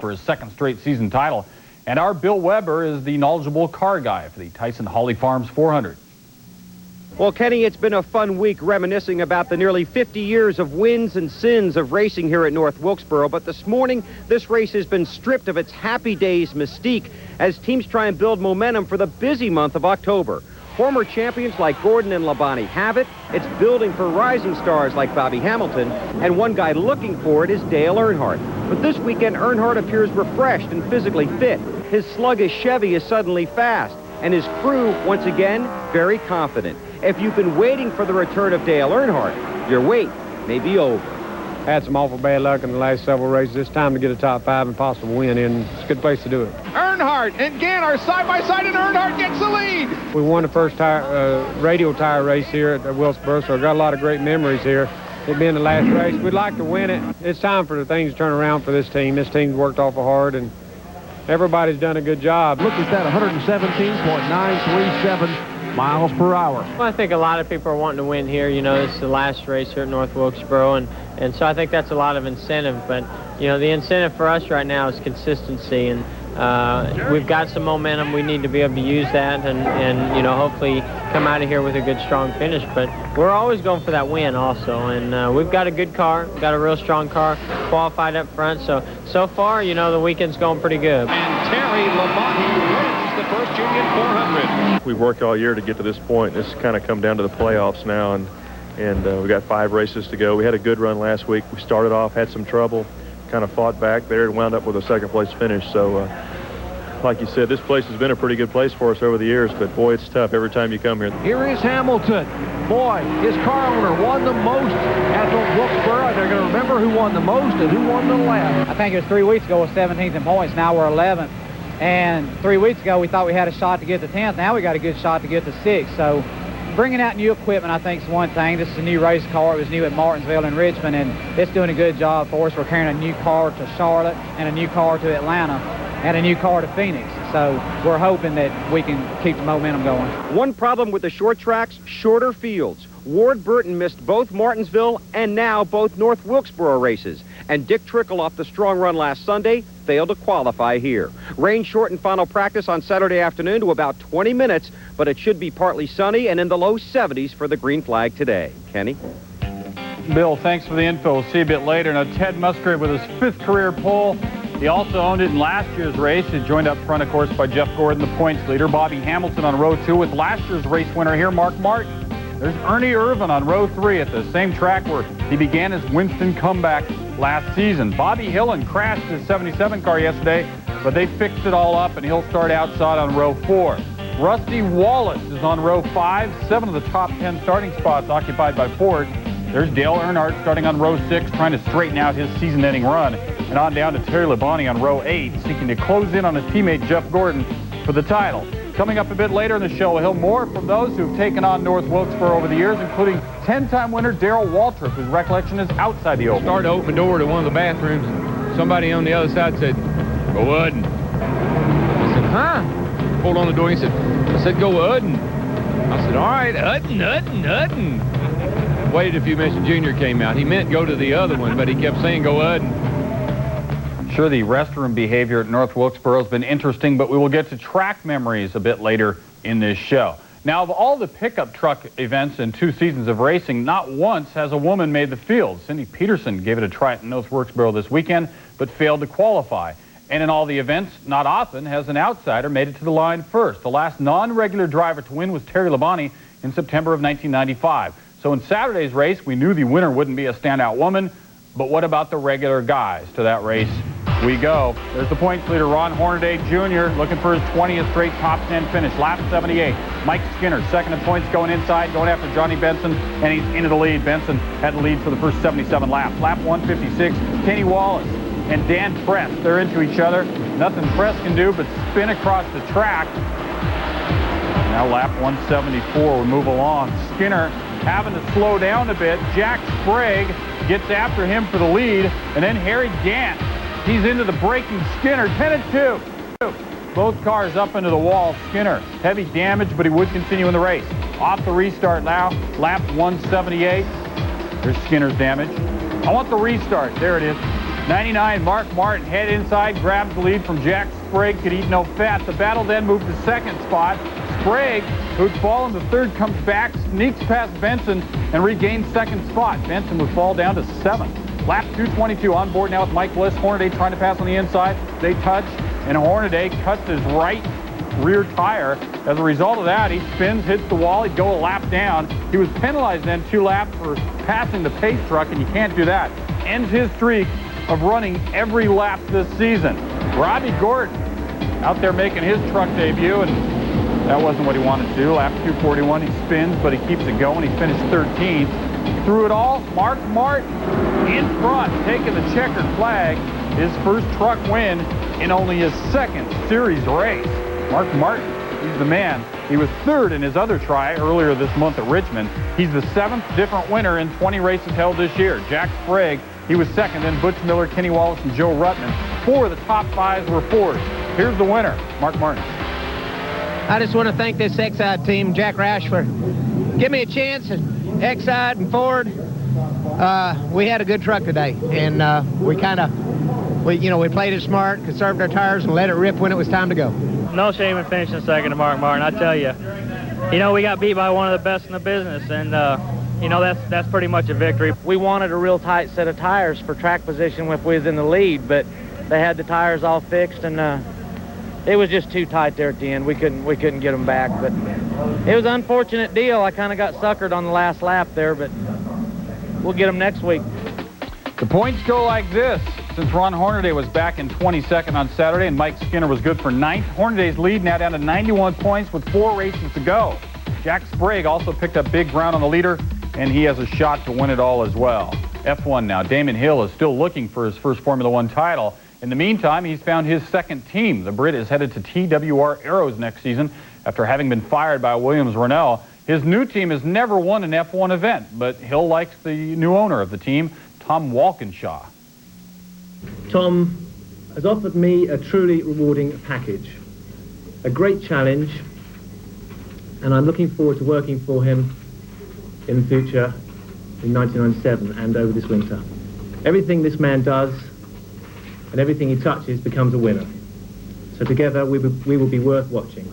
for his second straight season title. And our Bill Weber is the knowledgeable car guy for the Tyson Holly Farms 400. Well, Kenny, it's been a fun week reminiscing about the nearly 50 years of wins and sins of racing here at North Wilkesboro. But this morning, this race has been stripped of its happy days mystique as teams try and build momentum for the busy month of October. Former champions like Gordon and Labonte have it. It's building for rising stars like Bobby Hamilton. And one guy looking for it is Dale Earnhardt. But this weekend, Earnhardt appears refreshed and physically fit. His sluggish Chevy is suddenly fast. And his crew, once again, very confident. If you've been waiting for the return of Dale Earnhardt, your wait may be over. Had some awful bad luck in the last several races. It's time to get a top 5 and possible win in. It's a good place to do it. Earnhardt and Gann are side-by-side, and Earnhardt gets the lead. We won the first radial tire race here at Wilkesboro, so I got a lot of great memories here. It being the last race, we'd like to win it. It's time for the things to turn around for this team. This team's worked awful hard, and everybody's done a good job. Look at that, 117.937 miles per hour. Well, I think a lot of people are wanting to win here. You know, this is the last race here at North Wilkesboro, and so I think that's a lot of incentive. But, you know, the incentive for us right now is consistency, and we've got some momentum. We need to be able to use that and you know, hopefully come out of here with a good, strong finish. But we're always going for that win also, and we've got a good car, got a real strong car, qualified up front. So far, you know, the weekend's going pretty good. And Terry Labonte wins the first Union 400. We've worked all year to get to this point. This kind of come down to the playoffs now, and we got 5 races to go. We had a good run last week. We started off, had some trouble, kind of fought back there and wound up with a second-place finish. So, like you said, this place has been a pretty good place for us over the years, but boy, it's tough every time you come here. Here is Hamilton. Boy, his car owner won the most at North Wilkesboro. They're going to remember who won the most and who won the last. I think it was 3 weeks ago was 17th in points. Now we're 11th. And 3 weeks ago, we thought we had a shot to get to 10th. Now we got a good shot to get to 6th. So bringing out new equipment, I think, is one thing. This is a new race car. It was new at Martinsville and Richmond, and it's doing a good job for us. We're carrying a new car to Charlotte and a new car to Atlanta and a new car to Phoenix. So we're hoping that we can keep the momentum going. One problem with the short tracks, shorter fields. Ward Burton missed both Martinsville and now both North Wilkesboro races. And Dick Trickle, off the strong run last Sunday, failed to qualify here. Rain shortened final practice on Saturday afternoon to about 20 minutes, but it should be partly sunny and in the low 70s for the green flag today. Kenny? Bill, thanks for the info. We'll see you a bit later. Now, Ted Musgrave with his 5th career pole. He also owned it in last year's race. He's joined up front, of course, by Jeff Gordon, the points leader. Bobby Hamilton on row 2 with last year's race winner here, Mark Martin. There's Ernie Irvin on row 3 at the same track where he began his Winston comeback last season. Bobby Hillen crashed his 77 car yesterday, but they fixed it all up, and he'll start outside on row 4. Rusty Wallace is on row 5. 7 of the top 10 starting spots occupied by Ford. There's Dale Earnhardt starting on row 6, trying to straighten out his season-ending run. And on down to Terry Labonte on row 8, seeking to close in on his teammate Jeff Gordon for the title. Coming up a bit later in the show, we'll hear more from those who've taken on North Wilkesboro over the years, including 10-time winner Darrell Waltrip, whose recollection is outside the oval. Started to open the door to one of the bathrooms. Somebody on the other side said, "Go Udden." I said, "Huh?" Pulled on the door. He said, "I said, go Udden." I said, "All right, Udden." Waited a few minutes and Junior came out. He meant go to the other one, but he kept saying, "Go Udden." Sure, the restroom behavior at North Wilkesboro has been interesting, but we will get to track memories a bit later in this show. Now, of all the pickup truck events in 2 seasons of racing, not once has a woman made the field. Cindy Peterson gave it a try at North Wilkesboro this weekend, but failed to qualify. And in all the events, not often has an outsider made it to the line first. The last non-regular driver to win was Terry Labonte in September of 1995. So in Saturday's race, we knew the winner wouldn't be a standout woman, but what about the regular guys? To that race we go. There's the points leader, Ron Hornaday Jr., looking for his 20th straight top 10 finish. Lap 78. Mike Skinner, second in points, going inside, going after Johnny Benson, and he's into the lead. Benson had the lead for the first 77 laps. Lap 156, Kenny Wallace and Dan Press, they're into each other. Nothing Press can do but spin across the track. Now lap 174, we move along. Skinner having to slow down a bit. Jack Sprague gets after him for the lead, and then Harry Gant. He's into the braking Skinner, 10-2. Both cars up into the wall. Skinner, heavy damage, but he would continue in the race. Off the restart now, lap 178. There's Skinner's damage. I want the restart. There it is. 99, Mark Martin, head inside, grabs the lead from Jack Sprague, could eat no fat. The battle then moved to second spot. Sprague, who'd fallen to third, comes back, sneaks past Benson, and regains second spot. Benson would fall down to seventh. Lap 222 on board now with Mike Bliss. Hornaday trying to pass on the inside. They touch, and Hornaday cuts his right rear tire. As a result of that, he spins, hits the wall, he'd go a lap down. He was penalized then 2 laps for passing the pace truck, and you can't do that. Ends his streak of running every lap this season. Robbie Gordon out there making his truck debut, and that wasn't what he wanted to do. Lap 241, he spins, but he keeps it going. He finished 13th. Through it all, Mark Martin in front, taking the checkered flag. His first truck win in only his second series race. Mark Martin, he's the man. He was third in his other try earlier this month at Richmond. He's the 7th different winner in 20 races held this year. Jack Sprague, he was second, then Butch Miller, Kenny Wallace, and Joe Ruttman. 4 of the top 5s were Fords. Here's the winner, Mark Martin. I just want to thank this Exide team, Jack Rashford. Give me a chance, Exide and Ford. We had a good truck today, and we played it smart, conserved our tires, and let it rip when it was time to go. No shame in finishing second to Mark Martin, I tell you. We got beat by one of the best in the business, and that's pretty much a victory. We wanted a real tight set of tires for track position if we was in the lead, but they had the tires all fixed, and it was just too tight there at the end. We couldn't get them back, but it was an unfortunate deal. I kind of got suckered on the last lap there, but we'll get them next week. The points go like this. Since Ron Hornaday was back in 22nd on Saturday and Mike Skinner was good for 9th, Hornaday's lead now down to 91 points with 4 races to go. Jack Sprague also picked up big ground on the leader, and he has a shot to win it all as well. F1 now. Damon Hill is still looking for his first Formula One title. In the meantime, he's found his second team. The Brit is headed to TWR Aeros next season after having been fired by Williams-Renault. His new team has never won an F1 event, but Hill likes the new owner of the team, Tom Walkinshaw. Tom has offered me a truly rewarding package, a great challenge, and I'm looking forward to working for him in the future in 1997 and over this winter. Everything this man does and everything he touches becomes a winner. So together we will be worth watching.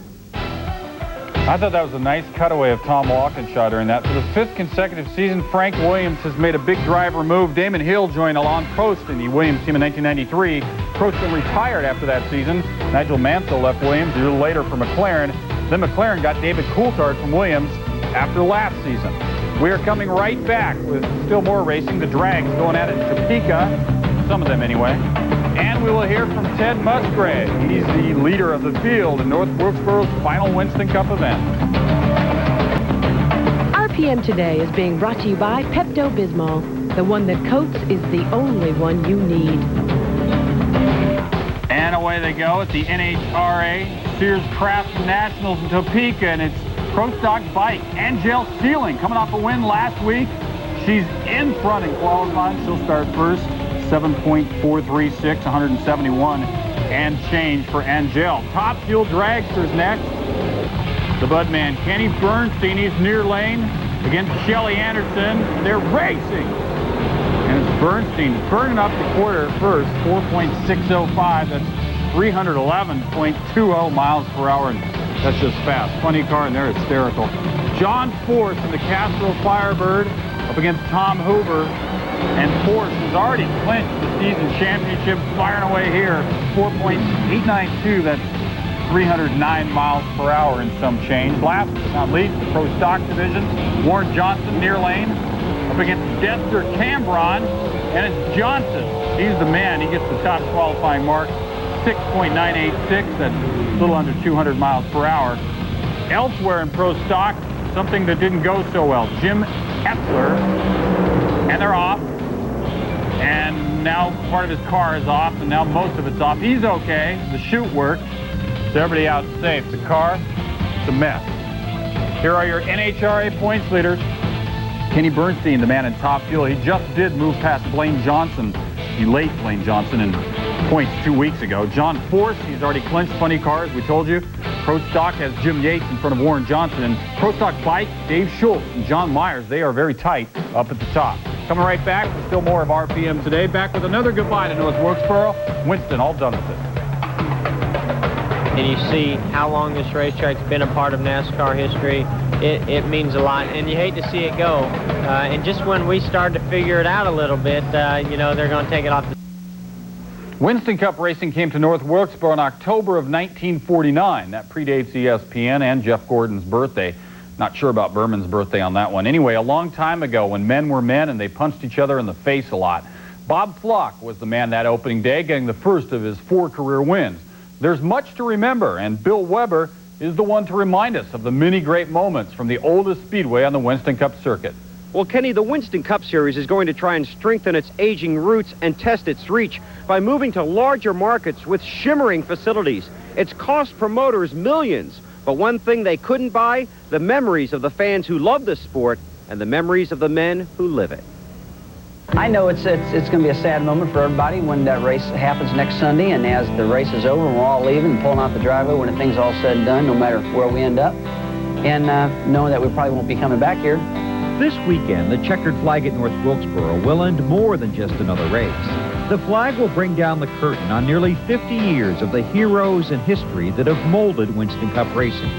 I thought that was a nice cutaway of Tom Walkinshaw during that. For the 5th consecutive season, Frank Williams has made a big driver move. Damon Hill joined Alain Prost in the Williams team in 1993. Prost then retired after that season. Nigel Mansell left Williams a little later for McLaren. Then McLaren got David Coulthard from Williams after last season. We are coming right back with still more racing. The drags going at it in Topeka, some of them anyway. And we will hear from Ted Musgrave. He's the leader of the field in North Wilkesboro's final Winston Cup event. RPM Today is being brought to you by Pepto-Bismol. The one that coats is the only one you need. And away they go at the NHRA Sears Craft Nationals in Topeka, and it's Pro Stock Bike. Angel Sealing coming off a win last week. She's in front in qualifying. She'll start first. 7.436, 171 and change for Angel. Top Fuel Dragsters next. The Budman Kenny Bernstein, he's near lane against Shelly Anderson. They're racing. And it's Bernstein burning up the quarter first, 4.605. That's 311.20 miles per hour, and that's just fast. Funny car, and they're hysterical. John Force in the Castro Firebird up against Tom Hoover. And Force has already clinched the season championship, firing away here. 4.892, that's 309 miles per hour and some change. Last but not least, the Pro Stock Division. Warren Johnson near lane up against Dexter Cambron, and it's Johnson. He's the man. He gets the top qualifying mark, 6.986. That's a little under 200 miles per hour. Elsewhere in Pro Stock, something that didn't go so well. Jim Etzler, and they're off. And now part of his car is off, and now most of it's off. He's okay. The chute worked. So everybody out safe. The car, it's a mess. Here are your NHRA points leaders. Kenny Bernstein, the man in Top Fuel. He just did move past Blaine Johnson, the late Blaine Johnson, in points 2 weeks ago. John Force, he's already clinched funny cars, we told you. Pro Stock has Jim Yates in front of Warren Johnson. And Pro Stock Bike, Dave Schultz and John Myers, they are very tight up at the top. Coming right back with still more of RPM Today. Back with another goodbye to North Wilkesboro. Winston all done with it. And you see how long this racetrack's been a part of NASCAR history. It means a lot, and you hate to see it go. And just when we start to figure it out a little bit, you know, they're going to take it off the... Winston Cup racing came to North Wilkesboro in October of 1949. That predates ESPN and Jeff Gordon's birthday. Not sure about Berman's birthday on that one. Anyway, a long time ago when men were men and they punched each other in the face a lot. Bob Flock was the man that opening day, getting the first of his 4 career wins. There's much to remember, and Bill Weber is the one to remind us of the many great moments from the oldest speedway on the Winston Cup circuit. Well, Kenny, the Winston Cup Series is going to try and strengthen its aging roots and test its reach by moving to larger markets with shimmering facilities. It's cost promoters millions, but one thing they couldn't buy, the memories of the fans who love this sport and the memories of the men who live it. I know it's going to be a sad moment for everybody when that race happens next Sunday, and as the race is over and we're all leaving and pulling out the driveway when the thing's all said and done, no matter where we end up, and knowing that we probably won't be coming back here. This weekend, the checkered flag at North Wilkesboro will end more than just another race. The flag will bring down the curtain on nearly 50 years of the heroes and history that have molded Winston Cup racing,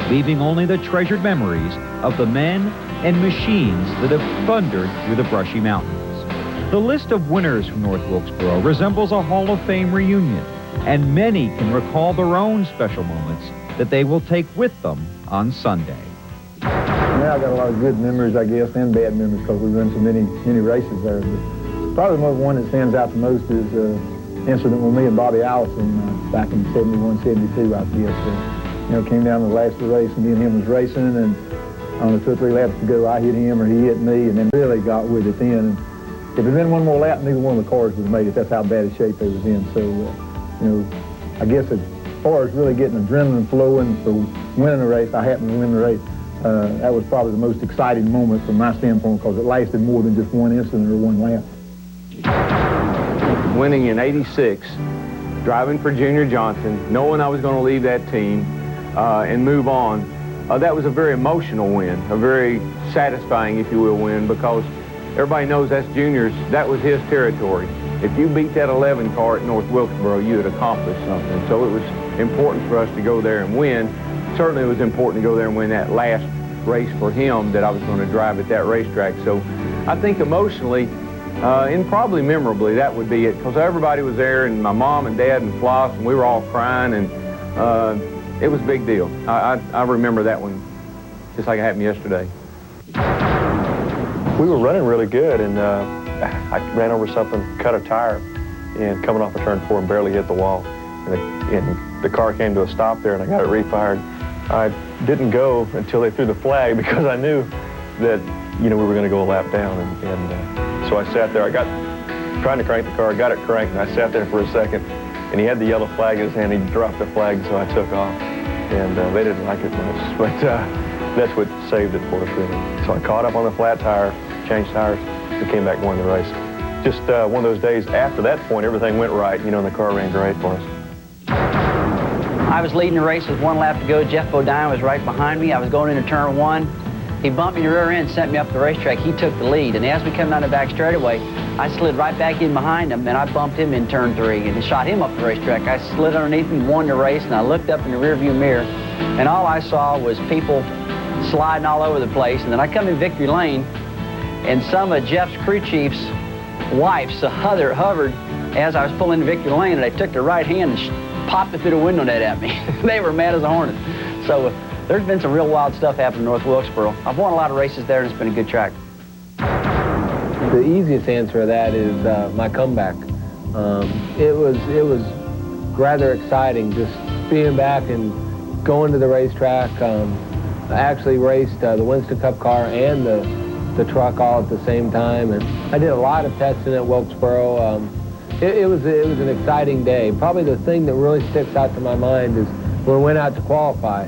leaving only the treasured memories of the men and machines that have thundered through the brushy mountains. The list of winners from North Wilkesboro resembles a Hall of Fame reunion, and many can recall their own special moments that they will take with them on Sunday. Yeah, I got a lot of good memories, I guess, and bad memories because we've run so many races there. But probably the one that stands out the most is an incident with me and Bobby Allison back in 71, 72, I guess. You know, came down to the last of the race, and me and him was racing, and on the 2 or 3 laps to go, I hit him or he hit me, and then really got with it then. And if it had been one more lap, neither one of the cars would have made it. That's how bad a shape they was in. So, you know, I guess as far as really getting adrenaline flowing for winning a race, I happened to win the race. That was probably the most exciting moment from my standpoint because it lasted more than just one incident or one lap. Winning in '86, driving for Junior Johnson, knowing I was going to leave that team and move on, that was a very emotional win, a very satisfying, if you will, win because everybody knows that's Junior's, that was his territory. If you beat that 11 car at North Wilkesboro, you had accomplished something. So it was important for us to go there and win. Certainly it was important to go there and win that last race for him that I was going to drive at that racetrack. So I think emotionally and probably memorably that would be it because everybody was there and my mom and dad and Floss and we were all crying and it was a big deal. I remember that one just like it happened yesterday. We were running really good and I ran over something, cut a tire and coming off of turn 4 and barely hit the wall. And the car came to a stop there and I got it refired. I didn't go until they threw the flag because I knew that, you know, we were going to go a lap down. And so I sat there. I got trying to crank the car. I got it cranked, and I sat there for a second. And he had the yellow flag in his hand. He dropped the flag, so I took off. And they didn't like it much. But that's what saved it for us, really. So I caught up on the flat tire, changed tires, and came back and won the race. Just one of those days after that point, everything went right, you know, and the car ran great for us. I was leading the race with 1 lap to go. Jeff Bodine was right behind me. I was going into turn 1. He bumped me in the rear end, sent me up the racetrack. He took the lead. And as we come down the back straightaway, I slid right back in behind him, and I bumped him in turn 3 and shot him up the racetrack. I slid underneath him, won the race, and I looked up in the rearview mirror, and all I saw was people sliding all over the place. And then I come in victory lane, and some of Jeff's crew chief's wives hovered as I was pulling into victory lane, and they took their right hand and popped it through the window net at me. They were mad as a hornet. So there's been some real wild stuff happening in North Wilkesboro. I've won a lot of races there, and it's been a good track. The easiest answer to that is my comeback. It was rather exciting just being back and going to the racetrack. I actually raced the Winston Cup car and the truck all at the same time, and I did a lot of testing at Wilkesboro. It was an exciting day. Probably the thing that really sticks out to my mind is when we went out to qualify.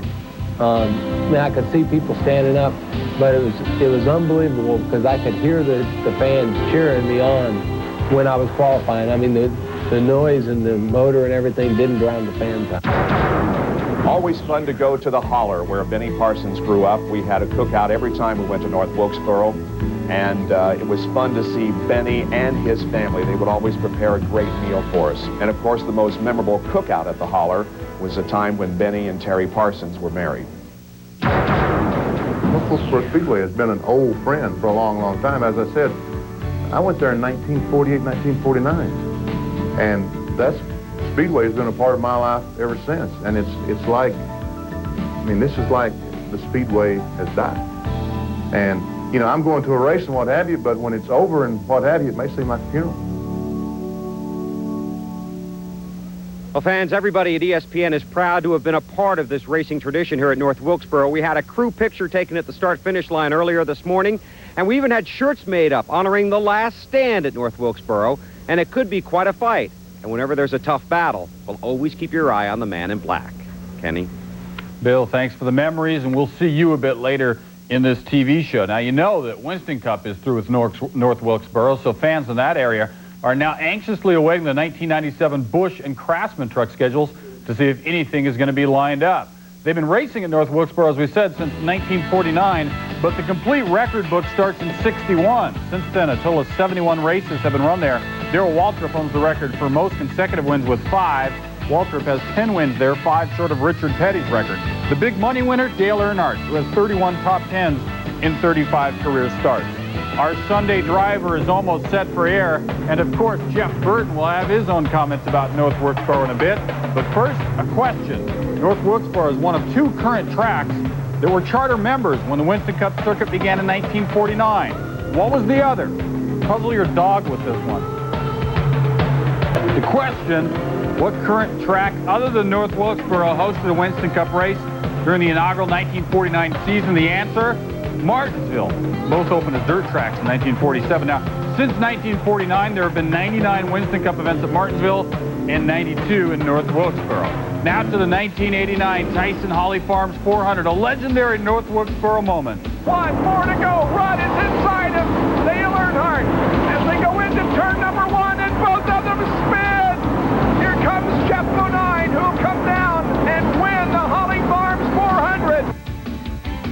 I could see people standing up, but it was unbelievable because I could hear the fans cheering me on when I was qualifying. I mean, the noise and the motor and everything didn't drown the fans out. Always fun to go to the Holler, where Benny Parsons grew up. We had a cookout every time we went to North Wilkesboro, and it was fun to see Benny and his family. They would always prepare a great meal for us. And of course, the most memorable cookout at the Holler was a time when Benny and Terry Parsons were married. North Wilkesboro Speedway has been an old friend for a long, long time. As I said, I went there in 1948, 1949, and that's Speedway has been a part of my life ever since. And it's like, I mean, this is like the Speedway has died. And, you know, I'm going to a race and what have you, but when it's over and what have you, it may seem like a funeral. Well, fans, everybody at ESPN is proud to have been a part of this racing tradition here at North Wilkesboro. We had a crew picture taken at the start-finish line earlier this morning, and we even had shirts made up honoring the last stand at North Wilkesboro, and it could be quite a fight. And whenever there's a tough battle, well, always keep your eye on the man in black. Kenny? Bill, thanks for the memories, and we'll see you a bit later in this TV show. Now, you know that Winston Cup is through with North Wilkesboro, so fans in that area are now anxiously awaiting the 1997 Busch and Craftsman truck schedules to see if anything is going to be lined up. They've been racing at North Wilkesboro, as we said, since 1949, but the complete record book starts in 61. Since then, a total of 71 races have been run there. Darrell Waltrip owns the record for most consecutive wins with 5. Waltrip has 10 wins there, 5 short of Richard Petty's record. The big money winner, Dale Earnhardt, who has 31 top 10s in 35 career starts. Our Sunday driver is almost set for air, and of course, Jeff Burton will have his own comments about North Wilkesboro in a bit. But first, a question. North Wilkesboro is one of 2 current tracks that were charter members when the Winston Cup circuit began in 1949. What was the other? Puzzle your dog with this one. The question, what current track other than North Wilkesboro hosted a Winston Cup race during the inaugural 1949 season? The answer, Martinsville. Both opened as dirt tracks in 1947. Now, since 1949, there have been 99 Winston Cup events at Martinsville and 92 in North Wilkesboro. Now to the 1989 Tyson Holly Farms 400, a legendary North Wilkesboro moment. 1 more to go. Run is inside of Dale Earnhardt as they go into turn number 1, and both of them spin. Here comes Jeff Bodine, who'll come down and win the Holly Farms 400.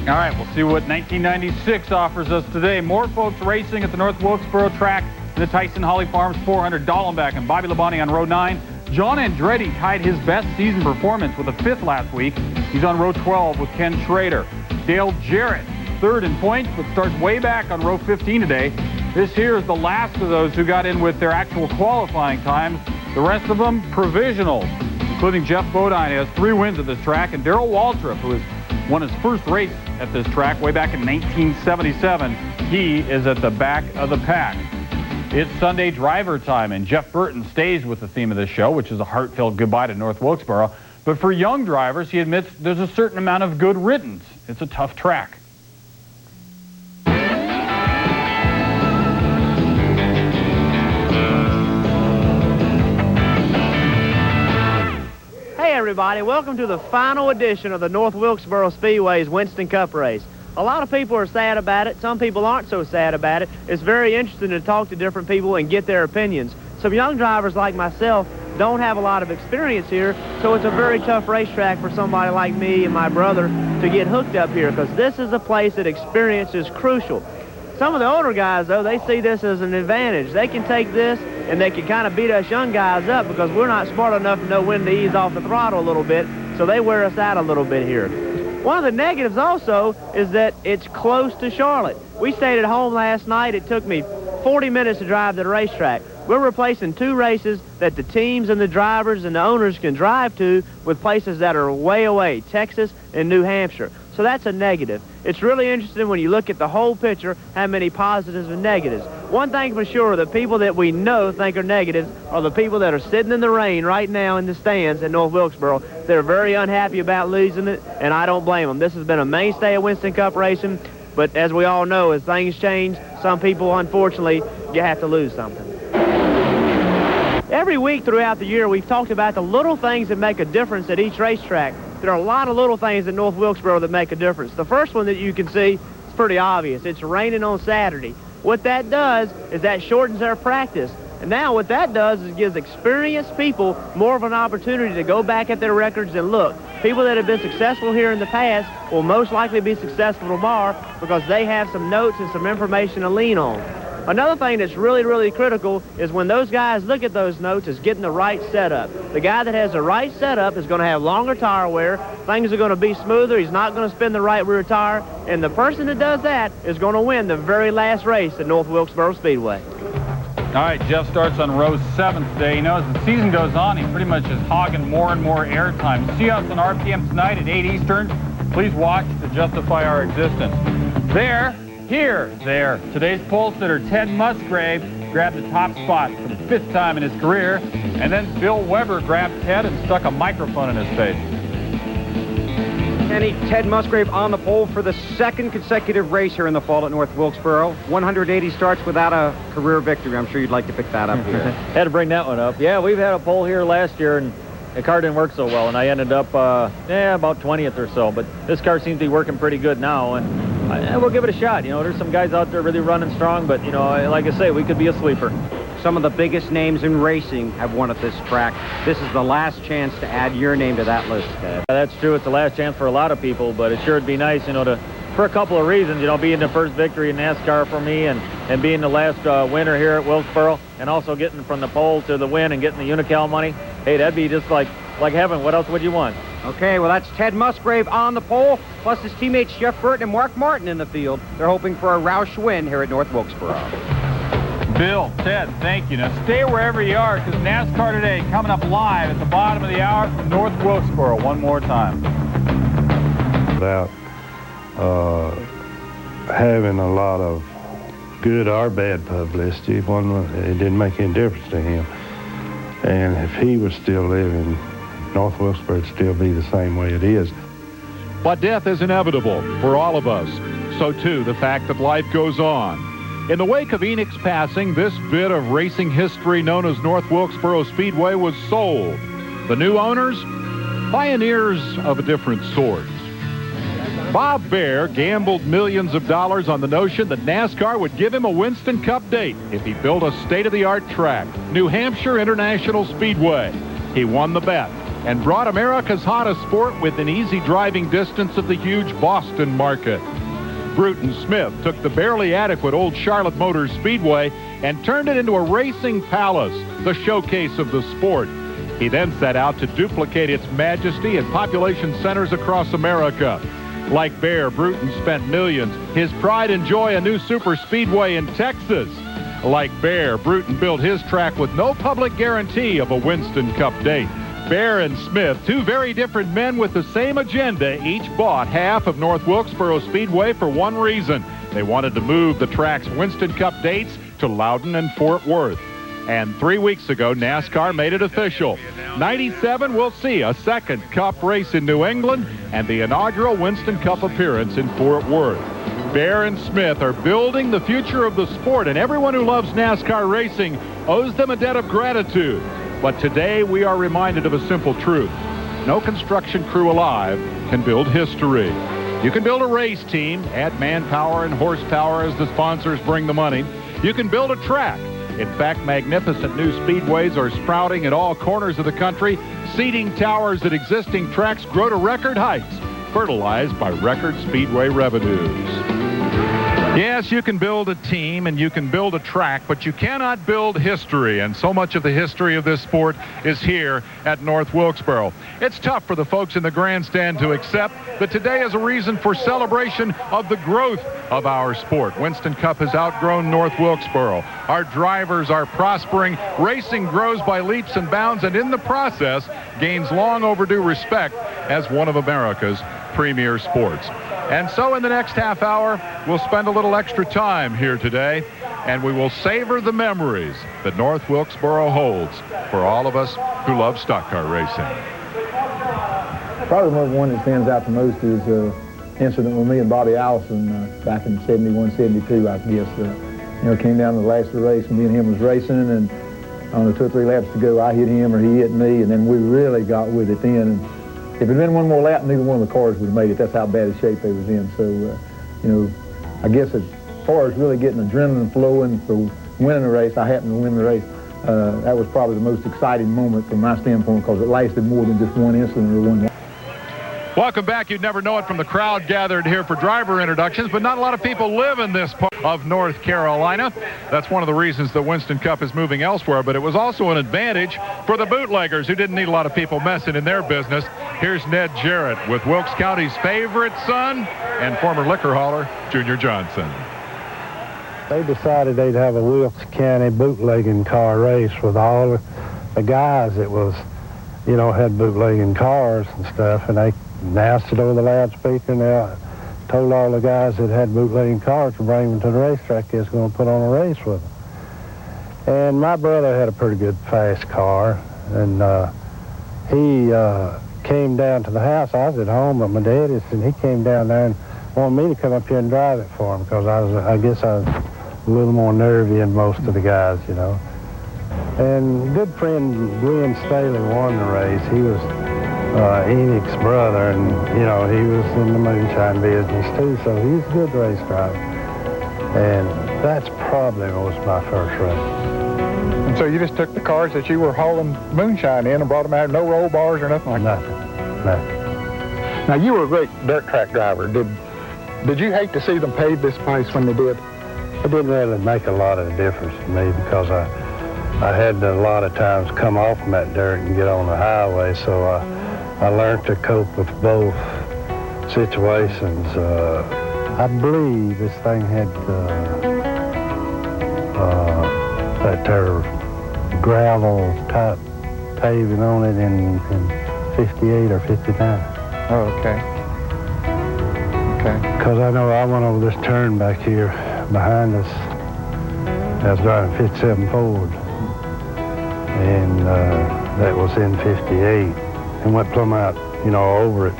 All right, we'll see what 1996 offers us today. More folks racing at the North Wilkesboro track in the Tyson Holly Farms 400. Dallenbach and Bobby Labonte on row 9. John Andretti tied his best season performance with a 5th last week. He's on row 12 with Ken Schrader. Dale Jarrett, 3rd in points, but starts way back on row 15 today. This here is the last of those who got in with their actual qualifying times. The rest of them, provisionals, including Jeff Bodine, has 3 wins at this track, and Darrell Waltrip, who has won his first race at this track way back in 1977. He is at the back of the pack. It's Sunday driver time, and Jeff Burton stays with the theme of this show, which is a heartfelt goodbye to North Wilkesboro. But for young drivers, he admits there's a certain amount of good riddance. It's a tough track. Hey everybody, welcome to the final edition of the North Wilkesboro Speedway's Winston Cup race. A lot of people are sad about it. Some people aren't so sad about it. It's very interesting to talk to different people and get their opinions. Some young drivers like myself don't have a lot of experience here, so it's a very tough racetrack for somebody like me and my brother to get hooked up here, because this is a place that experience is crucial. Some of the older guys, though, they see this as an advantage. They can take this and they can kind of beat us young guys up because we're not smart enough to know when to ease off the throttle a little bit, so they wear us out a little bit here. One of the negatives also is that it's close to Charlotte. We stayed at home last night. It took me 40 minutes to drive to the racetrack. We're replacing 2 races that the teams and the drivers and the owners can drive to with places that are way away, Texas and New Hampshire. So that's a negative. It's really interesting when you look at the whole picture how many positives and negatives. One thing for sure, the people that we know think are negatives are the people that are sitting in the rain right now in the stands at North Wilkesboro. They're very unhappy about losing it, and I don't blame them. This has been a mainstay of Winston Cup racing, but as we all know, as things change, some people, unfortunately, you have to lose something. Every week throughout the year, we've talked about the little things that make a difference at each racetrack. There are a lot of little things at North Wilkesboro that make a difference. The first one that you can see is pretty obvious. It's raining on Saturday. What that does is that shortens our practice. And now what that does is gives experienced people more of an opportunity to go back at their records and look. People that have been successful here in the past will most likely be successful tomorrow because they have some notes and some information to lean on. Another thing that's really, really critical is when those guys look at those notes is getting the right setup. The guy that has the right setup is going to have longer tire wear. Things are going to be smoother. He's not going to spin the right rear tire. And the person that does that is going to win the very last race at North Wilkesboro Speedway. All right, Jeff starts on row 7 today. You know, as the season goes on, he pretty much is hogging more and more airtime. See us on RPM tonight at 8 Eastern. Please watch to justify our existence. There. Today's pole sitter, Ted Musgrave, grabbed the top spot for the 5th time in his career, and then Bill Weber grabbed Ted and stuck a microphone in his face. Kenny, Ted Musgrave on the pole for the 2nd consecutive race here in the fall at North Wilkesboro. 180 starts without a career victory. I'm sure you'd like to pick that up here. Had to bring that one up. Yeah, we've had a pole here last year, and the car didn't work so well, and I ended up, about 20th or so. But this car seems to be working pretty good now, and we'll give it a shot. You know, there's some guys out there really running strong, but, you know, like I say, we could be a sleeper. Some of the biggest names in racing have won at this track. This is the last chance to add your name to that list, Ted. That's true. It's the last chance for a lot of people, but it sure would be nice, you know, for a couple of reasons, you know, being the first victory in NASCAR for me and being the last winner here at Wilkesboro, and also getting from the pole to the win and getting the Unocal money. Hey, that'd be just like heaven. What else would you want? Okay, well, that's Ted Musgrave on the pole, plus his teammates Jeff Burton and Mark Martin in the field. They're hoping for a Roush win here at North Wilkesboro. Bill, Ted, thank you. Now stay wherever you are, because NASCAR today coming up live at the bottom of the hour from North Wilkesboro. One more time. Without having a lot of good or bad publicity, it didn't make any difference to him. And if he was still living, North Wilkesboro would still be the same way it is. But death is inevitable for all of us. So too the fact that life goes on. In the wake of Enoch's passing, this bit of racing history known as North Wilkesboro Speedway was sold. The new owners? Pioneers of a different sort. Bob Baer gambled millions of dollars on the notion that NASCAR would give him a Winston Cup date if he built a state-of-the-art track, New Hampshire International Speedway. He won the bet and brought America's hottest sport within easy driving distance of the huge Boston market. Bruton Smith took the barely adequate old Charlotte Motor Speedway and turned it into a racing palace, the showcase of the sport. He then set out to duplicate its majesty in population centers across America. Like Baer, Bruton spent millions. His pride and joy, a new super speedway in Texas. Like Baer, Bruton built his track with no public guarantee of a Winston Cup date. Baer and Smith, two very different men with the same agenda, each bought half of North Wilkesboro Speedway for one reason. They wanted to move the track's Winston Cup dates to Loudon and Fort Worth. And 3 weeks ago, NASCAR made it official. 97 will see a second Cup race in New England and the inaugural Winston Cup appearance in Fort Worth. Baer and Smith are building the future of the sport, and everyone who loves NASCAR racing owes them a debt of gratitude. But today we are reminded of a simple truth. No construction crew alive can build history. You can build a race team, add manpower and horsepower as the sponsors bring the money. You can build a track. In fact, magnificent new speedways are sprouting at all corners of the country. Seating towers at existing tracks grow to record heights, fertilized by record speedway revenues. Yes, you can build a team and you can build a track, but you cannot build history, and so much of the history of this sport is here at North Wilkesboro. It's tough for the folks in the grandstand to accept that today is a reason for celebration of the growth of our sport. Winston Cup has outgrown North Wilkesboro. Our drivers are prospering, racing grows by leaps and bounds, and in the process gains long overdue respect as one of America's premier sports. And so in the next half hour, we'll spend a little extra time here today, and we will savor the memories that North Wilkesboro holds for all of us who love stock car racing. Probably the one that stands out the most is an incident with me and Bobby Allison back in 71, 72, I guess. Came down to the last of the race, and me and him was racing, and on the 2 or 3 laps to go, I hit him or he hit me, and then we really got with it then. And if it had been one more lap, neither one of the cars would have made it. That's how bad a shape they was in. So, I guess as far as really getting adrenaline flowing for winning the race, I happened to win the race. That was probably the most exciting moment from my standpoint because it lasted more than just one incident or one lap. Welcome back. You'd never know it from the crowd gathered here for driver introductions, but not a lot of people live in this part of North Carolina. That's one of the reasons the Winston Cup is moving elsewhere, but it was also an advantage for the bootleggers who didn't need a lot of people messing in their business. Here's Ned Jarrett with Wilkes County's favorite son and former liquor hauler, Junior Johnson. They decided they'd have a Wilkes County bootlegging car race with all the guys that was, you know, had bootlegging cars and stuff, and they announced it over the loudspeaker, and they told all the guys that had bootlegging cars to bring them to the racetrack. They was going to put on a race with them. And my brother had a pretty good fast car, and he came down to the house. I was at home at my daddy's, and he came down there and wanted me to come up here and drive it for him, because I guess I was a little more nervy than most of the guys, you know. And good friend Glenn Staley won the race. He was Enoch's brother, and, you know, he was in the moonshine business too, so he's a good race driver. And that's probably was my first race. And so you just took the cars that you were hauling moonshine in and brought them out, no roll bars or nothing like that? Nothing. Now, you were a great dirt track driver. Did you hate to see them pave this place when they did? It didn't really make a lot of difference to me, because I had to a lot of times come off from that dirt and get on the highway, so I learned to cope with both situations. I believe this thing had that there gravel type paving on it in 58 or 59. Oh, okay. Okay. Because I know I went over this turn back here behind us. I was driving 57 Ford, and that was in 58, and went plumb out, you know, over it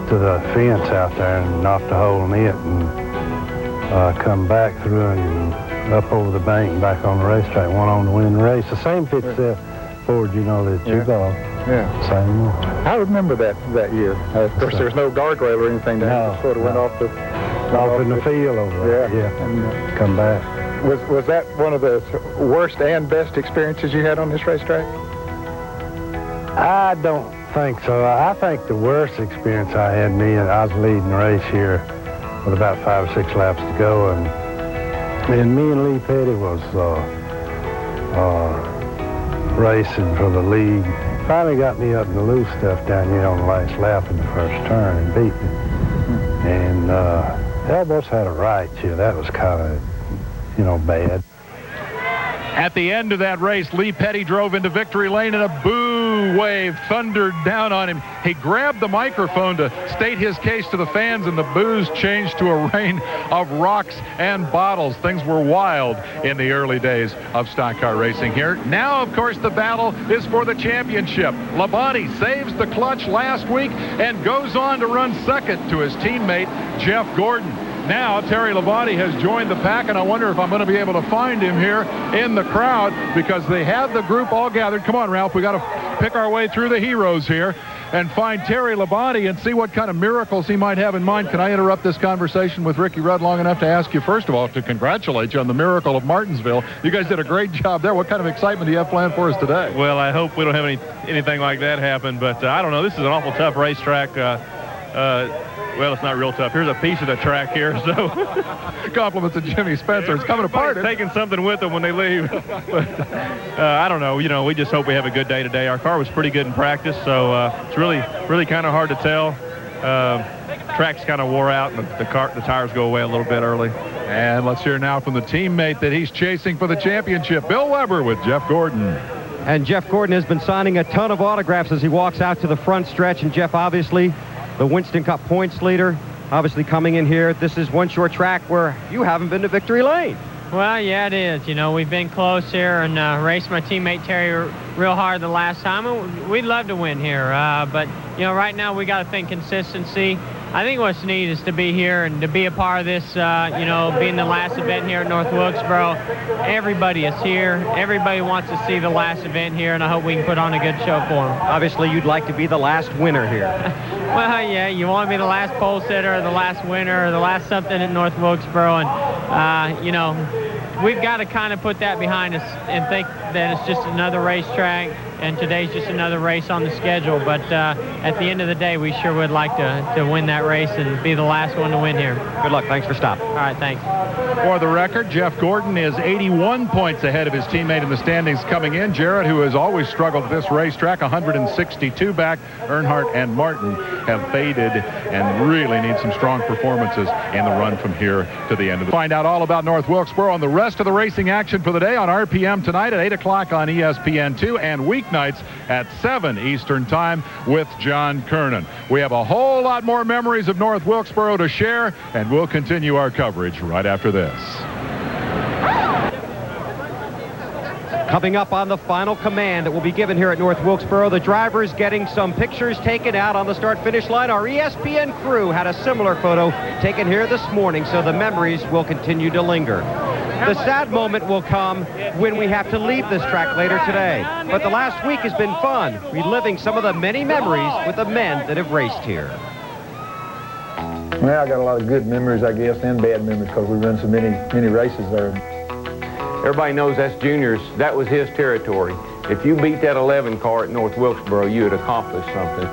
to the fence out there and knocked a hole in it, and come back through and up over the bank and back on the racetrack, went on to win the race. The same 57 Ford, you know, that you got. Yeah. Same one. I remember that year. Of course, there was no guardrail or anything. That sort of went off the... Off in the field over there. Yeah. And come back. Was that one of the worst and best experiences you had on this racetrack? I don't think so. I think the worst experience I had, I was leading the race here with about 5 or 6 laps to go, and me and Lee Petty was racing for the lead. Finally got me up in the loose stuff down here on the last lap in the first turn and beat me. And Elbows had a right here. That was kind of, you know, bad. At the end of that race, Lee Petty drove into victory lane, and a boo wave thundered down on him. He grabbed the microphone to state his case to the fans, and the boos changed to a rain of rocks and bottles. Things were wild in the early days of stock car racing here. Now, of course, the battle is for the championship. Labonte saves the clutch last week and goes on to run second to his teammate, Jeff Gordon. Now, Terry Labonte has joined the pack, and I wonder if I'm going to be able to find him here in the crowd, because they have the group all gathered. Come on, Ralph, we got to pick our way through the heroes here and find Terry Labonte and see what kind of miracles he might have in mind. Can I interrupt this conversation with Ricky Rudd long enough to ask you, first of all, to congratulate you on the miracle of Martinsville? You guys did a great job there. What kind of excitement do you have planned for us today? Well, I hope we don't have anything like that happen, but I don't know. This is an awful tough racetrack. Well, it's not real tough. Here's a piece of the track here, so compliments to Jimmy Spencer. It's coming apart. Taking something with them when they leave. But, I don't know. You know, we just hope we have a good day today. Our car was pretty good in practice, so it's really kind of hard to tell. Track's kind of wore out, and the tires go away a little bit early. And let's hear now from the teammate that he's chasing for the championship, Bill Weber with Jeff Gordon. And Jeff Gordon has been signing a ton of autographs as he walks out to the front stretch. And Jeff, obviously, the Winston Cup points leader, obviously coming in here. This is one short track where you haven't been to victory lane. Well, yeah, it is. You know, we've been close here and raced my teammate Terry real hard the last time. And we'd love to win here, but, you know, right now we got to think consistency. I think what's neat is to be here and to be a part of this, you know, being the last event here at North Wilkesboro. Everybody is here. Everybody wants to see the last event here, and I hope we can put on a good show for them. Obviously, you'd like to be the last winner here. Well, yeah, you want to be the last pole sitter or the last winner or the last something at North Wilkesboro. And, you know, we've got to kind of put that behind us and think that it's just another racetrack. and today's just another race on the schedule. But at the end of the day, we sure would like to win that race and be the last one to win here. Good luck. Thanks for stopping. All right, thanks. For the record, Jeff Gordon is 81 points ahead of his teammate in the standings coming in. Jarrett, who has always struggled at this racetrack, 162 back. Earnhardt and Martin have faded and really need some strong performances in the run from here to the end of the. Find out all about North Wilkesboro and the rest of the racing action for the day on RPM tonight at 8 o'clock on ESPN2 and weeknights at 7 Eastern Time with John Kernan. We have a whole lot more memories of North Wilkesboro to share, and we'll continue our coverage right after this. Coming up on the final command that will be given here at North Wilkesboro, the drivers getting some pictures taken out on the start-finish line. Our ESPN crew had a similar photo taken here this morning, so the memories will continue to linger. The sad moment will come when we have to leave this track later today. But the last week has been fun, reliving some of the many memories with the men that have raced here. Well, I got a lot of good memories, I guess, and bad memories because we run so many races there. Everybody knows that's juniors. That was his territory. If you beat that 11 car at North Wilkesboro, you had accomplished something.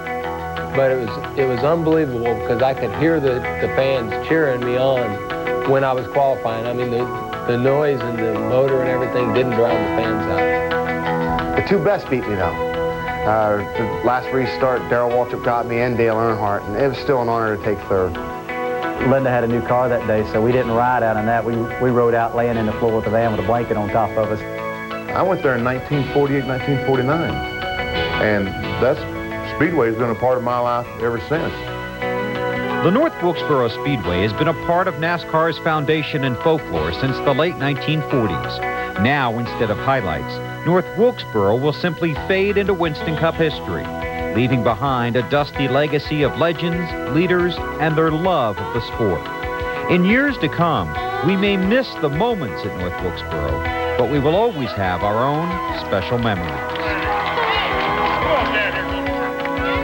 But it was unbelievable because I could hear the fans cheering me on when I was qualifying. I mean, the noise and the motor and everything didn't drown the fans out. The two best beat me, though. The last restart, Darrell Waltrip got me and Dale Earnhardt, and it was still an honor to take third. Linda had a new car that day, so we didn't ride out on that. We rode out laying in the floor with the van with a blanket on top of us. I went there in 1948, 1949, and that's Speedway has been a part of my life ever since. The North Wilkesboro Speedway has been a part of NASCAR's foundation and folklore since the late 1940s. Now, instead of highlights, North Wilkesboro will simply fade into Winston Cup history, leaving behind a dusty legacy of legends, leaders, and their love of the sport. In years to come, we may miss the moments at North Wilkesboro, but we will always have our own special memories.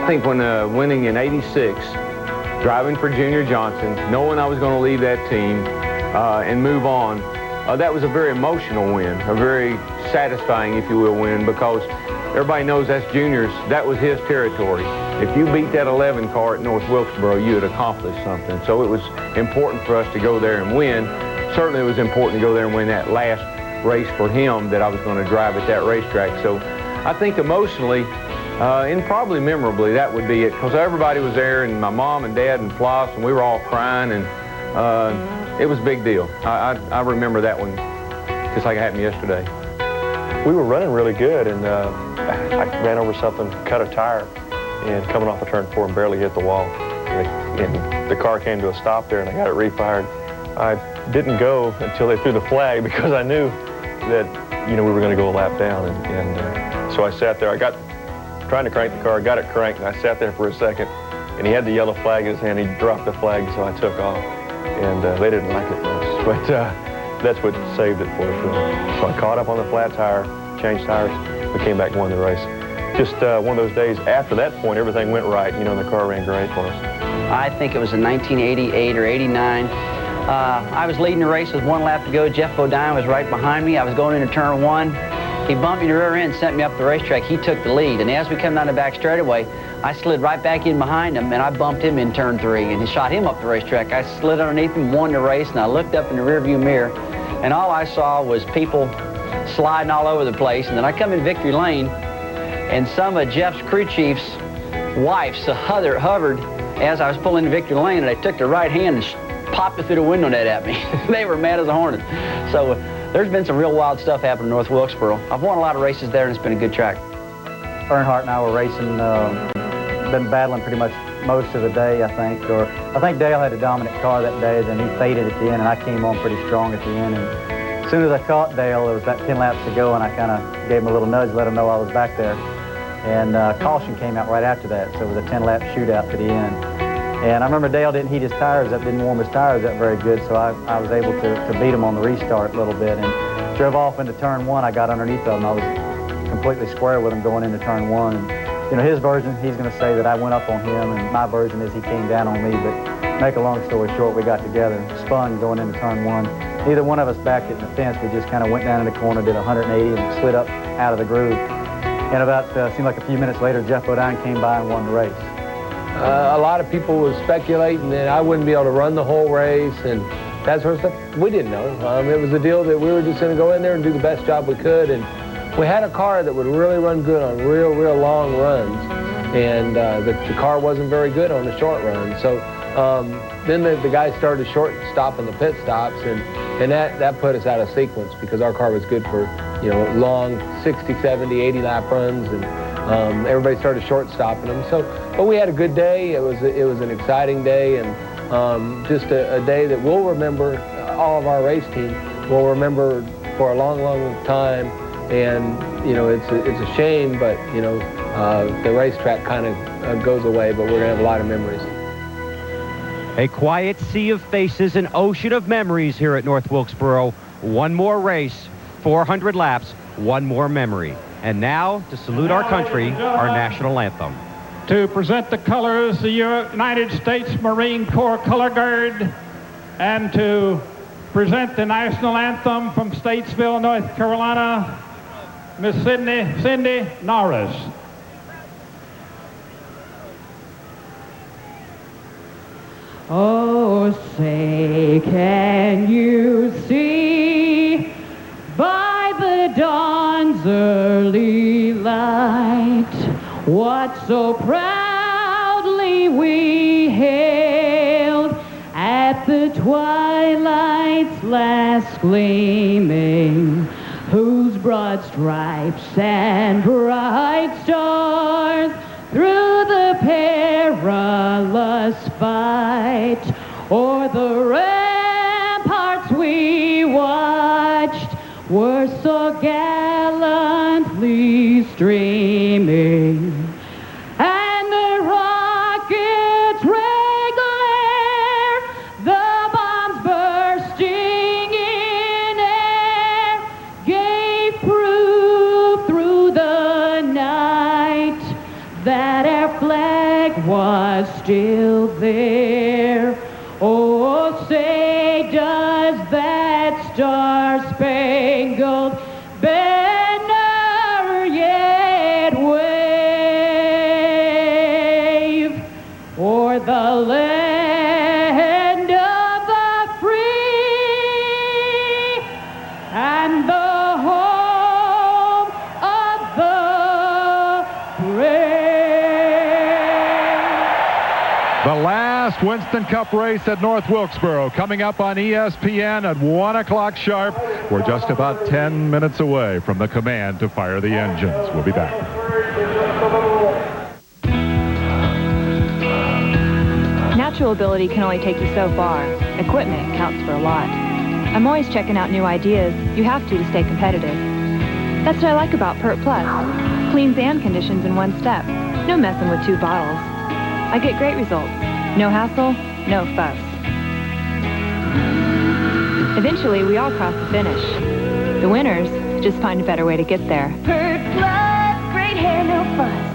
I think when winning in '86, driving for Junior Johnson, knowing I was going to leave that team and move on, that was a very emotional win, a very satisfying, if you will, win, because everybody knows that's juniors. That was his territory. If you beat that 11 car at North Wilkesboro, you had accomplished something. So it was important for us to go there and win. Certainly it was important to go there and win that last race for him that I was going to drive at that racetrack. So I think emotionally, and probably memorably, that would be it, because everybody was there, and my mom and dad and Floss, and we were all crying, and it was a big deal. I remember that one just like it happened yesterday. We were running really good, and I ran over something, cut a tire, and coming off of turn 4 and barely hit the wall. And the car came to a stop there, and I got it refired. I didn't go until they threw the flag because I knew that, we were going to go a lap down. And so I sat there. I got trying to crank the car, got it cranked, and I sat there for a second, and he had the yellow flag in his hand. He dropped the flag, so I took off. And they didn't like it much, but that's what saved it for us, really. So I caught up on the flat tire, changed tires, we came back and won the race. Just one of those days after that point, everything went right, and the car ran great for us. I think it was in 1988 or 89. I was leading the race with 1 lap to go. Jeff Bodine was right behind me. I was going into turn 1. He bumped me to the rear end, sent me up the racetrack. He took the lead, and as we come down the back straightaway, I slid right back in behind him, and I bumped him in turn 3, and he shot him up the racetrack. I slid underneath him, won the race, and I looked up in the rearview mirror, and all I saw was people sliding all over the place. And then I come in victory lane, and some of Jeff's crew chief's wives hovered as I was pulling into victory lane, and they took their right hand and popped it through the window net at me. They were mad as a hornet. So there's been some real wild stuff happening in North Wilkesboro. I've won a lot of races there, and it's been a good track. Earnhardt and I were racing, been battling pretty much most of the day, I think. Or I think Dale had a dominant car that day, then he faded at the end, and I came on pretty strong at the end. And as soon as I caught Dale, there was about 10 laps to go, and I kind of gave him a little nudge, let him know I was back there. And caution came out right after that, so it was a 10-lap shootout to the end. And I remember Dale didn't heat his tires up, didn't warm his tires up very good, so I was able to beat him on the restart a little bit. And drove off into turn 1. I got underneath him. I was completely square with him going into turn 1. And, his version, he's going to say that I went up on him, and my version is he came down on me. But make a long story short, we got together, spun going into turn 1. Neither one of us backed it in the fence. We just kind of went down in the corner, did 180, and slid up out of the groove. And about, seemed like a few minutes later, Jeff Bodine came by and won the race. A lot of people were speculating that I wouldn't be able to run the whole race and that sort of stuff. We didn't know. It was a deal that we were just going to go in there and do the best job we could. And we had a car that would really run good on real long runs. And the car wasn't very good on the short run. So then the guys started short stopping the pit stops, and that put us out of sequence because our car was good for, you know, long 60, 70, 80 lap runs, and everybody started short stopping them. So, but we had a good day. It was an exciting day, and just a day that we'll remember. All of our race team will remember for a long time. And you know, it's a shame, but you know, the racetrack kind of goes away. But we're gonna have a lot of memories. A quiet sea of faces, an ocean of memories here at North Wilkesboro. One more race, 400 laps, one more memory. And now, to salute our country, our national anthem. To present the colors, the United States Marine Corps Color Guard, and to present the national anthem from Statesville, North Carolina, Miss Cindy Norris. Oh, say, can you see by the dawn's early light what so proudly we hailed at the twilight's last gleaming, whose broad stripes and bright stars through the perilous fight o'er the ramparts we watched were so gallantly streaming, and the rockets' red glare, the bombs bursting in air, gave proof through the night that our flag was still there. Oh, say, does that star-spangled banner yet wave o'er the land of the free and the home of the brave? The last Winston Cup race at North Wilkesboro coming up on ESPN at 1 o'clock sharp. We're just about 10 minutes away from the command to fire the engines. We'll be back. Natural ability can only take you so far. Equipment counts for a lot. I'm always checking out new ideas. You have to stay competitive. That's what I like about Pert Plus. Cleans and conditions in one step. No messing with 2 bottles. I get great results. No hassle, no fuss. Eventually, we all cross the finish. The winners just find a better way to get there. Pert Plus, great hair, no fuss.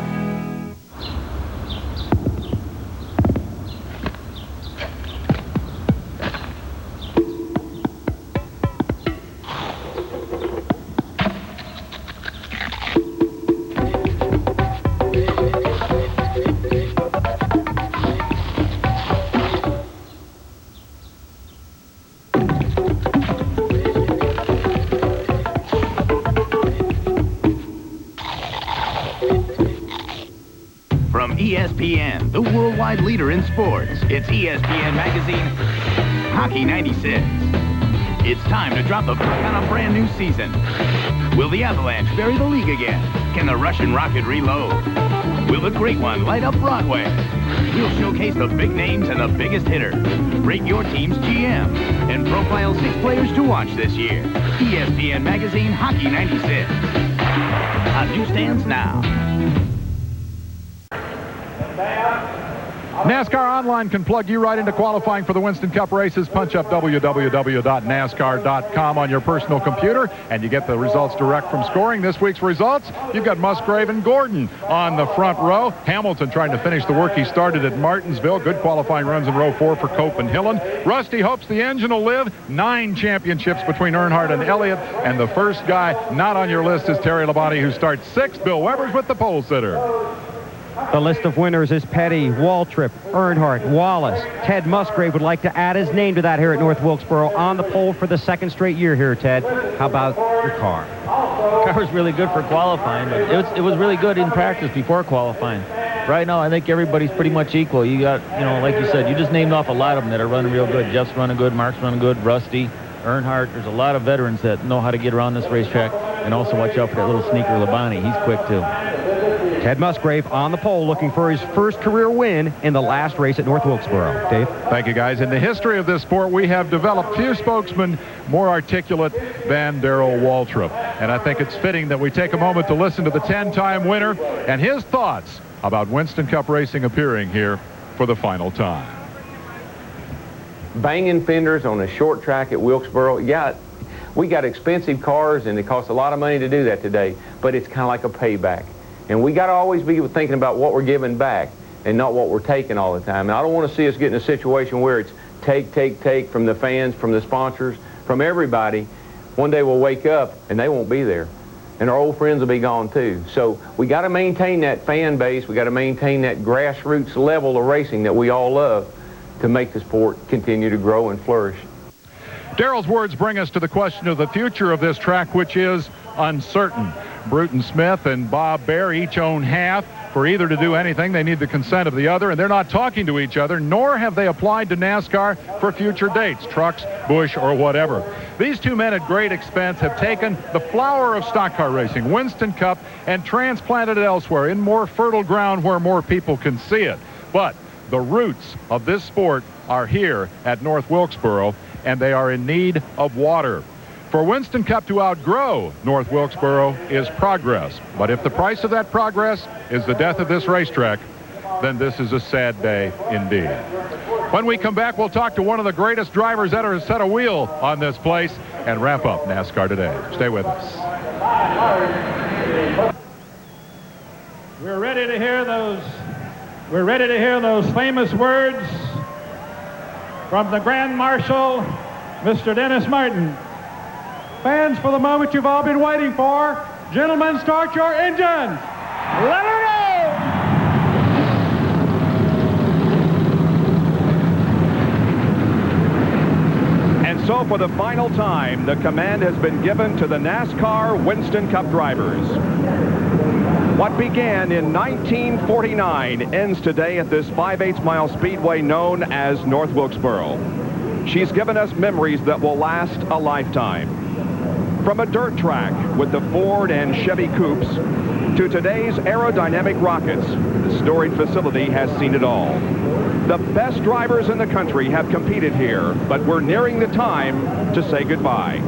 ESPN, the worldwide leader in sports. It's ESPN Magazine Hockey 96. It's time to drop the puck on a brand new season. Will the Avalanche bury the league again? Can the Russian Rocket reload? Will the Great One light up Broadway? We'll showcase the big names and the biggest hitter. Rate your team's GM and profile 6 players to watch this year. ESPN Magazine Hockey 96. On newsstands now. NASCAR Online can plug you right into qualifying for the Winston Cup races. Punch up www.nascar.com on your personal computer, and you get the results direct from scoring. This week's results, you've got Musgrave and Gordon on the front row. Hamilton trying to finish the work he started at Martinsville. Good qualifying runs in row 4 for Cope and Hillen. Rusty hopes the engine will live. 9 championships between Earnhardt and Elliott, and the first guy not on your list is Terry Labonte, who starts 6th. Bill Weber's with the pole sitter. The list of winners is Petty, Waltrip, Earnhardt, Wallace. Ted Musgrave would like to add his name to that here at North Wilkesboro, on the pole for the 2nd straight year here, Ted. How about your car? The car was really good for qualifying, but it was really good in practice before qualifying. Right now, I think everybody's pretty much equal. You got, like you said, you just named off a lot of them that are running real good. Jeff's running good, Mark's running good, Rusty, Earnhardt. There's a lot of veterans that know how to get around this racetrack, and also watch out for that little sneaker Labonte. He's quick, too. Ted Musgrave on the pole, looking for his first career win in the last race at North Wilkesboro. Dave? Thank you, guys. In the history of this sport, we have developed few spokesmen more articulate than Darrell Waltrip. And I think it's fitting that we take a moment to listen to the 10-time winner and his thoughts about Winston Cup racing appearing here for the final time. Banging fenders on a short track at Wilkesboro, yeah, we got expensive cars, and it costs a lot of money to do that today, but it's kind of like a payback. And we got to always be thinking about what we're giving back and not what we're taking all the time. And I don't want to see us get in a situation where it's take from the fans, from the sponsors, from everybody. One day we'll wake up and they won't be there. And our old friends will be gone too. So we got to maintain that fan base. We got to maintain that grassroots level of racing that we all love to make the sport continue to grow and flourish. Darrell's words bring us to the question of the future of this track, which is uncertain. Bruton Smith and Bob Bear each own half. For either to do anything, they need the consent of the other, and they're not talking to each other, nor have they applied to NASCAR for future dates, trucks, Busch, or whatever. These two men at great expense have taken the flower of stock car racing, Winston Cup, and transplanted it elsewhere in more fertile ground where more people can see it. But the roots of this sport are here at North Wilkesboro, and they are in need of water. For Winston Cup to outgrow North Wilkesboro is progress. But if the price of that progress is the death of this racetrack, then this is a sad day indeed. When we come back, we'll talk to one of the greatest drivers ever set a wheel on this place and wrap up NASCAR Today. Stay with us. We're ready to hear those famous words from the Grand Marshal, Mr. Dennis Martin. Fans, for the moment you've all been waiting for, gentlemen, start your engines. Let her go! And so for the final time, the command has been given to the NASCAR Winston Cup drivers. What began in 1949 ends today at this 5/8 mile speedway known as North Wilkesboro. She's given us memories that will last a lifetime. From a dirt track with the Ford and Chevy coupes to today's aerodynamic rockets, the storied facility has seen it all. The best drivers in the country have competed here, but we're nearing the time to say goodbye.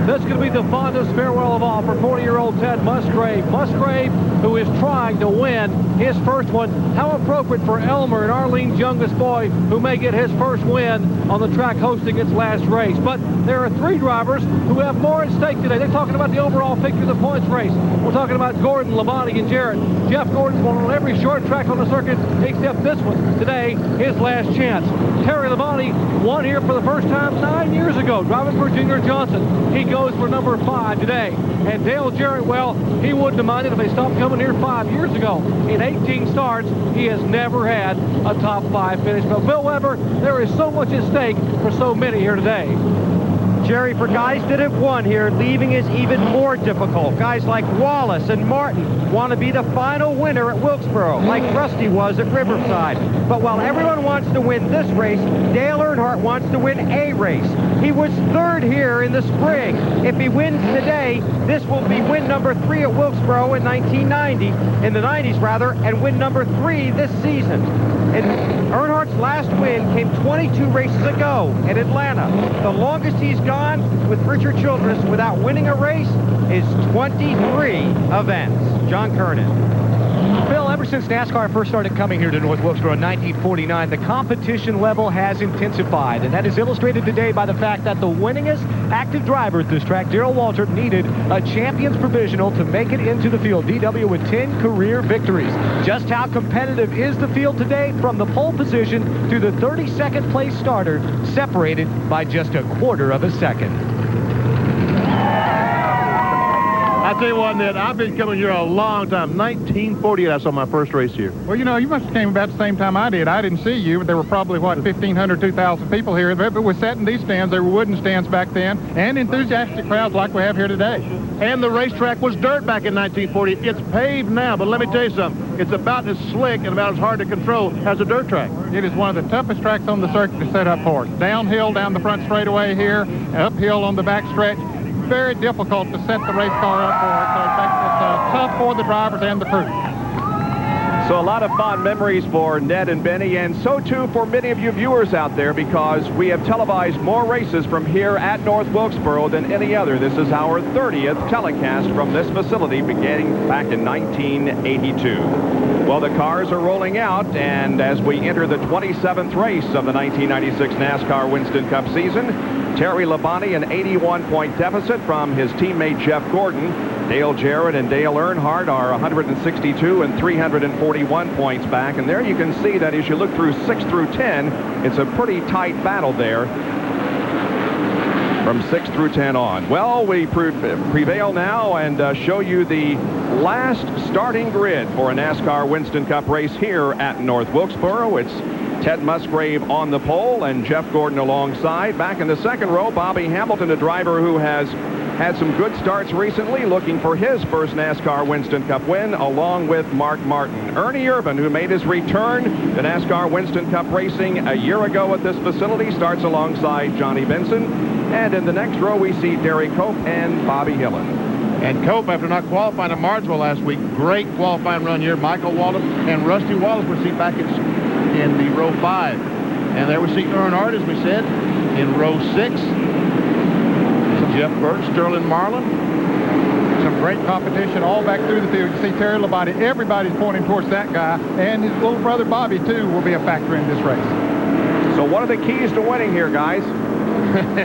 This could be the fondest farewell of all for 40-year-old Ted Musgrave. Musgrave, who is trying to win his first one. How appropriate for Elmer and Arlene's youngest boy, who may get his first win on the track hosting its last race. But there are 3 drivers who have more at stake today. They're talking about the overall figure of the points race. We're talking about Gordon, Labonte, and Jarrett. Jeff Gordon's won on every short track on the circuit except this one. Today, his last chance. Terry Labonte won here for the first time 9 years ago, driving for Junior Johnson. He goes for number 5 today. And Dale Jarrett, well, he wouldn't have minded if they stopped coming here 5 years ago. In 18 starts, he has never had a top 5 finish. But Bill Weber, there is so much at stake for so many here today. Jerry, for guys that have won here, leaving is even more difficult. Guys like Wallace and Martin want to be the final winner at Wilkesboro, like Rusty was at Riverside. But while everyone wants to win this race, Dale Earnhardt wants to win a race. He was 3rd here in the spring. If he wins today, this will be win number 3 at Wilkesboro in 1990, in the 90s rather, and win number 3 this season. And Earnhardt's last win came 22 races ago in Atlanta. The longest he's gone John, with Richard Childress, without winning a race, is 23 events. John Kernan. Phil, ever since NASCAR first started coming here to North Wilkesboro in 1949, the competition level has intensified, and that is illustrated today by the fact that the winningest active driver at this track, Darrell Waltrip, needed a champion's provisional to make it into the field. DW with 10 career victories. Just how competitive is the field today? From the pole position to the 32nd place starter, separated by just a quarter of a second. I tell you what, Ned, I've been coming here a long time. 1948, I saw my first race here. Well, you know, you must have came about the same time I did. I didn't see you, but there were probably, what, 1,500, 2,000 people here. But we sat in these stands. They were wooden stands back then, and enthusiastic crowds like we have here today. And the racetrack was dirt back in 1940. It's paved now, but let me tell you something. It's about as slick and about as hard to control as a dirt track. It is one of the toughest tracks on the circuit to set up for. Downhill down the front straightaway here, uphill on the back stretch. Very difficult to set the race car up for it, so it's tough for the drivers and the crew. So a lot of fond memories for Ned and Benny, and so too for many of you viewers out there, because we have televised more races from here at North Wilkesboro than any other. This is our 30th telecast from this facility, beginning back in 1982. Well, the cars are rolling out, and as we enter the 27th race of the 1996 NASCAR Winston Cup season, Terry Labonte an 81-point deficit from his teammate Jeff Gordon. Dale Jarrett and Dale Earnhardt are 162 and 341 points back. And there you can see that as you look through 6 through 10, it's a pretty tight battle there from 6 through 10 on. Well, we prevail now and show you the last starting grid for a NASCAR Winston Cup race here at North Wilkesboro. It's Ted Musgrave on the pole and Jeff Gordon alongside. Back in the second row, Bobby Hamilton, a driver who has had some good starts recently, looking for his first NASCAR Winston Cup win, along with Mark Martin. Ernie Irvan, who made his return to NASCAR Winston Cup racing a year ago at this facility, starts alongside Johnny Benson. And in the next row, we see Derry Cope and Bobby Hillen. And Cope, after not qualifying at Martinsville last week, great qualifying run here. Michael Waltrip and Rusty Wallace were seen back in the row 5. And there we see Earnhardt, as we said, in row 6. Jeff Burt, Sterling Marlin. Some great competition all back through the field. You see Terry Labonte, everybody's pointing towards that guy, and his little brother Bobby, too, will be a factor in this race. So what are the keys to winning here, guys?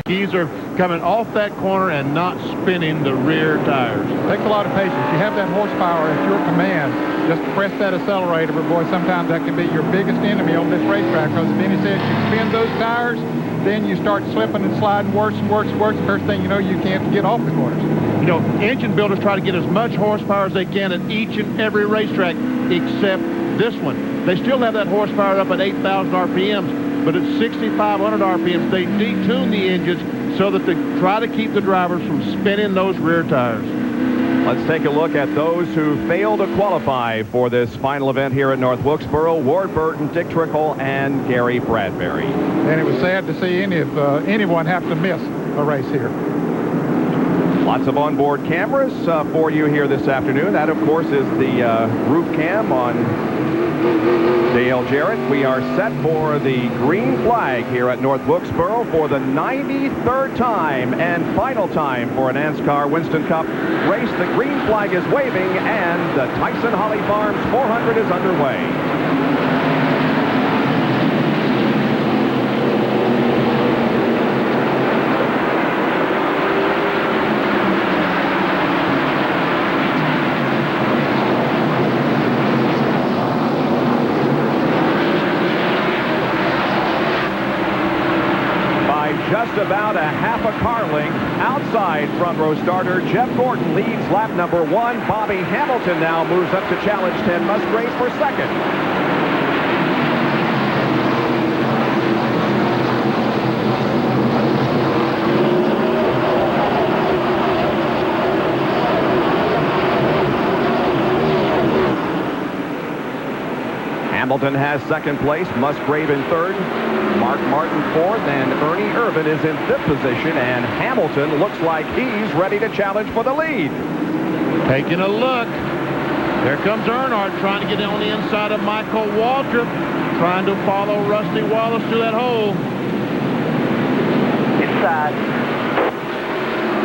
Keys are coming off that corner and not spinning the rear tires. It takes a lot of patience. You have that horsepower at your command. Just press that accelerator, but boy, sometimes that can be your biggest enemy on this racetrack, because as Benny said, you spin those tires, then you start slipping and sliding worse and worse and worse. The first thing you know, you can't get off the corners. You know, engine builders try to get as much horsepower as they can at each and every racetrack except this one. They still have that horsepower up at 8,000 RPMs, but at 6,500 RPMs, they detune the engines so that they try to keep the drivers from spinning those rear tires. Let's take a look at those who failed to qualify for this final event here at North Wilkesboro. Ward Burton, Dick Trickle, and Gary Bradbury. And it was sad to see anyone have to miss a race here. Lots of onboard cameras for you here this afternoon. That, of course, is the roof cam on Dale Jarrett. We are set for the green flag here at North Wilkesboro for the 93rd time and final time for a NASCAR Winston Cup race. The green flag is waving, and the Tyson Holly Farms 400 is underway. Just about a half a car length outside front row starter Jeff Gordon leads lap number 1. Bobby Hamilton now moves up to challenge Ted Musgrave for second. Hamilton has second place, Musgrave in third, Mark Martin fourth, and Ernie Irvan is in fifth position, and Hamilton looks like he's ready to challenge for the lead. Taking a look. There comes Earnhardt trying to get on the inside of Michael Waltrip, trying to follow Rusty Wallace through that hole. Inside.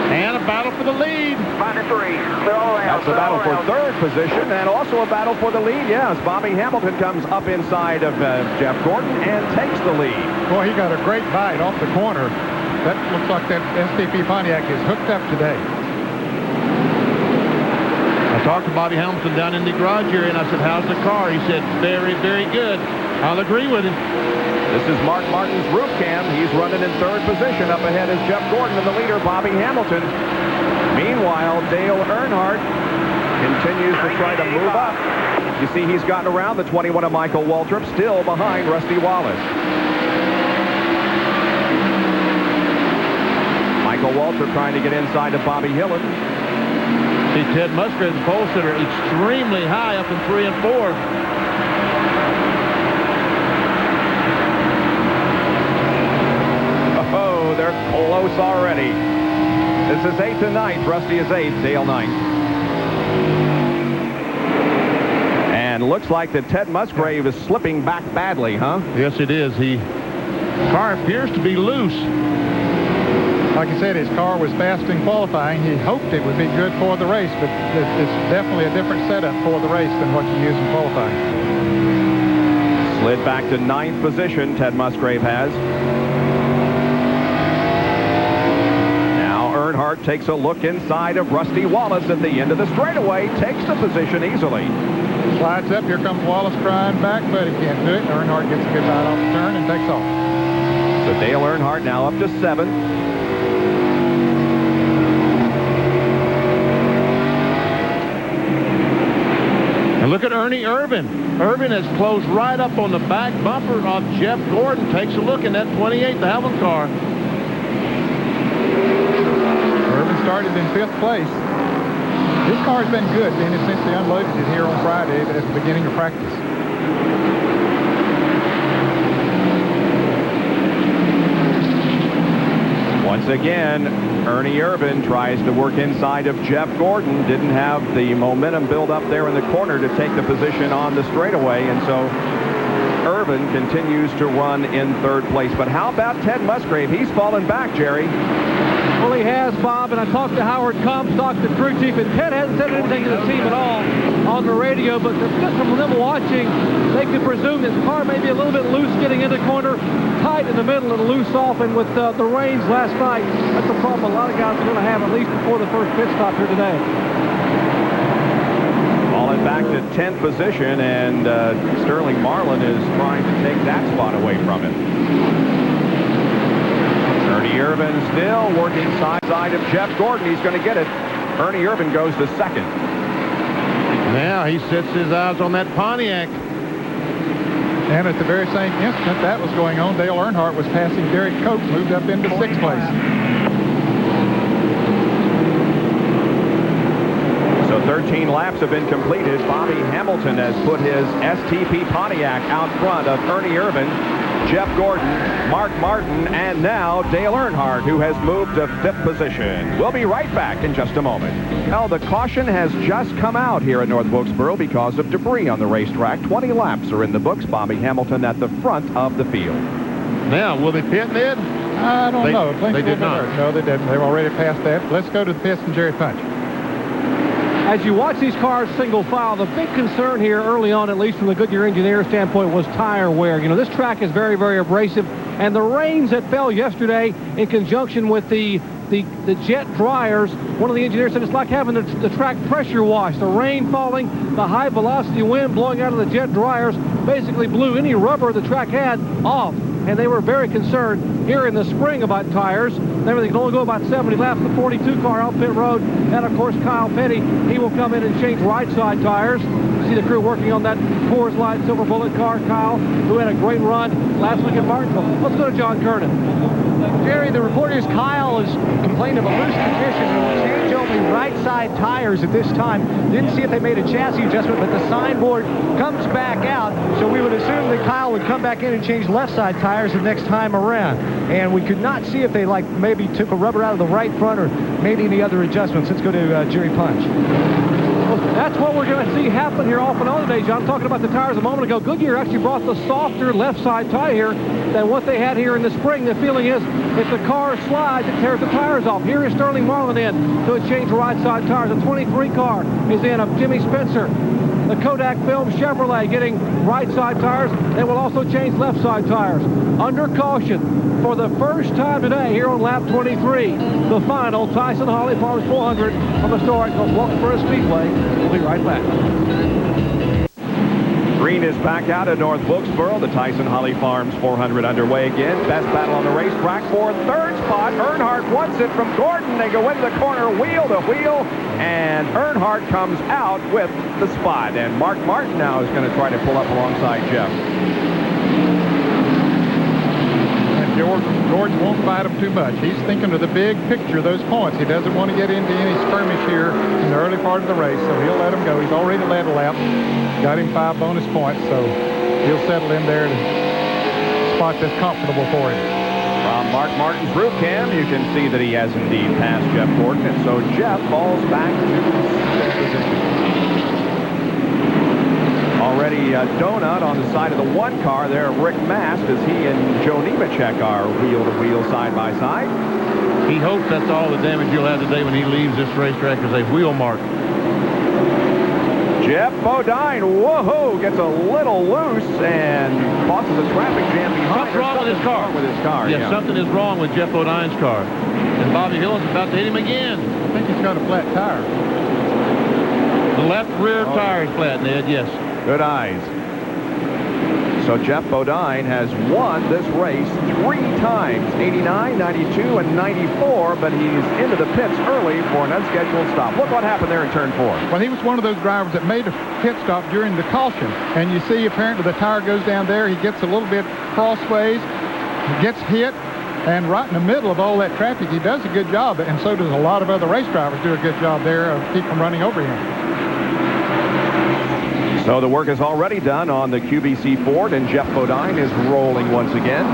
And a battle for the lead. 5-3. That's a battle for third position and also a battle for the lead. Yes, Bobby Hamilton comes up inside of Jeff Gordon and takes the lead. Boy, he got a great bite off the corner. That looks like that STP Pontiac is hooked up today. I talked to Bobby Hamilton down in the garage area, and I said, how's the car? He said, very, very good. I'll agree with him. This is Mark Martin's roof cam. He's running in third position. Up ahead is Jeff Gordon and the leader, Bobby Hamilton. Meanwhile, Dale Earnhardt continues to try to move up. You see he's gotten around the 21 of Michael Waltrip, still behind Rusty Wallace. Michael Waltrip trying to get inside of Bobby Hillin. See, Ted Musgrave's poles that are extremely high up in 3 and 4. Oh, they're close already. This is 8th and 9th. Rusty is 8th, Dale 9th. And looks like that Ted Musgrave is slipping back badly, huh? Yes, it is. Car appears to be loose. Like I said, his car was fast in qualifying. He hoped it would be good for the race, but it's definitely a different setup for the race than what you use in qualifying. Slid back to 9th position, Ted Musgrave has. Now Earnhardt takes a look inside of Rusty Wallace at the end of the straightaway, takes the position easily. Slides up, here comes Wallace trying back, but he can't do it. Earnhardt gets a good ride off the turn and takes off. So Dale Earnhardt now up to 7th. And look at Ernie Irvin. Irvin has closed right up on the back bumper of Jeff Gordon. Takes a look in that 28th Alvin car. Irvin started in 5th place. This car's been good, Dennis, since they unloaded it here on Friday at the beginning of practice. Once again, Ernie Irvin tries to work inside of Jeff Gordon. Didn't have the momentum build up there in the corner to take the position on the straightaway, and so Irvin continues to run in 3rd place. But how about Ted Musgrave? He's fallen back, Jerry. Well, he has, Bob, and I talked to Howard Kump, talked to crew chief, and Ted hasn't said anything to the team at all on the radio, but just from them watching, they could presume his car may be a little bit loose getting into corner, tight in the middle and loose off, and with the rains last night, that's a problem a lot of guys are going to have at least before the first pit stop here today. Falling back to 10th position, and Sterling Marlin is trying to take that spot away from him. Ernie Irvin still working side of Jeff Gordon. He's going to get it. Ernie Irvin goes to 2nd. Now he sets his eyes on that Pontiac. And at the very same instant that was going on, Dale Earnhardt was passing Derek Coates, moved up into 6th place. So 13 laps have been completed. Bobby Hamilton has put his STP Pontiac out front of Ernie Irvin, Jeff Gordon, Mark Martin, and now Dale Earnhardt, who has moved to 5th position. We'll be right back in just a moment. Well, the caution has just come out here at North Wilkesboro because of debris on the racetrack. 20 laps are in the books. Bobby Hamilton at the front of the field. Now, will they pit, Ned? I don't know. They did not. No, they didn't. They've already passed that. Let's go to the pits and Jerry Punch. As you watch these cars single file, the big concern here early on, at least from the Goodyear engineer standpoint, was tire wear. You know, this track is very, very abrasive, and the rains that fell yesterday in conjunction with the jet dryers, one of the engineers said it's like having the track pressure washed. The rain falling, the high velocity wind blowing out of the jet dryers basically blew any rubber the track had off. And they were very concerned here in the spring about tires. They can only go about 70 laps. The 42 car out pit road. And, of course, Kyle Petty, he will come in and change right side tires. You see the crew working on that Coors Light Silver Bullet car. Kyle, who had a great run last week at Martinsville. Let's go to John Kernan. Jerry, the reporters, Kyle has complained of a loose condition and change only right side tires at this time. Didn't see if they made a chassis adjustment, but the signboard comes back out. So we would assume that Kyle would come back in and change left side tires the next time around. And we could not see if they maybe took a rubber out of the right front or made any other adjustments. Let's go to Jerry Punch. Well, That's what we're going to see happen here off and on today, John. I'm talking about the tires a moment ago. Goodyear actually brought the softer left side tire here than what they had here in the spring. The feeling is if the car slides, it tears the tires off. Here is Sterling Marlin in to change the right side tires. The 23 car is in of Jimmy Spencer. The Kodak Film Chevrolet getting right side tires. They will also change left side tires. Under caution for the first time today here on lap 23. The final Tyson Holly Farms 400 from historic North Wilkesboro Speedway. We'll be right back. Green is back out at North Wilkesboro. The Tyson Holly Farms 400 underway again. Best battle on the racetrack for third spot. Earnhardt wants it from Gordon. They go into the corner wheel to wheel, and Earnhardt comes out with the spot. And Mark Martin now is going to try to pull up alongside Jeff. Gordon won't fight him too much. He's thinking of the big picture, those points. He doesn't want to get into any skirmish here in the early part of the race, so he'll let him go. He's already led a lap, got him 5 bonus points, so he'll settle in there to a spot that's comfortable for him. From Mark Martin's root cam, you can see that he has indeed passed Jeff Gordon, and so Jeff falls back to 6th position. Already a donut on the side of the 1 car there, Rick Mast, as he and Joe Nemechek are wheel-to-wheel side-by-side. He hopes that's all the damage he'll have today when he leaves this racetrack as a wheel mark. Jeff Bodine, whoa-ho, gets a little loose and causes a traffic jam behind. Something's wrong with his car. With his car, yes, something is wrong with Jeff Bodine's car. And Bobby Hill is about to hit him again. I think he's got a flat tire. The left rear tire is flat, Ned, yes. Good eyes. So Jeff Bodine has won this race 3 times, 89, 92, and 94, but he's into the pits early for an unscheduled stop. Look what happened there in turn 4. Well, he was one of those drivers that made a pit stop during the caution, and you see apparently the tire goes down there. He gets a little bit crossways, he gets hit, and right in the middle of all that traffic, he does a good job, and so does a lot of other race drivers do a good job there of keep from running over him. So the work is already done on the QBC Ford, and Jeff Bodine is rolling once again.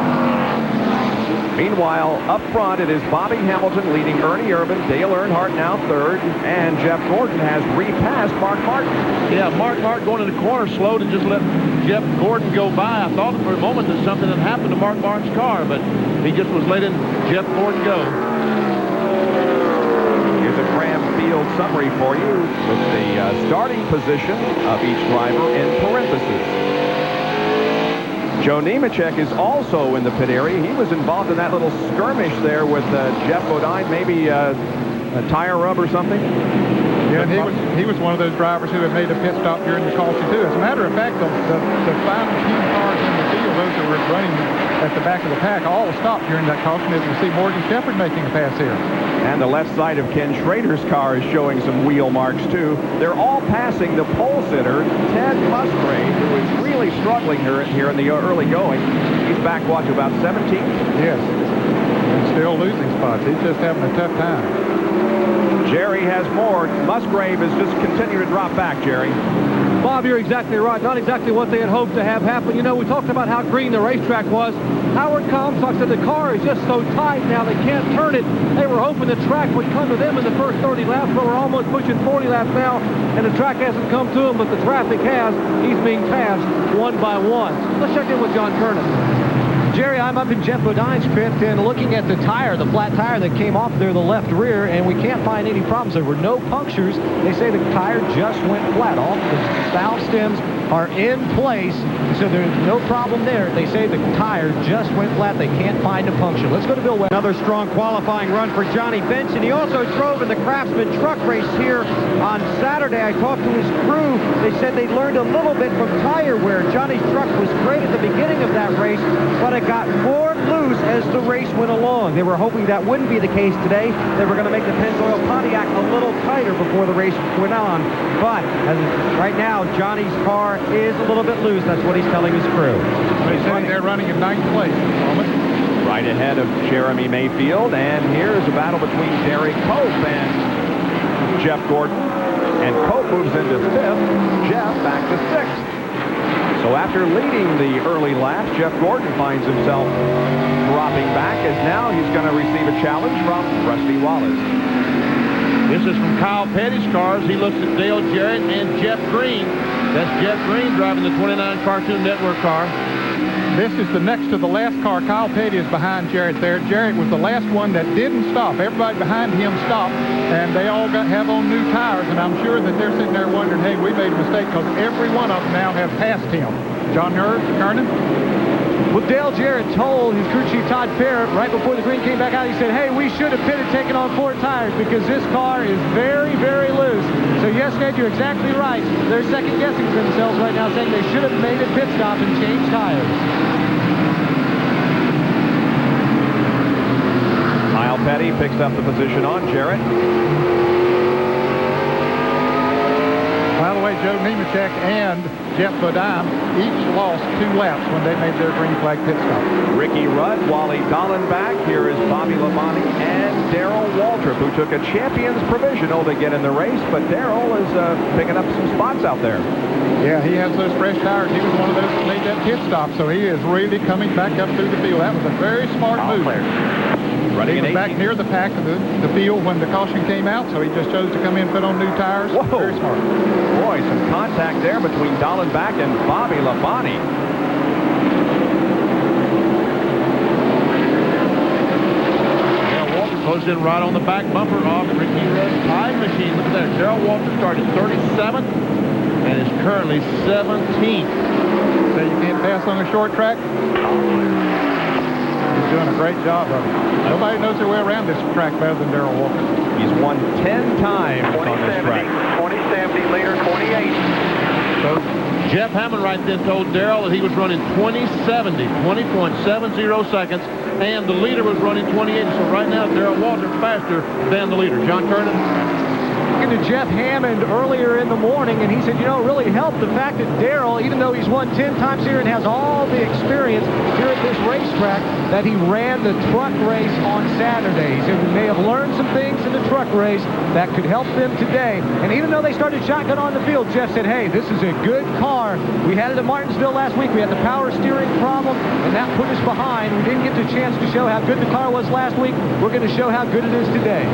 Meanwhile, up front, it is Bobby Hamilton leading Ernie Irvan, Dale Earnhardt now 3rd, and Jeff Gordon has repassed Mark Martin. Yeah, Mark Martin going in the corner slow to just let Jeff Gordon go by. I thought for a moment that something had happened to Mark Martin's car, but he just was letting Jeff Gordon go. Here's a Graham Field summary for you with the starting position of each driver in parentheses. Joe Nemechek is also in the pit area. He was involved in that little skirmish there with Jeff Bodine, maybe a tire rub or something. Yeah, and he was one of those drivers who had made a pit stop during the caution too. As a matter of fact, the final few cars in the field, those that were running at the back of the pack, all stopped during that caution, as we see Morgan Shepherd making a pass here. And the left side of Ken Schrader's car is showing some wheel marks too. They're all passing the pole sitter, Ted Musgrave, who is really struggling here in the early going. He's back, what, to about 17? Yes, and still losing spots. He's just having a tough time. Jerry has more. Musgrave is just continuing to drop back, Jerry. Bob, you're exactly right. Not exactly what they had hoped to have happen. You know, we talked about how green the racetrack was. Howard Comstock said the car is just so tight now they can't turn it. They were hoping the track would come to them in the first 30 laps, but we're almost pushing 40 laps now, and the track hasn't come to him, but the traffic has. He's being passed one by one. Let's check in with John Kernan. Jerry, I'm up in Jeff Bodine's pit and looking at the tire, the flat tire that came off there, the left rear, and we can't find any problems. There were no punctures. They say the tire just went flat. All the valve stems are in place, so there's no problem there. They say the tire just went flat. They can't find a puncture. Let's go to Bill West. Another strong qualifying run for Johnny Benson. He also drove in the Craftsman truck race here on Saturday. I talked to his crew. They said they learned a little bit from tire wear. Johnny's truck was great at the beginning of that race, but it got more loose as the race went along. They were hoping that wouldn't be the case today. They were going to make the Pennzoil Pontiac a little tighter before the race went on. But right now, Johnny's car is a little bit loose. That's what he's telling his crew. They say they're running in 9th place at the moment. Right ahead of Jeremy Mayfield, and here's a battle between Derek Pope and Jeff Gordon. And Pope moves into 5th, Jeff back to 6th. So after leading the early lap, Jeff Gordon finds himself dropping back, as now he's going to receive a challenge from Rusty Wallace. This is from Kyle Petty's cars. He looks at Dale Jarrett and Jeff Green. That's Jeff Green driving the 29 Cartoon Network car. This is the next to the last car. Kyle Petty is behind Jarrett there. Jarrett was the last one that didn't stop. Everybody behind him stopped, and they all have on new tires, and I'm sure that they're sitting there wondering, hey, we made a mistake, because every one of them now have passed him. John Kernan? Well, Dale Jarrett told his crew chief Todd Parrott right before the green came back out, he said, hey, we should have pitted taken on 4 tires because this car is very, very loose. So yes, Ned, you're exactly right. They're second guessing themselves right now, saying they should have made a pit stop and changed tires. Kyle Petty picks up the position on Jarrett. By the way, Joe Nemechek and Jeff Bodine each lost 2 laps when they made their green flag pit stop. Ricky Rudd, Wally Dallenbach. Here is Bobby Labonte and Darrell Waltrip, who took a champion's provisional to get in the race, but Darrell is picking up some spots out there. Yeah, he has those fresh tires. He was one of those that made that pit stop, so he is really coming back up through the field. That was a very smart move. He was back near the pack of the field when the caution came out, so he just chose to come in, put on new tires. Whoa. Very smart. Boy, some contact there between Dallenbach and Bobby Labonte. Darrell Walter closed in right on the back bumper off Ricky Rudd's time machine. Look at that. Darrell Walter started 37th and is currently 17th. So you can't pass on a short track? He's doing a great job of it. Nobody knows their way around this track better than Darrell Walker. He's won 10 times on this track. 2070, later 28. So Jeff Hammond right then told Darrell that he was running 2070, 20.70 seconds, and the leader was running 28. So right now, Darrell Walter faster than the leader. John Kernan? To Jeff Hammond earlier in the morning, and he said, you know, it really helped the fact that Darrell, even though he's won 10 times here and has all the experience here at this racetrack, that he ran the truck race on Saturdays, and we may have learned some things in the truck race that could help them today. And even though they started shotgun on the field, Jeff said, hey, this is a good car. We had it at Martinsville last week. We had the power steering problem, and that put us behind. We didn't get the chance to show how good the car was last week. We're going to show how good it is today.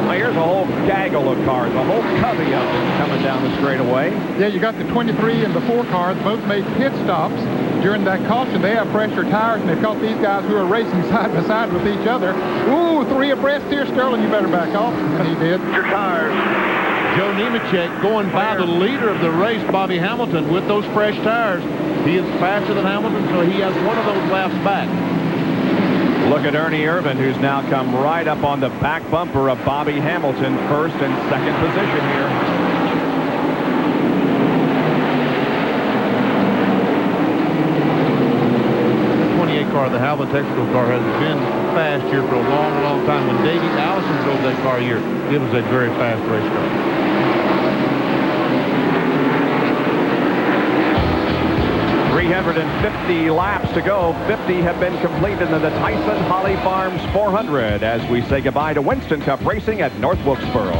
Well, here's a whole gaggle of cars, a whole covey of them coming down the straightaway. Yeah, you got the 23 and the 4 cars, both made pit stops during that caution. They have fresher tires, and they've caught these guys who are racing side by side with each other. Ooh, 3 abreast here. Sterling, you better back off. And he did. Your tires. Joe Nemechek going by the leader of the race, Bobby Hamilton, with those fresh tires. He is faster than Hamilton, so he has one of those laps back. Look at Ernie Irvin, who's now come right up on the back bumper of Bobby Hamilton, first and second position here. The 28 car, the Halvin Texaco car, has been fast here for a long, long time. When Davey Allison drove that car here, it was a very fast race car. 350 laps to go. 50 have been completed in the Tyson Holly Farms 400 as we say goodbye to Winston Cup racing at North Wilkesboro.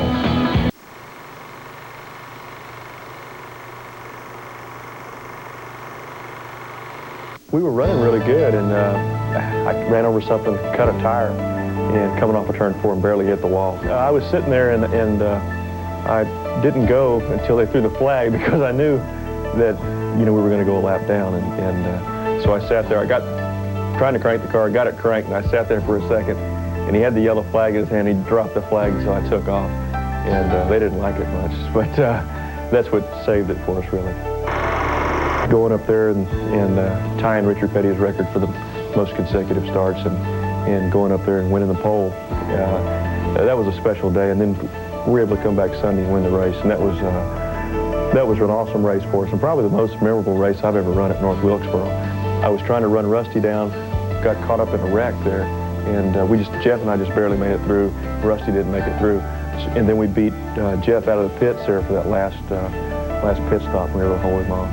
We were running really good, and I ran over something, cut a tire, and coming off of turn 4 and barely hit the wall. I was sitting there, and I didn't go until they threw the flag because I knew that, you know, we were going to go a lap down, and so I sat there. I got trying to crank the car, got it cranked, and I sat there for a second, and he had the yellow flag in his hand. He dropped the flag, so I took off, and they didn't like it much, but that's what saved it for us, really. Going up there and tying Richard Petty's record for the most consecutive starts, and going up there and winning the pole, that was a special day. And then we were able to come back Sunday and win the race, and that was an awesome race for us, and probably the most memorable race I've ever run at North Wilkesboro. I was trying to run Rusty down, got caught up in a wreck there, and Jeff and I just barely made it through. Rusty didn't make it through, and then we beat Jeff out of the pits there for that last pit stop. We were able to hold him off.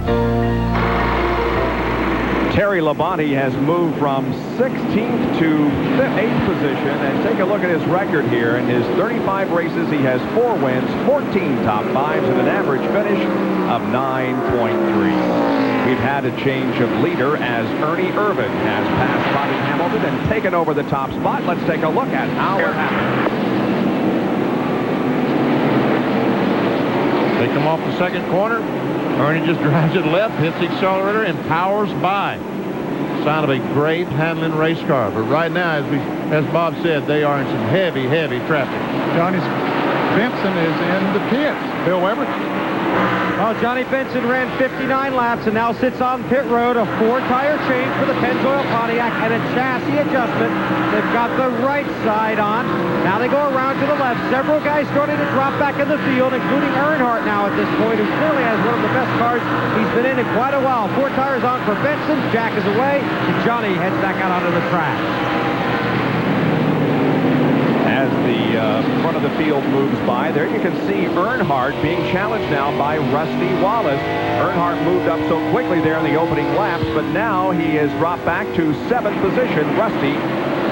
Terry Labonte has moved from 16th to 8th position, and take a look at his record here. In his 35 races, he has 4 wins, 14 top 5s, and an average finish of 9.3. We've had a change of leader as Ernie Irvin has passed Bobby Hamilton and taken over the top spot. Let's take a look at how it happened. They come off the second corner. Ernie just drives it left, hits the accelerator, and powers by. Sign of a great handling race car. But right now, as Bob said, they are in some heavy, heavy traffic. Johnny Benson is in the pits. Bill Weber. Well, Johnny Benson ran 59 laps and now sits on pit road. A 4-tire change for the Pennzoil Pontiac and a chassis adjustment. They've got the right side on. Now they go around to the left. Several guys starting to drop back in the field, including Earnhardt now at this point, who clearly has one of the best cars he's been in quite a while. 4 tires on for Benson. Jack is away, and Johnny heads back out onto the track. As the front of the field moves by, there you can see Earnhardt being challenged now by Rusty Wallace. Earnhardt moved up so quickly there in the opening laps, but now he is dropped back to 7th position. Rusty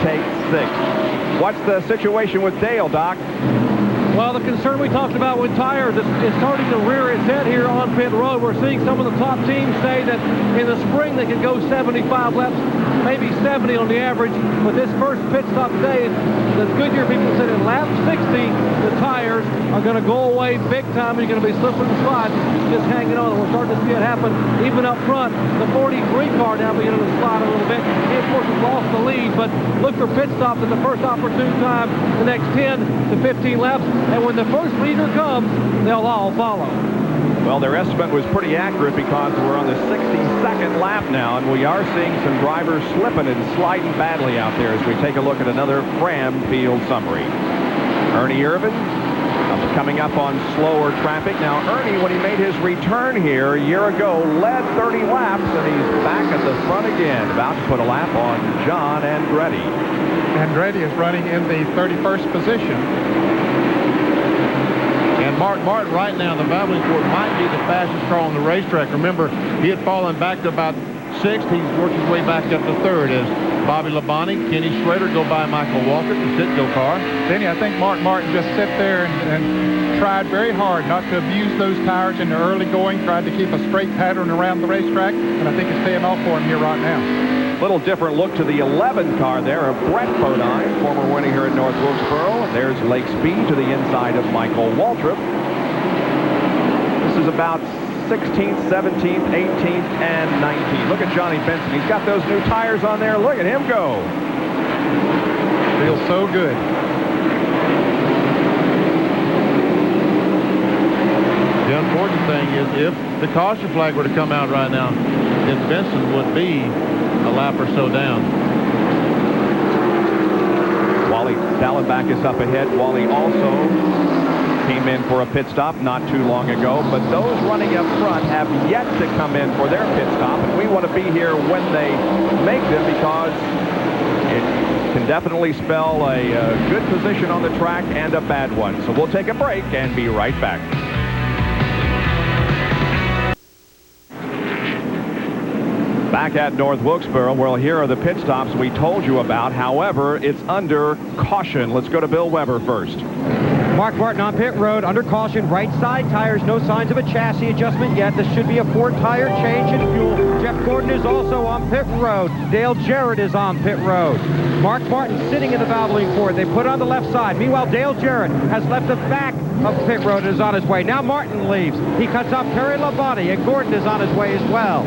takes 6th. What's the situation with Dale, Doc? Well, the concern we talked about with tires is starting to rear its head here on pit road. We're seeing some of the top teams say that in the spring they could go 75 laps, maybe 70 on the average. But this first pit stop today, the Goodyear people said in lap 60, the tires are going to go away big time. You're going to be slipping and sliding, just hanging on. We're starting to see it happen even up front. The 43 car now beginning to slide a little bit. He, of course, has lost the lead, but look for pit stops at the first opportune time, the next 10 to 15 laps. And when the first leader comes, they'll all follow. Well, their estimate was pretty accurate because we're on the 62nd lap now, and we are seeing some drivers slipping and sliding badly out there as we take a look at another Fram field summary. Ernie Irvan coming up on slower traffic. Now, Ernie, when he made his return here a year ago, led 30 laps, and he's back at the front again, about to put a lap on John Andretti. Andretti is running in the 31st position. And Mark Martin right now, the Valvoline Ford might be the fastest car on the racetrack. Remember, he had fallen back to about 6th. He's worked his way back up to 3rd as Bobby Labonte, Kenny Schrader go by Michael Walker, the Citgo car. Denny, I think Mark Martin just sat there and tried very hard not to abuse those tires in the early going, tried to keep a straight pattern around the racetrack, and I think it's paying off for him here right now. Little different look to the 11 car there of Brett Bodine, former winner here at North Wilkesboro. And there's Lake Speed to the inside of Michael Waltrip. This is about 16th, 17th, 18th, and 19th. Look at Johnny Benson. He's got those new tires on there. Look at him go. Feels so good. The unfortunate thing is if the caution flag were to come out right now, then Benson would be a lap or so down. Wally Dallenbach is up ahead. Wally also came in for a pit stop not too long ago, but those running up front have yet to come in for their pit stop, and we want to be here when they make them because it can definitely spell a good position on the track and a bad one. So we'll take a break and be right back. Back at North Wilkesboro, well, here are the pit stops we told you about. However, it's under caution. Let's go to Bill Weber first. Mark Martin on pit road, under caution, right side tires, no signs of a chassis adjustment yet. This should be a 4-tire change in fuel. Jeff Gordon is also on pit road. Dale Jarrett is on pit road. Mark Martin sitting in the Valvoline Ford. They put on the left side. Meanwhile, Dale Jarrett has left the back of pit road and is on his way. Now Martin leaves. He cuts off Terry Labonte, and Gordon is on his way as well.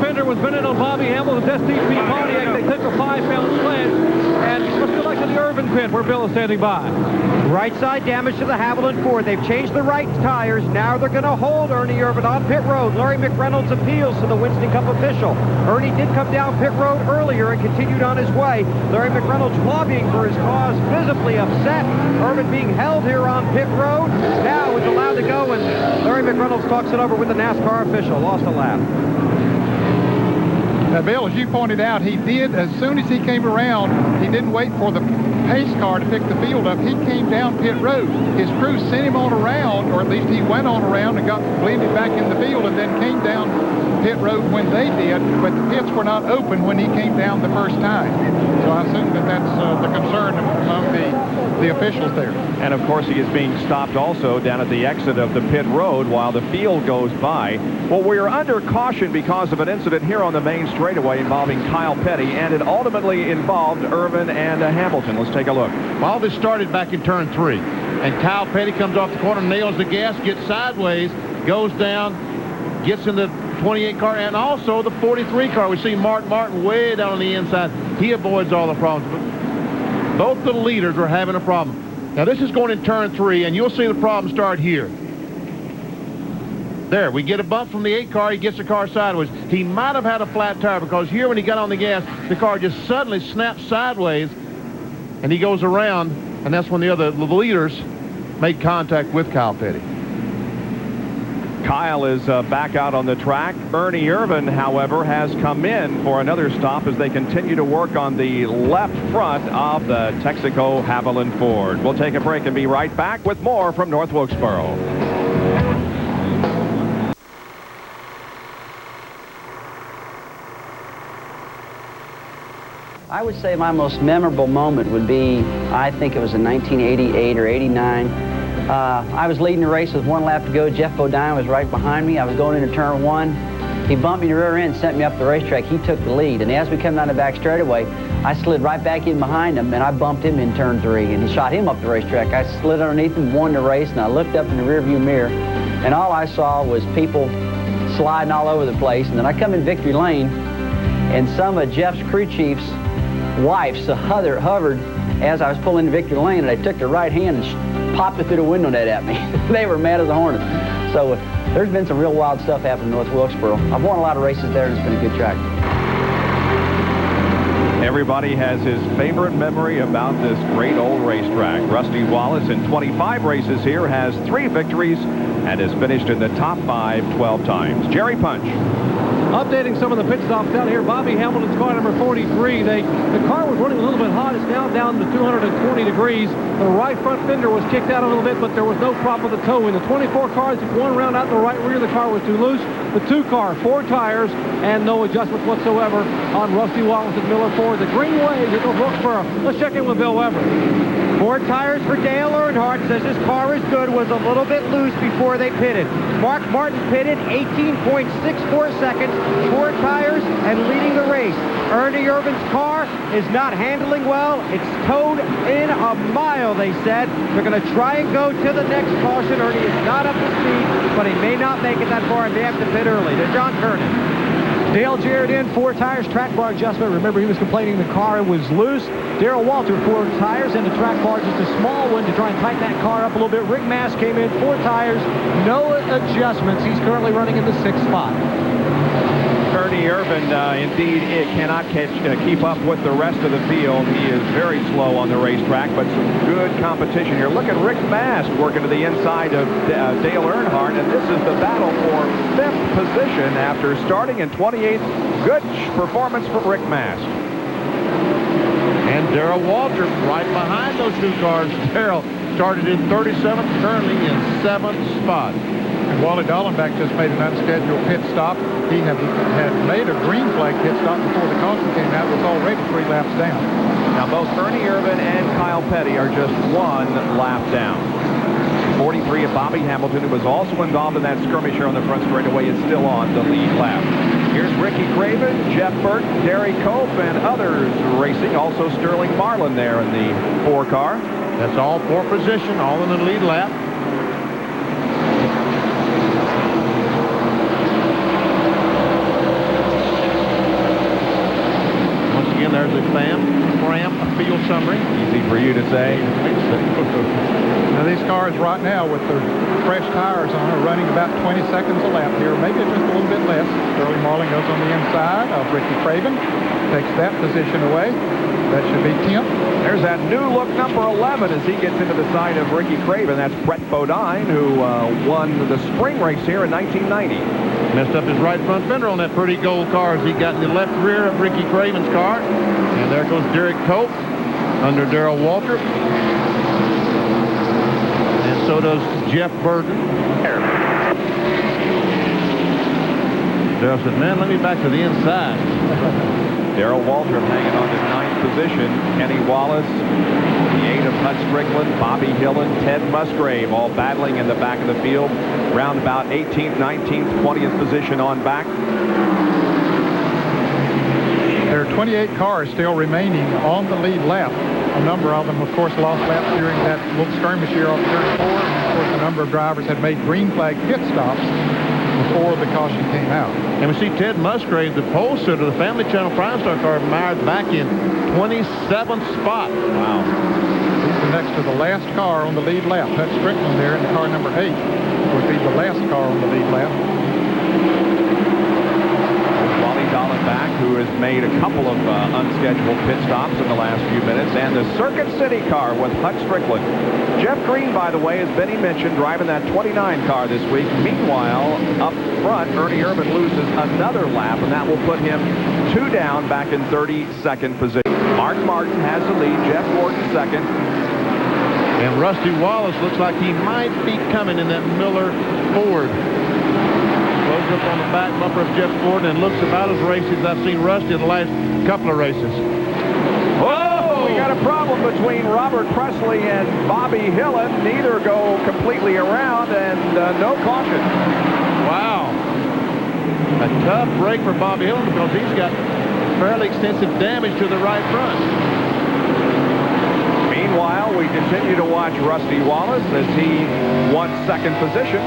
Fender was bending on Bobby Hamilton's STP Pontiac. They took a 5-pound sled, and let's go back to the Irvin pit where Bill is standing by. Right side damage to the Haviland Ford. They've changed the right tires. Now they're going to hold Ernie Irvin on pit road. Larry McReynolds appeals to the Winston Cup official. Ernie did come down pit road earlier and continued on his way. Larry McReynolds lobbying for his cause, visibly upset. Irvin being held here on pit road. Now is allowed to go, and Larry McReynolds talks it over with the NASCAR official. Lost a lap. Now, Bill, as you pointed out, he did, as soon as he came around, he didn't wait for the pace car to pick the field up. He came down pit road. His crew sent him on around, or at least he went on around and got blended back in the field and then came down pit road when they did, but the pits were not open when he came down the first time. So I assume that that's the concern among the the officials there. And, of course, he is being stopped also down at the exit of the pit road while the field goes by. Well, we are under caution because of an incident here on the main straightaway involving Kyle Petty, and it ultimately involved Irvin and Hamilton. Let's take a look. All this started back in turn 3. And Kyle Petty comes off the corner, nails the gas, gets sideways, goes down, gets in the 28 car, and also the 43 car. We see Mark Martin way down on the inside. He avoids all the problems. But both the leaders are having a problem. Now, this is going in turn 3, and you'll see the problem start here. There, we get a bump from the 8 car. He gets the car sideways. He might have had a flat tire because here when he got on the gas, the car just suddenly snaps sideways, and he goes around, and that's when the leaders made contact with Kyle Petty. Kyle is back out on the track. Ernie Irvin, however, has come in for another stop as they continue to work on the left front of the Texaco Haviland Ford. We'll take a break and be right back with more from North Wilkesboro. I would say my most memorable moment would be, I think it was in 1988 or 89. I was leading the race with 1 lap to go. Jeff Bodine was right behind me. I was going into turn 1. He bumped me in the rear end, sent me up the racetrack. He took the lead. And as we come down the back straightaway, I slid right back in behind him, and I bumped him in turn 3. And he shot him up the racetrack. I slid underneath him, won the race, and I looked up in the rearview mirror, and all I saw was people sliding all over the place. And then I come in victory lane, and some of Jeff's crew chiefs' wives hovered as I was pulling into victory lane, and they took their right hand and popped it through the window net at me. They were mad as a hornet. So there's been some real wild stuff happening in North Wilkesboro. I've won a lot of races there, and it's been a good track. Everybody has his favorite memory about this great old racetrack. Rusty Wallace, in 25 races here, has 3 victories and has finished in the top 5 12 times. Jerry Punch. Updating some of the pit stops down here. Bobby Hamilton's car number 43. The car was running a little bit hot. It's now down to 220 degrees. The right front fender was kicked out a little bit, but there was no problem with the toe. In the 24 cars, if one round out in the right rear, the car was too loose. The 2 car, 4 tires, and no adjustments whatsoever on Rusty Wallace's Miller Ford. The green wave at North Wilkesboro. Let's check in with Bill Weber. 4 tires for Dale Earnhardt. Says his car is good. Was a little bit loose before they pitted. Mark Martin pitted 18.64 seconds. 4 tires and leading the race. Ernie Irvin's car is not handling well. It's towed in a mile, they said. They're going to try and go to the next caution. Ernie is not up to speed, but he may not make it that far and may have to pit early. To John Kernan. Dale Jarrett in, 4 tires, track bar adjustment. Remember, he was complaining the car was loose. Darrell Walter, 4 tires, and the track bar, just a small one to try and tighten that car up a little bit. Rick Mass came in, 4 tires, no adjustments. He's currently running in the 6th spot. Ernie Irvin, indeed, it cannot keep up with the rest of the field. He is very slow on the racetrack, but some good competition here. Look at Rick Mast working to the inside of Dale Earnhardt, and this is the battle for 5th position after starting in 28th. Good performance from Rick Mast. And Darrell Walter right behind those 2 cars. Darrell started in 37th, currently in 7th spot. And Wally Dallenbach just made an unscheduled pit stop. He had made a green flag pit stop before the caution came out. Was already 3 laps down. Now both Ernie Irvin and Kyle Petty are just 1 lap down. 43 of Bobby Hamilton, who was also involved in that skirmish here on the front straightaway, is still on the lead lap. Here's Ricky Craven, Jeff Burton, Derry Cope, and others racing. Also Sterling Marlin there in the 4 car. That's all 4 position, all in the lead lap. There's a Fram field summary. Easy for you to say. Now these cars right now with their fresh tires on are running about 20 seconds a lap here, maybe just a little bit less. Sterling Marlin goes on the inside of Ricky Craven, takes that position away. That should be 10th. There's that new look number 11 as he gets into the side of Ricky Craven. That's Brett Bodine, who won the spring race here in 1990. Messed up his right front fender on that pretty gold car as he got in the left rear of Ricky Craven's car. And there goes Derek Cope under Darrell Walter. And so does Jeff Burton. Darrell said, man, let me back to the inside. Darrell Waltrip hanging on to 9th position. Kenny Wallace The 8 of Hut Strickland, Bobby Hillen, Ted Musgrave all battling in the back of the field. Round about 18th, 19th, 20th position on back. There are 28 cars still remaining on the lead lap. A number of them, of course, lost laps during that little skirmish here off 34. And of course, a number of drivers had made green flag pit stops before the caution came out. And we see Ted Musgrave, the pole sitter, the Family Channel Prime Star car, mired back in 27th spot. Wow. He's the next to the last car on the lead lap. Hut Strickland there in car number 8 would be the last car on the lead lap. Back, who has made a couple of unscheduled pit stops in the last few minutes, and the Circuit City car with Hut Strickland. Jeff Green, by the way, as Benny mentioned, driving that 29 car this week. Meanwhile, up front, Ernie Irvan loses another lap, and that will put him 2 down back in 32nd position. Mark Martin has the lead, Jeff Gordon second. And Rusty Wallace looks like he might be coming in that Miller Ford. Closes up on the back bumper of Jeff Gordon and looks about as racy as I've seen Rusty in the last couple of races. Oh, we got a problem between Robert Presley and Bobby Hillen. Neither go completely around, and no caution. Wow. A tough break for Bobby Hillen because he's got fairly extensive damage to the right front. Meanwhile, we continue to watch Rusty Wallace as he won second position.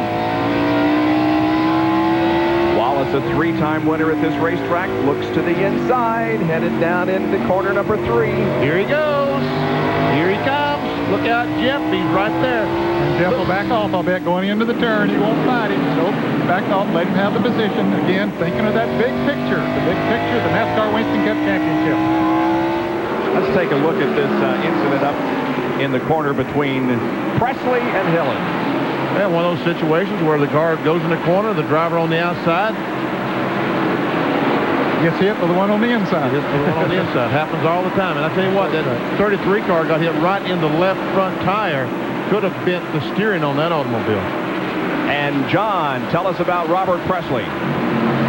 Wallace, a 3-time winner at this racetrack, looks to the inside, headed down into corner number 3. Here he goes. Here he comes. Look out, Jeff. He's right there. And Jeff will back off, I'll bet, going into the turn. He won't fight him. So back off, let him have the position. Again, thinking of that big picture. The big picture, the NASCAR Winston Cup Championship. Let's take a look at this incident up in the corner between Presley and Hillen. Yeah, one of those situations where the car goes in the corner, the driver on the outside gets hit with the one on the inside. Hits the one on the inside. Happens all the time. And I tell you what, that 33 car got hit right in the left front tire. Could have bent the steering on that automobile. And John, tell us about Robert Presley.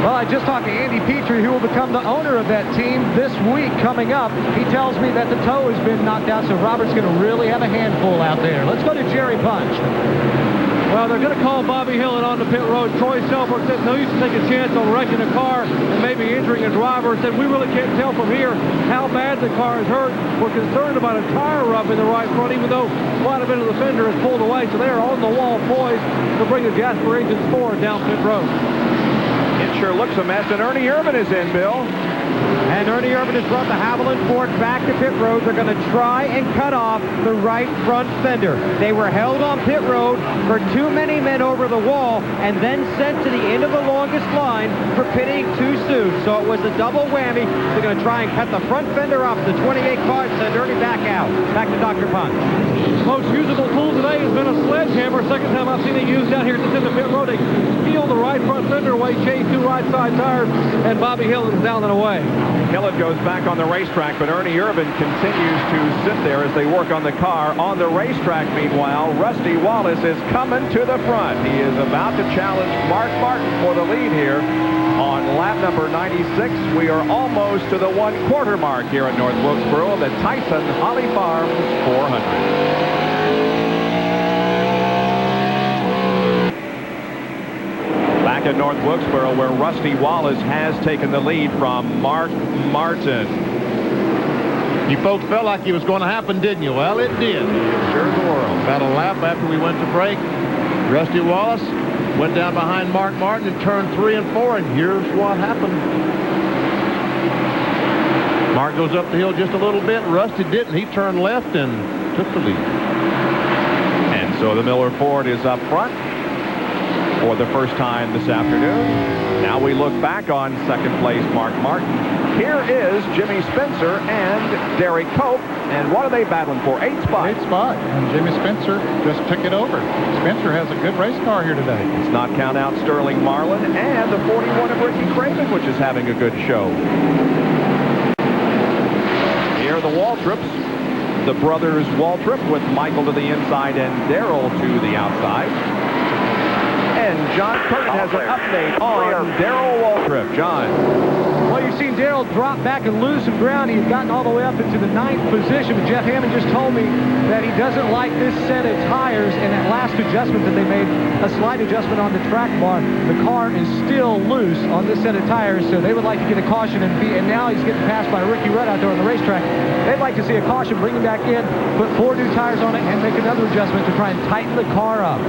Well, I just talked to Andy Petrie, who will become the owner of that team this week coming up. He tells me that the toe has been knocked out, so Robert's going to really have a handful out there. Let's go to Jerry Punch. Well, they're going to call Bobby Hillen on the pit road. Troy Selberg said no use to take a chance on wrecking a car and maybe injuring a driver. Said we really can't tell from here how bad the car is hurt. We're concerned about a tire rub in the right front, even though quite a bit of the fender is pulled away. So they are on the wall poised to bring the Jasper engines forward down pit road. It sure looks a mess, and Ernie Irvan is in, Bill. And Ernie Irvan has brought the Haviland Ford back to pit road. They're going to try and cut off the right front fender. They were held on pit road for too many men over the wall and then sent to the end of the longest line for pitting too soon. So it was a double whammy. They're going to try and cut the front fender off the 28 car and send Ernie back out. Back to Dr. Pond. Most usable tool today has been a sledgehammer. Second time I've seen it used out here at the end of pit road. They peel the right front fender away, change 2 right side tires, and Bobby Hillen's down and away. Hillen goes back on the racetrack, but Ernie Irvan continues to sit there as they work on the car. On the racetrack, meanwhile, Rusty Wallace is coming to the front. He is about to challenge Mark Martin for the lead here on lap number 96. We are almost to the 1/4 mark here at North Wilkesboro, the Tyson Holly Farms 400. Back at North Wilkesboro, where Rusty Wallace has taken the lead from Mark Martin. You folks felt like it was going to happen, didn't you? Well, it did. Sure as the world. About a lap after we went to break, Rusty Wallace went down behind Mark Martin in turn 3 and 4, and here's what happened. Mark goes up the hill just a little bit. Rusty didn't. He turned left and took the lead. And so the Miller Ford is up front for the first time this afternoon. Now we look back on second place Mark Martin. Here is Jimmy Spencer and Derek Cope. And what are they battling for? 8th spot. 8th spot. And Jimmy Spencer just took it over. Spencer has a good race car here today. Let's not count out Sterling Marlin and the 41 of Ricky Craven, which is having a good show. Here are the Waltrips. The brothers Waltrip with Michael to the inside and Darrell to the outside. And John Curtin has an update on Darrell Waltrip. John. Well, you've seen Darrell drop back and lose some ground. He had gotten all the way up into the 9th position. But Jeff Hammond just told me that he doesn't like this set of tires and that last adjustment that they made, a slight adjustment on the track bar. The car is still loose on this set of tires, so they would like to get a caution. And now he's getting passed by Ricky Rudd out there on the racetrack. They'd like to see a caution, bring him back in, put 4 new tires on it, and make another adjustment to try and tighten the car up.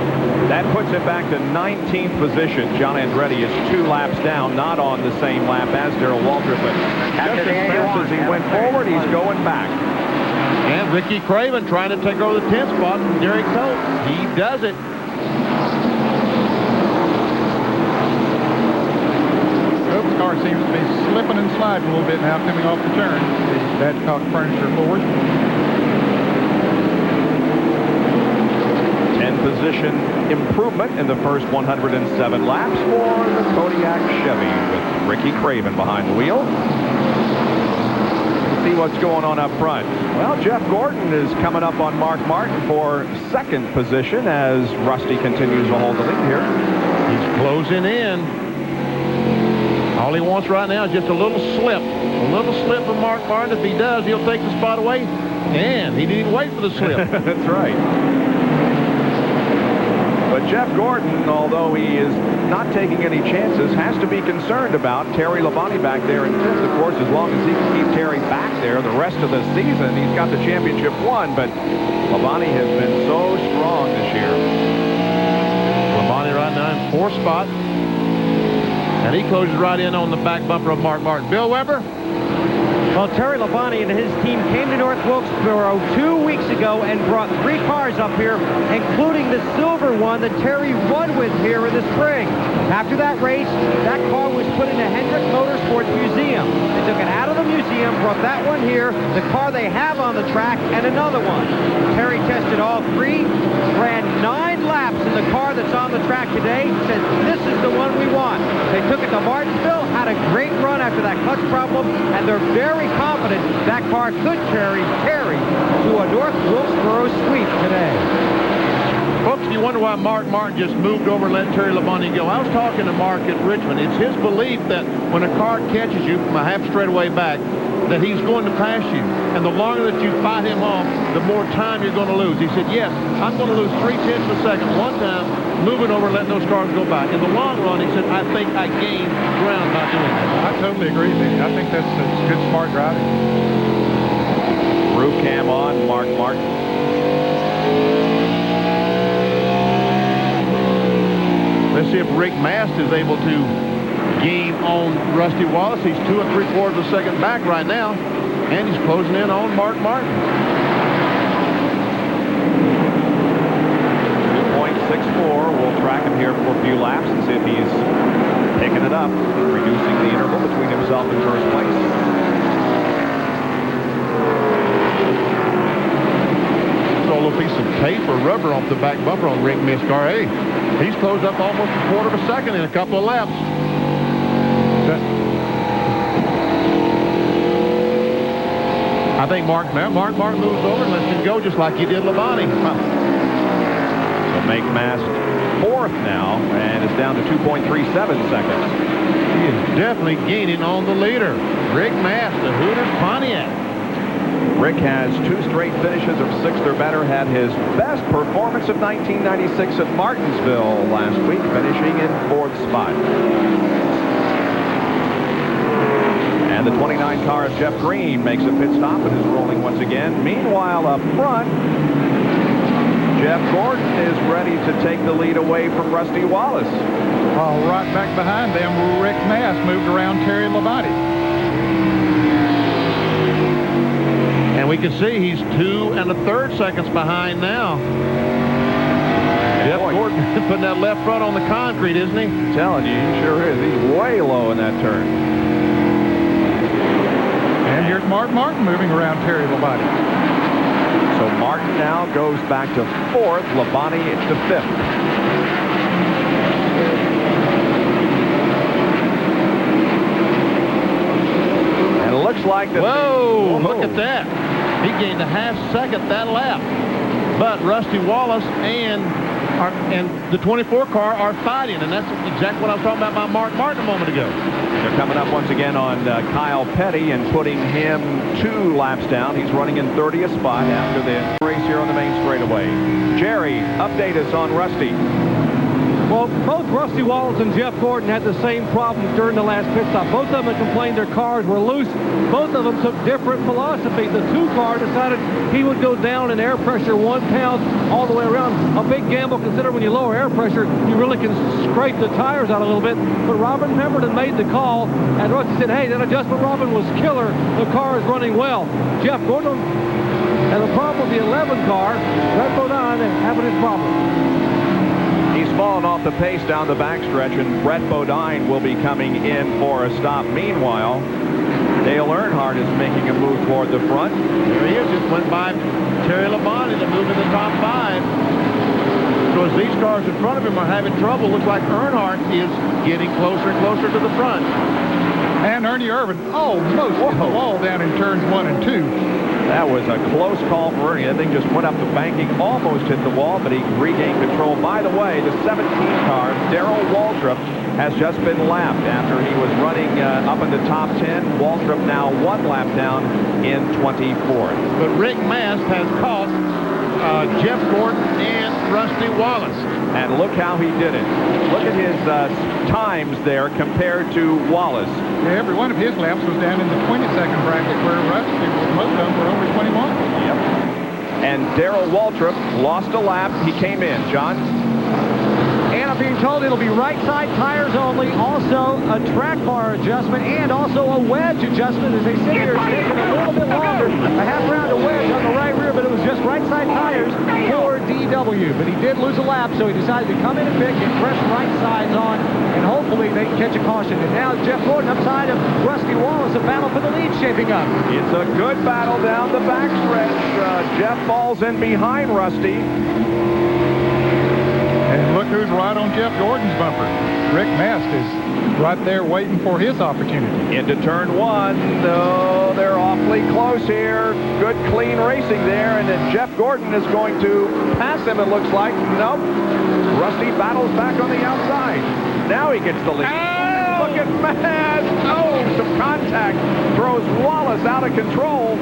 That puts it back to 19th position. John Andretti is 2 laps down, not on the same lap as Darrell Waltrip, but just as fast as he went forward, he's going back. And Ricky Craven trying to take over the 10th spot from Derek Coates. He does it. Coates' car seems to be slipping and sliding a little bit now coming off the turn. The Badcock Furniture Ford. 10-position improvement in the first 107 laps for the Kodiak Chevy with Ricky Craven behind the wheel. See what's going on up front. Well, Jeff Gordon is coming up on Mark Martin for 2nd position as Rusty continues to hold the lead here. He's closing in. All he wants right now is just a little slip. A little slip from Mark Martin. If he does, he'll take the spot away. And he didn't wait for the slip. That's right. But Jeff Gordon, although he is not taking any chances, has to be concerned about Terry Labonte back there in 5th. Of course, as long as he can keep Terry back there the rest of the season, he's got the championship won. But Labonte has been so strong this year. Labonte right now in 4th spot. And he closes right in on the back bumper of Mark Martin. Bill Weber? Well, Terry Labonte and his team came to North Wilkesboro 2 weeks ago and brought 3 cars up here, including the silver one that Terry won with here in the spring. After that race, that car was put in the Hendrick Motorsports Museum. They took it out of the museum, brought that one here, the car they have on the track, and another one. Terry tested all 3, ran 9 laps in the car that's on the track today, said this is the one we want. They took it to Martinsville, had a great run after that clutch problem, and they're very confident that car could carry Terry to a North Wilkesboro sweep today. Folks, you wonder why Mark Martin just moved over and let Terry Labonte go. I was talking to Mark at Richmond. It's his belief that when a car catches you from a half straightaway back, that he's going to pass you. And the longer that you fight him off, the more time you're going to lose. He said, yes, I'm going to lose 3/10 of a second one time, moving over and letting those cars go by. In the long run, he said, I think I gained ground by doing that. I totally agree with you. I think that's good, smart driving. Roof cam on, Mark Martin. Let's see if Rick Mast is able to gain on Rusty Wallace. He's 2 3/4 of a second back right now, and he's closing in on Mark Martin. 2.64. We'll track him here for a few laps and see if he's picking it up, reducing the interval between himself and first place. A little piece of tape or rubber off the back bumper on Rick Mast's car. Hey, he's closed up almost 1/4 of a second in a couple of laps. I think Mark Martin moves over and lets him go just like he did Labonte. So make Mast 4th now, and it's down to 2.37 seconds. He is definitely gaining on the leader. Rick Mast, the Hooters Pontiac. Rick has 2 straight finishes of 6th or better, had his best performance of 1996 at Martinsville last week, finishing in 4th spot. And the 29 car of Jeff Green makes a pit stop and is rolling once again. Meanwhile, up front, Jeff Gordon is ready to take the lead away from Rusty Wallace. Right back behind them, Rick Mast moved around Terry Labonte. And we can see he's 2 3/3 seconds behind now. Jeff Gordon putting that left front on the concrete, isn't he? I'm telling you, he sure is. He's way low in that turn. And here's Mark Martin moving around Terry Labonte. So Martin now goes back to 4th, Labonte to 5th. And it looks like that. Whoa, look at that. He gained a half second that lap. But Rusty Wallace and and the 24 car are fighting, and that's exactly what I was talking about by Mark Martin a moment ago. They're coming up once again on Kyle Petty and putting him 2 laps down. He's running in 30th spot after the race here on the main straightaway. Jerry, update us on Rusty. Well, both Rusty Wallace and Jeff Gordon had the same problems during the last pit stop. Both of them had complained their cars were loose. Both of them took different philosophies. The 2 car decided he would go down in air pressure 1 pound all the way around. A big gamble, considering when you lower air pressure, you really can scrape the tires out a little bit. But Robin Pemberton made the call, and Rusty said, hey, that adjustment, Robin, was killer. The car is running well. Jeff Gordon had a problem with the 11 car. Brett Bodine having his problem. He's fallen off the pace down the backstretch, and Brett Bodine will be coming in for a stop. Meanwhile, Dale Earnhardt is making a move toward the front. There he is. Just went by Terry Labonte to move in the top 5. So as these cars in front of him are having trouble, looks like Earnhardt is getting closer and closer to the front. And Ernie Irvan almost hit the wall down in turns 1 and 2. That was a close call for Ernie. That thing just went up the banking, almost hit the wall, but he regained control. By the way, the 17 car, Darrell Waltrip, has just been lapped after he was running up in the top 10. Waltrip now 1 lap down in 24th. But Rick Mast has caught Jeff Gordon and Rusty Wallace. And look how he did it. Look at his times there compared to Wallace. Yeah, every one of his laps was down in the 22nd bracket, where Rusty, most of them were over 21. Yep. And Darrell Waltrip lost a lap. He came in. John? And I'm being told it'll be right side tires only, also a track bar adjustment, and also a wedge adjustment. As they sit here, it's taking a little bit longer. A half round of wedge on the right rear, but it was just right side tires for DW. But he did lose a lap, so he decided to come in and pick and press right sides on, and hopefully they can catch a caution. And now Jeff Gordon upside of Rusty Wallace, a battle for the lead shaping up. It's a good battle down the backstretch. Jeff falls in behind Rusty. And look who's right on Jeff Gordon's bumper. Rick Mast is right there waiting for his opportunity. Into turn 1. Oh, they're awfully close here. Good, clean racing there. And then Jeff Gordon is going to pass him, it looks like. Nope. Rusty battles back on the outside. Now he gets the lead. Oh! Look at Mast. Oh, some contact. Throws Wallace out of control.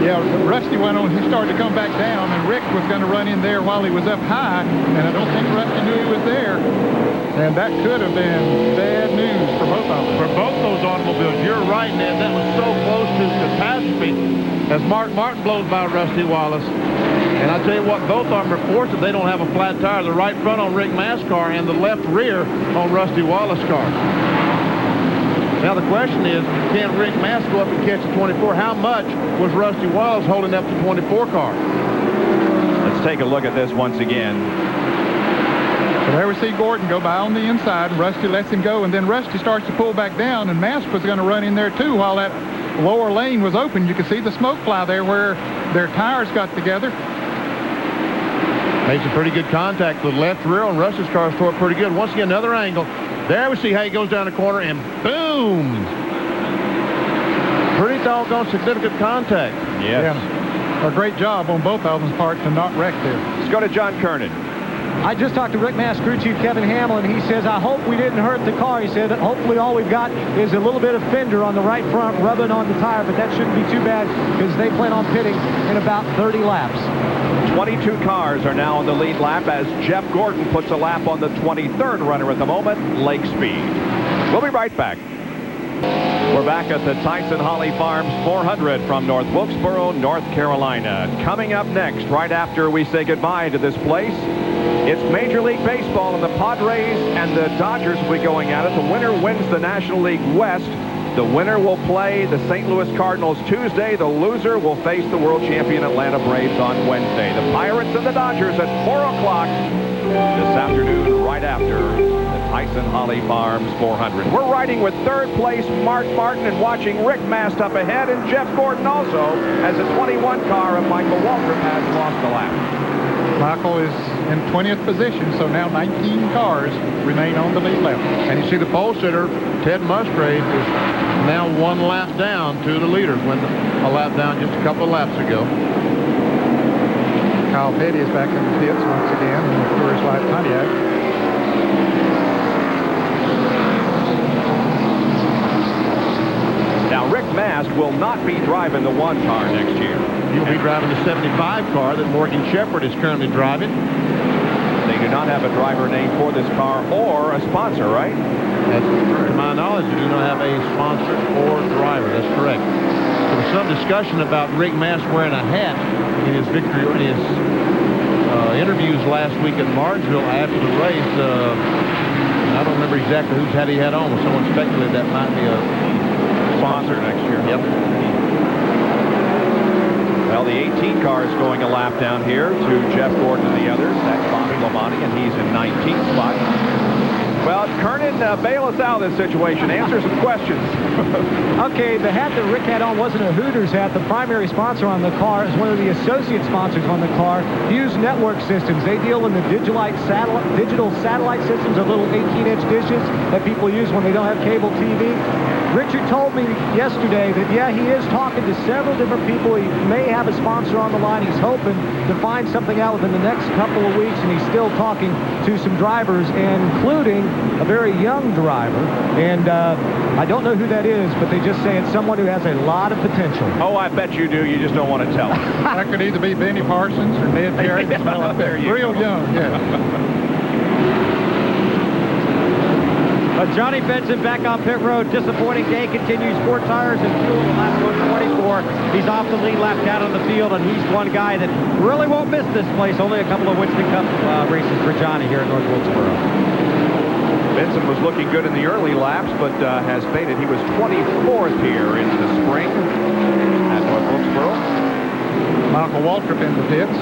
Yeah, Rusty went on. He started to come back down, and Rick was going to run in there while he was up high, and I don't think Rusty knew he was there. And that could have been bad news for both of them. For both those automobiles. You're right, Ned. That was so close to catastrophe as Mark Martin blows by Rusty Wallace. And I tell you what, both of them report that they don't have a flat tire. The right front on Rick Mast's car and the left rear on Rusty Wallace's car. Now the question is, can Rick Mast go up and catch the 24? How much was Rusty Wallace holding up the 24 car? Let's take a look at this once again. So there we see Gordon go by on the inside. Rusty lets him go, and then Rusty starts to pull back down, and Mast was going to run in there too while that lower lane was open. You could see the smoke fly there where their tires got together. Made some pretty good contact. The left rear on Rusty's car is toward pretty good. Once again, another angle. There we see how he goes down the corner, and boom! Pretty doggone significant contact. Yes. Yeah. A great job on both of them's part to not wreck there. Let's go to John Kernan. I just talked to Rick Mast crew chief Kevin Hamlin. He says, I hope we didn't hurt the car. He said, hopefully all we've got is a little bit of fender on the right front rubbing on the tire, but that shouldn't be too bad because they plan on pitting in about 30 laps. 22 cars are now on the lead lap as Jeff Gordon puts a lap on the 23rd runner at the moment, Lake Speed. We'll be right back. We're back at the Tyson Holly Farms 400 from North Wilkesboro, North Carolina. Coming up next, right after we say goodbye to this place, it's Major League Baseball, and the Padres and the Dodgers will be going at it. The winner wins the National League West. The winner will play the St. Louis Cardinals Tuesday. The loser will face the world champion Atlanta Braves on Wednesday. The Pirates and the Dodgers at 4 o'clock this afternoon, right after the Tyson Holly Farms 400. We're riding with third place Mark Martin and watching Rick Mast up ahead, and Jeff Gordon also, as the 21 car of Michael Waltrip has lost a lap. Michael is in 20th position, so now 19 cars remain on the lead lap. And you see the pole sitter, Ted Musgrave, is now 1 lap down to the leaders, went a lap down just a couple of laps ago. Kyle Petty is back in the pits once again in the Tourist Light Pontiac. Now, Rick Mast will not be driving the 1 car next year. He'll be driving the 75 car that Morgan Shepherd is currently driving. They do not have a driver name for this car or a sponsor, right? To my knowledge, they do not have a sponsor or driver. That's correct. There was some discussion about Rick Mast wearing a hat in his interviews last week at Martinsville after the race. I don't remember exactly whose hat he had on, but someone speculated that might be a sponsor next year. Yep. Well, the 18 car is going a lap down here to Jeff Gordon and the others. That's Bobby Labonte, and he's in 19th spot. Well, Kernan, bail us out of this situation. Answer some questions. Okay, the hat that Rick had on wasn't a Hooters hat. The primary sponsor on the car is one of the associate sponsors on the car, Hughes Network Systems. They deal in the digital satellite systems, of little 18-inch dishes that people use when they don't have cable TV. Richard told me yesterday that, yeah, he is talking to several different people. He may have a sponsor on the line. He's hoping to find something out within the next couple of weeks, and he's still talking to some drivers, including a very young driver. And I don't know who that is, but they just say it's someone who has a lot of potential. Oh, I bet you do. You just don't want to tell. That could either be Benny Parsons or Ned Terry. There you Real go. young, yeah. But Johnny Benson back on pit road. Disappointing day continues. 4 tires and fuel in lap 124. He's off the lead lap down on the field, and he's one guy that really won't miss this place. Only a couple of Winston Cup races for Johnny here at North Wilkesboro. Benson was looking good in the early laps, but has faded. He was 24th here in the spring at North Wilkesboro. Michael Waltrip in the pits.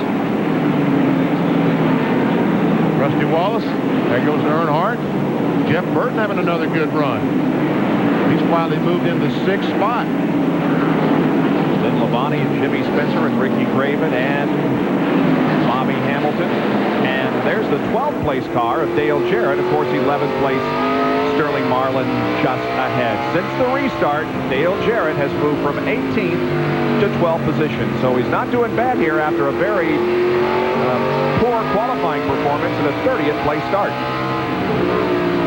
Rusty Wallace. There goes Earnhardt. Jeff Burton having another good run. He's finally moved into 6th spot. Then Labonte and Jimmy Spencer and Ricky Craven and Bobby Hamilton. And there's the 12th place car of Dale Jarrett. Of course, 11th place Sterling Marlin just ahead. Since the restart, Dale Jarrett has moved from 18th to 12th position. So he's not doing bad here after a very poor qualifying performance and a 30th place start.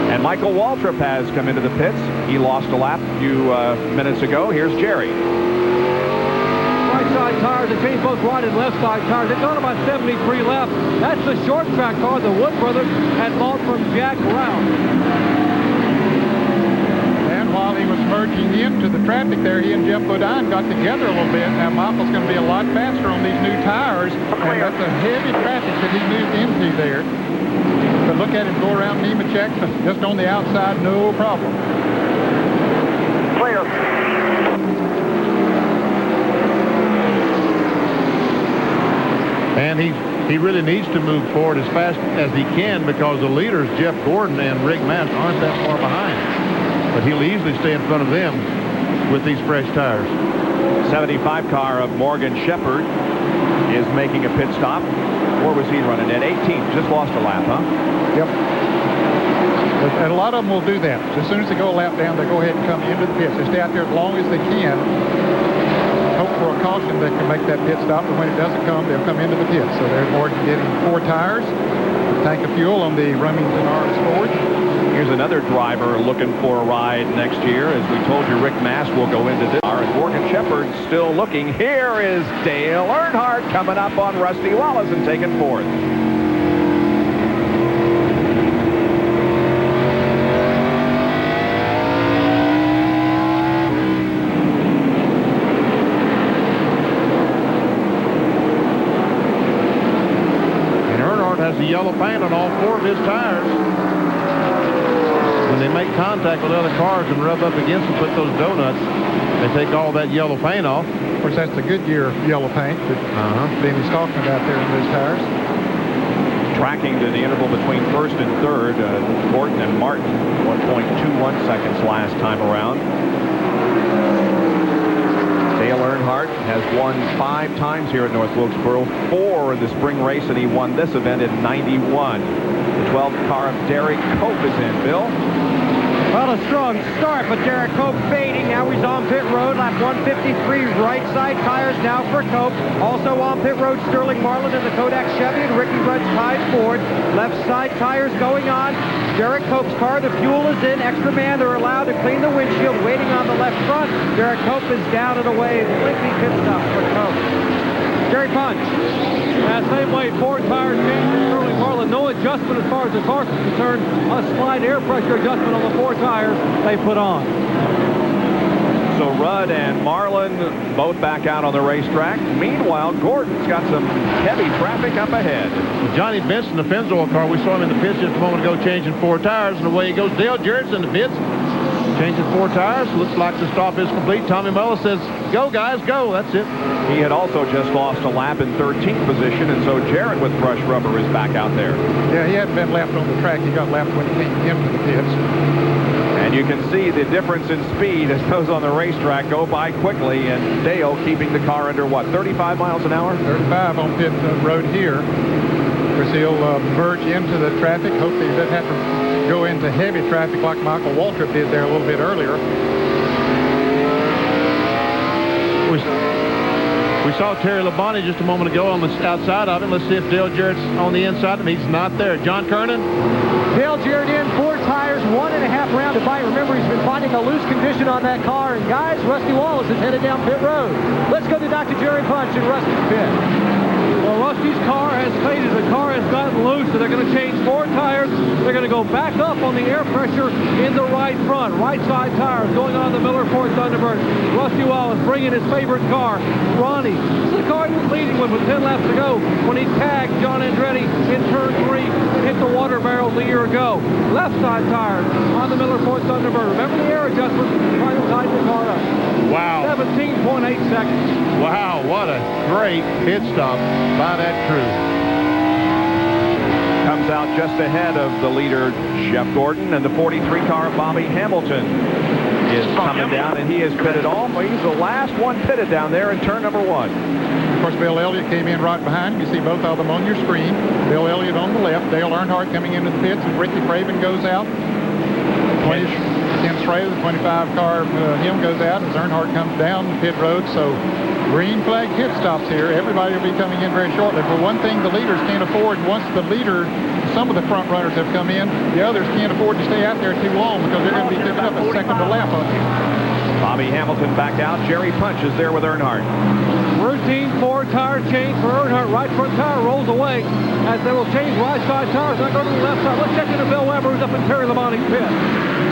And Michael Waltrip has come into the pits. He lost a lap a few minutes ago. Here's Jerry. Right side tires, they changed both right and left side tires. They've gone about 73 left. That's the short track car the Wood brothers had bought from Jack Brown. And while he was merging into the traffic there, he and Jeff Bodine got together a little bit. Now Michael's going to be a lot faster on these new tires, and that's a heavy traffic that he moved into there. But look at him go around Nemechek, just on the outside, no problem. Clear. And he really needs to move forward as fast as he can because the leaders, Jeff Gordon and Rick Mast, aren't that far behind. But he'll easily stay in front of them with these fresh tires. 75 car of Morgan Shepherd is making a pit stop. Where was he running at? 18th. Just lost a lap, huh? Yep. And a lot of them will do that. As soon as they go a lap down, they go ahead and come into the pits. They stay out there as long as they can. Hope for a caution that can make that pit stop, but when it doesn't come, they'll come into the pits. So there's Morgan getting 4 tires, a tank of fuel on the Remington RS4. Here's another driver looking for a ride next year. As we told you, Rick Mast will go into this car, and Morgan Shepherd still looking. Here is Dale Earnhardt coming up on Rusty Wallace and taking 4th. And Earnhardt has the yellow paint on all 4 of his tires. When they make contact with other cars and rub up against them, put those donuts, they take all that yellow paint off. Of course, that's the Goodyear yellow paint that Benny's talking about there in those tires. Tracking to the interval between 1st and 3rd, Gordon and Martin, 1.21 seconds last time around. Dale Earnhardt has won 5 times here at North Wilkesboro, 4 in the spring race, and he won this event in '91. The 12th car of Derek Cope is in, Bill. Well, a strong start, but Derek Cope fading. Now he's on pit road. Lap 153, right side tires now for Cope. Also on pit road, Sterling Marlin in the Kodak Chevy and Ricky Rudd's Tide Ford. Left side tires going on. Derek Cope's car, the fuel is in. Extra man, they're allowed to clean the windshield, waiting on the left front. Derek Cope is down and away. Lengthy pit stop for Cope. Jerry Punch. Same way, 4 tires changed for Sterling Marlin. No adjustment as far as the car is concerned. A slight air pressure adjustment on the 4 tires they put on. So Rudd and Marlin both back out on the racetrack. Meanwhile, Gordon's got some heavy traffic up ahead. Johnny Benson, the Pennzoil car, we saw him in the pits just a moment ago changing 4 tires, and away he goes. Dale Jarrett's in the pits, changing 4 tires. Looks like the stop is complete. Tommy Mullis says, go, guys, go. That's it. He had also just lost a lap in 13th position, and so Jarrett with fresh rubber is back out there. Yeah, he hadn't been left on the track. He got left when he came into the pits. And you can see the difference in speed as those on the racetrack go by quickly, and Dale keeping the car under, what, 35 miles an hour? 35 on pit road here. Of course, he'll merge into the traffic. Hopefully he doesn't have to go into heavy traffic like Michael Waltrip did there a little bit earlier. We saw Terry Labonte just a moment ago on the outside of him. Let's see if Dale Jarrett's on the inside of him. He's not there. John Kernan. Dale Jarrett in, 4 tires, 1.5 round to fight. Remember, he's been finding a loose condition on that car. And guys, Rusty Wallace is headed down pit road. Let's go to Dr. Jerry Punch in Rusty's pit. Well, Rusty's car has faded. The car has gotten loose, so they're going to change 4 tires. They're going to go back up on the air pressure in the right front. Right side tires going on the Miller Ford Thunderbird. Rusty Wallace bringing his favorite car, Ronnie. This is the car he was leading with 10 laps to go when he tagged John Andretti in turn 3 and hit the water barrels a year ago. Left side tires on the Miller Ford Thunderbird. Remember the air adjustment, trying to tighten the car up. Wow. 17.8 seconds. Wow, what a great pit stop by that crew. Comes out just ahead of the leader, Jeff Gordon, and the 43 car, Bobby Hamilton, is coming down, and he is pitted off. He's the last one pitted down there in turn number 1. Of course, Bill Elliott came in right behind him. You see both of them on your screen. Bill Elliott on the left, Dale Earnhardt coming into the pits, and Ricky Craven goes out. Ken Schrader, the 25 car, him goes out as Earnhardt comes down the pit road. So green flag pit stops here. Everybody will be coming in very shortly. For one thing, the leaders can't afford, once the leader, some of the front runners have come in, the others can't afford to stay out there too long because they're going to be picking up a second to lap on you. Bobby Hamilton back out. Jerry Punch is there with Earnhardt. Routine 4 tire change for Earnhardt. Right front tire rolls away as they will change right side tires. Now go to the left side. Let's check into Bill Weber, who's up in Terry Labonte's pit.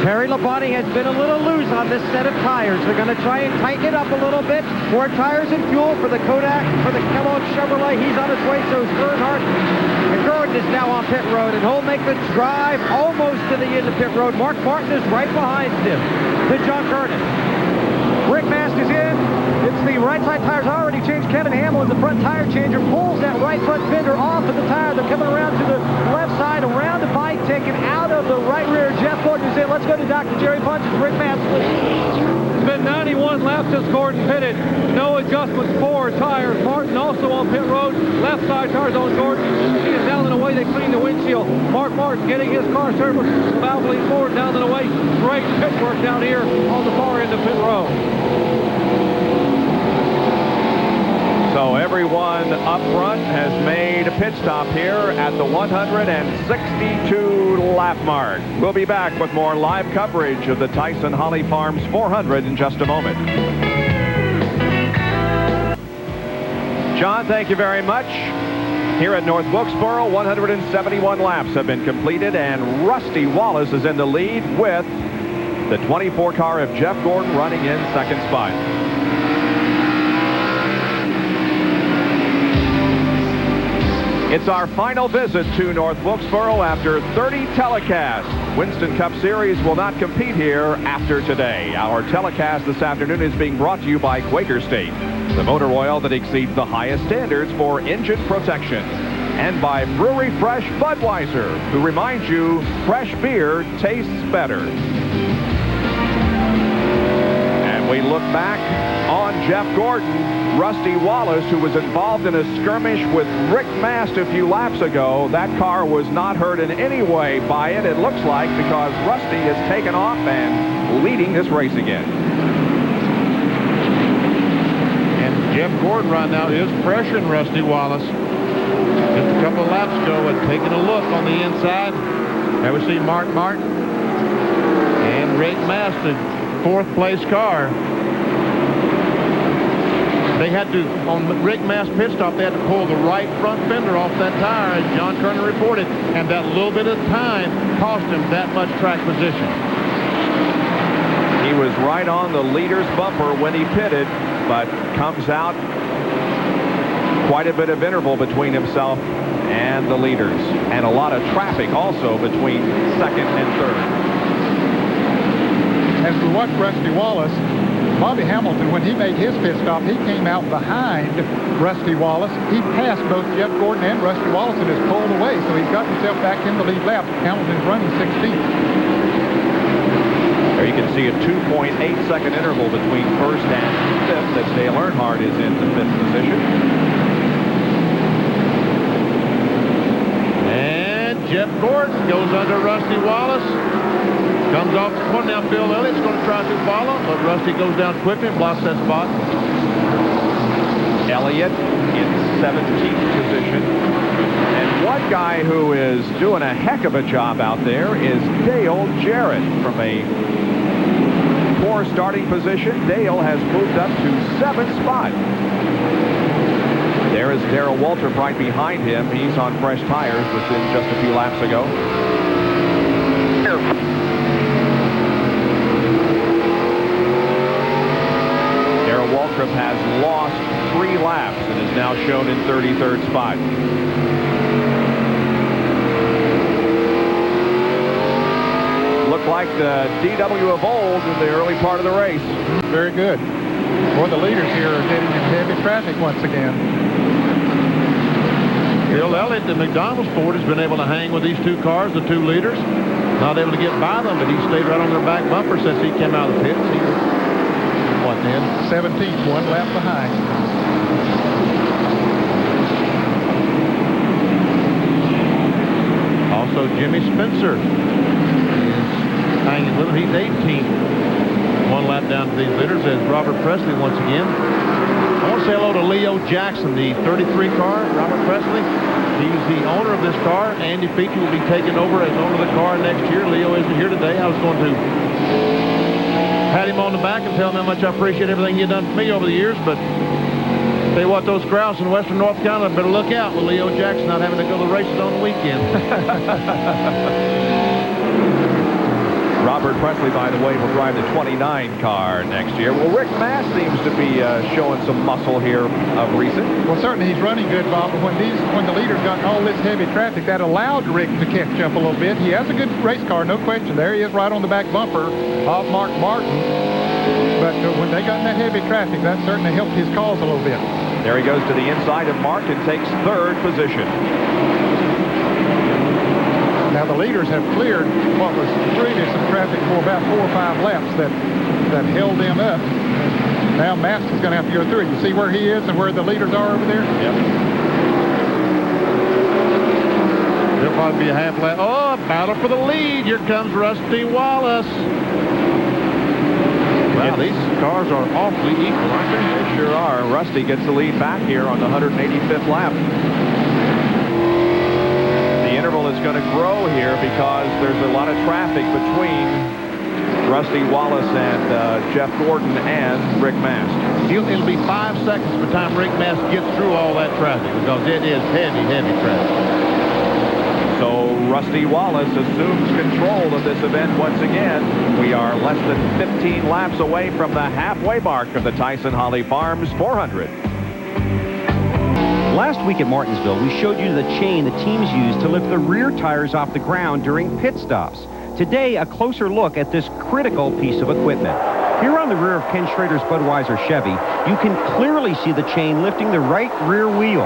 Terry Labonte has been a little loose on this set of tires. They're going to try and tighten it up a little bit. 4 tires and fuel for the Kodak, for the Kellogg Chevrolet. He's on his way, so is Earnhardt. And Gordon is now on pit road, and he'll make the drive almost to the end of pit road. Mark Martin is right behind him. To John Kernan. Rick Mast is in. It's the right side tires already changed. Kevin Hamlin, the front tire changer, pulls that right front fender off of the tire. They're coming around to the left side, around the bike, taken out of the right rear. Jeff Gordon is in. Let's go to Dr. Jerry Punch. Rick Mast. It's been 91 laps since Gordon pitted. No adjustments, 4 tires. Martin also on pit road. Left side tires on Gordon. He is down and away. They clean the windshield. Mark Martin getting his car serviced. Valvoline forward, down and away. Great pit work down here on the far end of pit road. So everyone up front has made a pit stop here at the 162 lap mark. We'll be back with more live coverage of the Tyson Holly Farms 400 in just a moment. John, thank you very much. Here at North Wilkesboro, 171 laps have been completed, and Rusty Wallace is in the lead with the 24 car of Jeff Gordon running in second spot. It's our final visit to North Wilkesboro after 30 telecasts. Winston Cup Series will not compete here after today. Our telecast this afternoon is being brought to you by Quaker State, the motor oil that exceeds the highest standards for engine protection, and by Brewery Fresh Budweiser, who reminds you fresh beer tastes better. And We look back on Jeff Gordon, Rusty Wallace, who was involved in a skirmish with Rick Mast a few laps ago. That car was not hurt in any way by it, it looks like, because Rusty has taken off and leading this race again. And Jeff Gordon right now is pressuring Rusty Wallace. Just a couple of laps ago had taken a look on the inside. There we see Mark Martin and Rick Mast, the fourth place car. They had to, on Rick Mast pit stop, they had to pull the right front fender off that tire, as John Kerner reported, and that little bit of time cost him that much track position. He was right on the leader's bumper when he pitted, but comes out quite a bit of interval between himself and the leaders, and a lot of traffic also between second and third. As we watch Rusty Wallace, Bobby Hamilton, when he made his pit stop, he came out behind Rusty Wallace. He passed both Jeff Gordon and Rusty Wallace and has pulled away, so he's got himself back in the lead lap. Hamilton's running 16th. There you can see a 2.8-second interval between first and fifth, as Dale Earnhardt is in the fifth position. And Jeff Gordon goes under Rusty Wallace. Comes off the corner now. Bill Elliott's going to try to follow, but Rusty goes down quickly and blocks that spot. Elliott in 17th position. And one guy who is doing a heck of a job out there is Dale Jarrett. From a poor starting position, Dale has moved up to 7th spot. There is Darrell Waltrip right behind him. He's on fresh tires, was in just a few laps ago. Darrell Waltrip has lost 3 laps and is now shown in 33rd spot. Looked like the DW of old in the early part of the race. Very good. Boy, the leaders here are getting into heavy traffic once again. Bill Elliott, the McDonald's Ford, has been able to hang with these two cars, the two leaders. Not able to get by them, but he stayed right on their back bumper since he came out of the pits. What then? 17th, 1 lap behind. Also, Jimmy Spencer is hanging with him. He's 18th. 1 lap down to these leaders as Robert Presley once again. I want to say hello to Leo Jackson, the 33 car. Robert Presley, he's the owner of this car. Andy Feature will be taking over as owner of the car next year. Leo isn't here today. I was going to pat him on the back and tell him how much I appreciate everything you've done for me over the years, but tell you what, those crowds in western North Carolina better look out with Leo Jackson not having to go to the races on the weekend. Robert Presley, by the way, will drive the 29 car next year. Well, Rick Mast seems to be showing some muscle here of recent. Well, certainly he's running good, Bob, but when the leaders got all this heavy traffic, that allowed Rick to catch up a little bit. He has a good race car, no question. There he is right on the back bumper of Mark Martin. But when they got in that heavy traffic, that certainly helped his cause a little bit. There he goes to the inside of Mark and takes 3rd position. Now the leaders have cleared what was previous traffic for about 4 or 5 laps that held them up. Now Mast is going to have to go through it. You see where he is and where the leaders are over there? Yep. There'll probably be a half lap. Oh, a battle for the lead. Here comes Rusty Wallace. Wow, these cars are awfully equal, aren't they? They sure are. Rusty gets the lead back here on the 185th lap. The interval is going to grow here because there's a lot of traffic between Rusty Wallace and Jeff Gordon and Rick Mast. It'll be 5 seconds by the time Rick Mast gets through all that traffic because it is heavy, heavy traffic. So Rusty Wallace assumes control of this event once again. We are less than 15 laps away from the halfway mark of the Tyson Holly Farms 400. Last week at Martinsville, we showed you the chain the teams use to lift the rear tires off the ground during pit stops. Today, a closer look at this critical piece of equipment. Here on the rear of Ken Schrader's Budweiser Chevy, you can clearly see the chain lifting the right rear wheel.